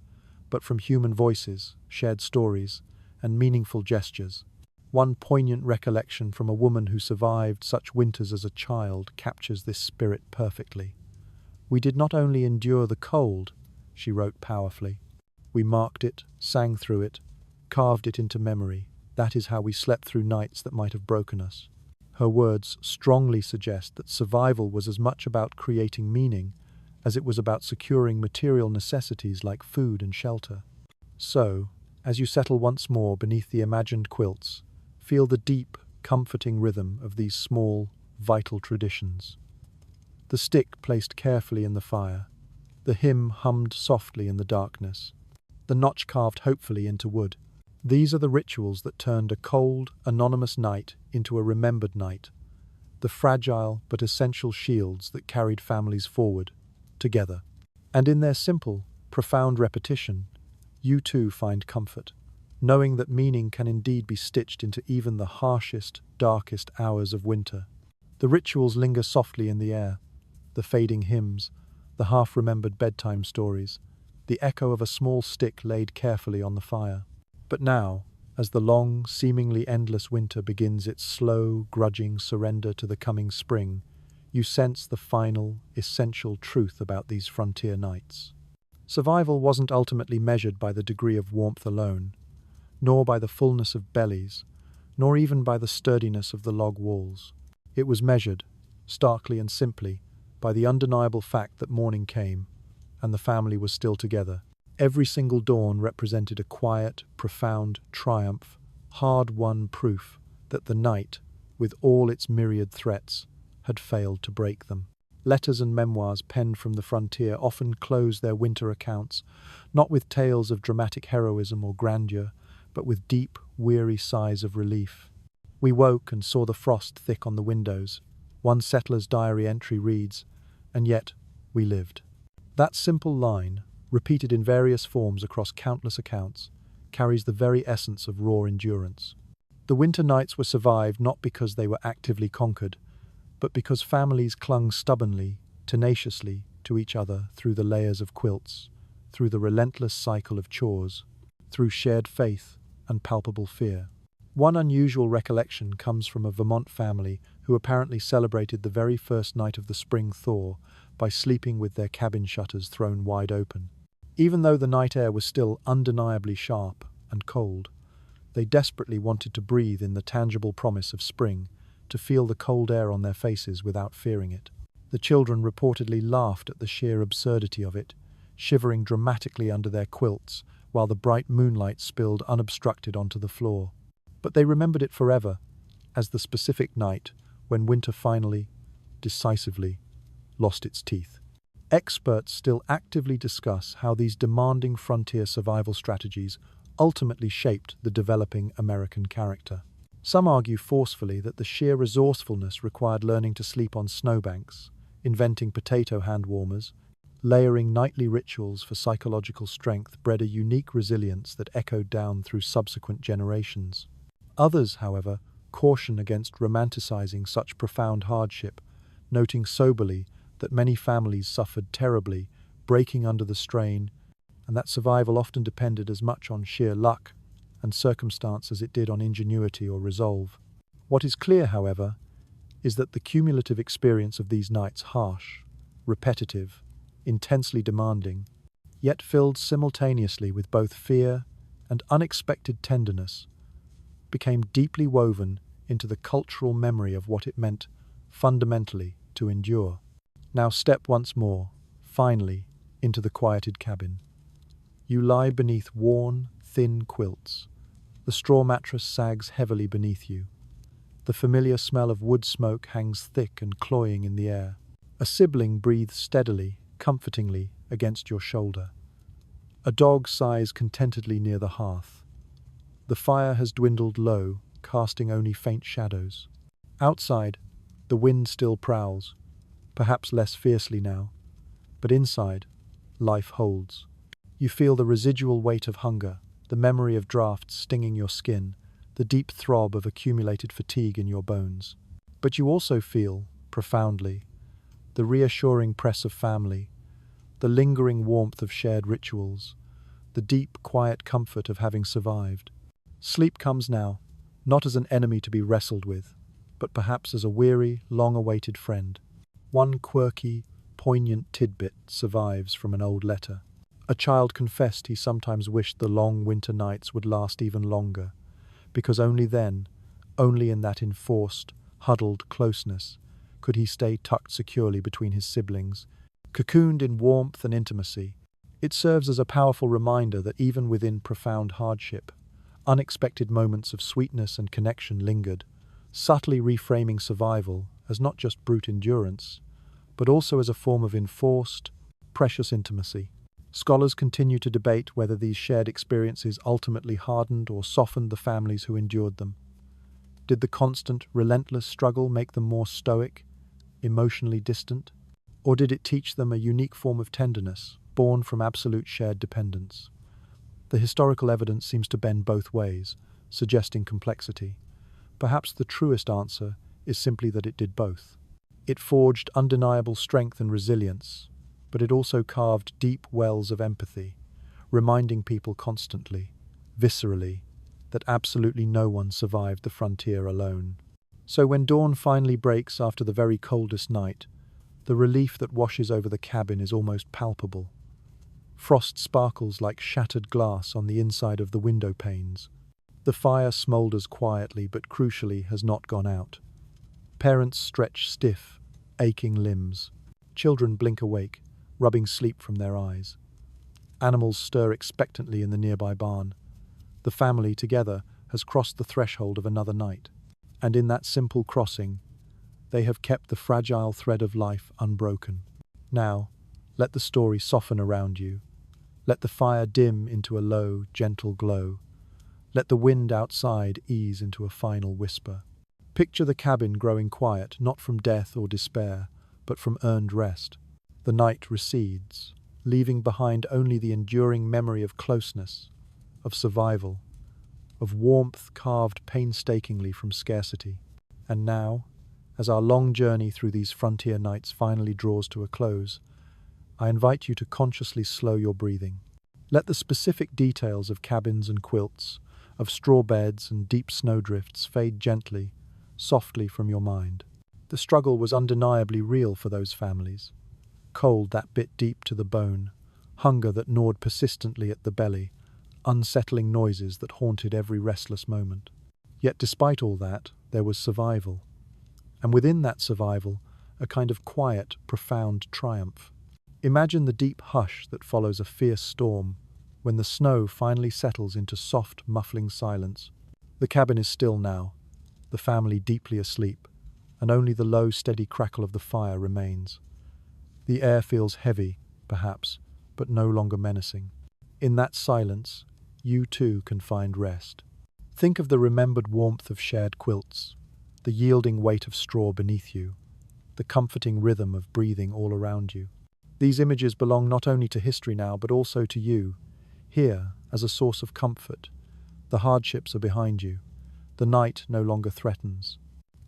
but from human voices, shared stories, and meaningful gestures. One poignant recollection from a woman who survived such winters as a child captures this spirit perfectly. "We did not only endure the cold," she wrote powerfully. "We marked it, sang through it, carved it into memory. That is how we slept through nights that might have broken us." Her words strongly suggest that survival was as much about creating meaning as it was about securing material necessities like food and shelter. So, as you settle once more beneath the imagined quilts, feel the deep, comforting rhythm of these small, vital traditions. The stick placed carefully in the fire, the hymn hummed softly in the darkness, the notch carved hopefully into wood. These are the rituals that turned a cold, anonymous night into a remembered night, the fragile but essential shields that carried families forward, together. And in their simple, profound repetition, you too find comfort, knowing that meaning can indeed be stitched into even the harshest, darkest hours of winter. The rituals linger softly in the air, the fading hymns, the half-remembered bedtime stories, the echo of a small stick laid carefully on the fire. But now, as the long, seemingly endless winter begins its slow, grudging surrender to the coming spring, you sense the final, essential truth about these frontier nights. Survival wasn't ultimately measured by the degree of warmth alone, nor by the fullness of bellies, nor even by the sturdiness of the log walls. It was measured, starkly and simply, by the undeniable fact that morning came, and the family was still together. Every single dawn represented a quiet, profound triumph, hard-won proof that the night, with all its myriad threats, had failed to break them. Letters and memoirs penned from the frontier often close their winter accounts, not with tales of dramatic heroism or grandeur, but with deep, weary sighs of relief. "We woke and saw the frost thick on the windows," one settler's diary entry reads, "and yet we lived." That simple line, repeated in various forms across countless accounts, carries the very essence of raw endurance. The winter nights were survived not because they were actively conquered, but because families clung stubbornly, tenaciously to each other through the layers of quilts, through the relentless cycle of chores, through shared faith and palpable fear. One unusual recollection comes from a Vermont family who apparently celebrated the very first night of the spring thaw by sleeping with their cabin shutters thrown wide open. Even though the night air was still undeniably sharp and cold, they desperately wanted to breathe in the tangible promise of spring, to feel the cold air on their faces without fearing it. The children reportedly laughed at the sheer absurdity of it, shivering dramatically under their quilts while the bright moonlight spilled unobstructed onto the floor. But they remembered it forever as the specific night when winter finally, decisively, lost its teeth. Experts still actively discuss how these demanding frontier survival strategies ultimately shaped the developing American character. Some argue forcefully that the sheer resourcefulness required learning to sleep on snowbanks, inventing potato hand warmers, layering nightly rituals for psychological strength bred a unique resilience that echoed down through subsequent generations. Others, however, caution against romanticizing such profound hardship, noting soberly that many families suffered terribly, breaking under the strain, and that survival often depended as much on sheer luck and circumstance as it did on ingenuity or resolve. What is clear, however, is that the cumulative experience of these nights, harsh, repetitive, intensely demanding, yet filled simultaneously with both fear and unexpected tenderness, became deeply woven into the cultural memory of what it meant fundamentally to endure. Now step once more, finally, into the quieted cabin. You lie beneath worn, thin quilts. The straw mattress sags heavily beneath you. The familiar smell of wood smoke hangs thick and cloying in the air. A sibling breathes steadily, comfortingly, against your shoulder. A dog sighs contentedly near the hearth. The fire has dwindled low, casting only faint shadows. Outside, the wind still prowls, perhaps less fiercely now, but inside, life holds. You feel the residual weight of hunger, the memory of drafts stinging your skin, the deep throb of accumulated fatigue in your bones. But you also feel, profoundly, the reassuring press of family, the lingering warmth of shared rituals, the deep, quiet comfort of having survived. Sleep comes now, not as an enemy to be wrestled with, but perhaps as a weary, long-awaited friend. One quirky, poignant tidbit survives from an old letter. A child confessed he sometimes wished the long winter nights would last even longer, because only then, only in that enforced, huddled closeness, could he stay tucked securely between his siblings, cocooned in warmth and intimacy. It serves as a powerful reminder that even within profound hardship, unexpected moments of sweetness and connection lingered, subtly reframing survival as not just brute endurance, but also as a form of enforced, precious intimacy. Scholars continue to debate whether these shared experiences ultimately hardened or softened the families who endured them. Did the constant, relentless struggle make them more stoic, emotionally distant? Or did it teach them a unique form of tenderness, born from absolute shared dependence? The historical evidence seems to bend both ways, suggesting complexity. Perhaps the truest answer is simply that it did both. It forged undeniable strength and resilience, but it also carved deep wells of empathy, reminding people constantly, viscerally, that absolutely no one survived the frontier alone. So when dawn finally breaks after the very coldest night, the relief that washes over the cabin is almost palpable. Frost sparkles like shattered glass on the inside of the window panes. The fire smoulders quietly but crucially has not gone out. Parents stretch stiff, aching limbs. Children blink awake, rubbing sleep from their eyes. Animals stir expectantly in the nearby barn. The family, together, has crossed the threshold of another night. And in that simple crossing, they have kept the fragile thread of life unbroken. Now, let the story soften around you. Let the fire dim into a low, gentle glow. Let the wind outside ease into a final whisper. Picture the cabin growing quiet, not from death or despair, but from earned rest. The night recedes, leaving behind only the enduring memory of closeness, of survival, of warmth carved painstakingly from scarcity. And now, as our long journey through these frontier nights finally draws to a close, I invite you to consciously slow your breathing. Let the specific details of cabins and quilts, of straw beds and deep snowdrifts fade gently, softly from your mind. The struggle was undeniably real for those families. Cold that bit deep to the bone, hunger that gnawed persistently at the belly, unsettling noises that haunted every restless moment. Yet despite all that, there was survival. And within that survival, a kind of quiet, profound triumph. Imagine the deep hush that follows a fierce storm, when the snow finally settles into soft, muffling silence. The cabin is still now, the family deeply asleep, and only the low, steady crackle of the fire remains. The air feels heavy, perhaps, but no longer menacing. In that silence, you too can find rest. Think of the remembered warmth of shared quilts, the yielding weight of straw beneath you, the comforting rhythm of breathing all around you. These images belong not only to history now, but also to you, here as a source of comfort. The hardships are behind you. The night no longer threatens.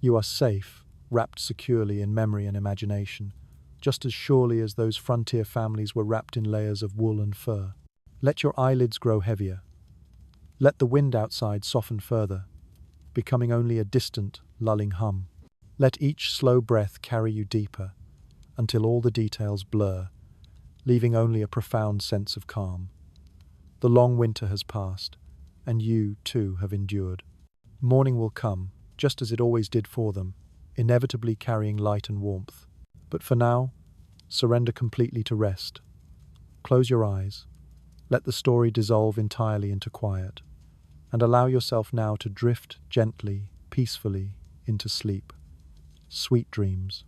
You are safe, wrapped securely in memory and imagination, just as surely as those frontier families were wrapped in layers of wool and fur. Let your eyelids grow heavier. Let the wind outside soften further, becoming only a distant, lulling hum. Let each slow breath carry you deeper, until all the details blur, leaving only a profound sense of calm. The long winter has passed, and you, too, have endured. Morning will come, just as it always did for them, inevitably carrying light and warmth. But for now, surrender completely to rest. Close your eyes, let the story dissolve entirely into quiet, and allow yourself now to drift gently, peacefully, into sleep. Sweet dreams.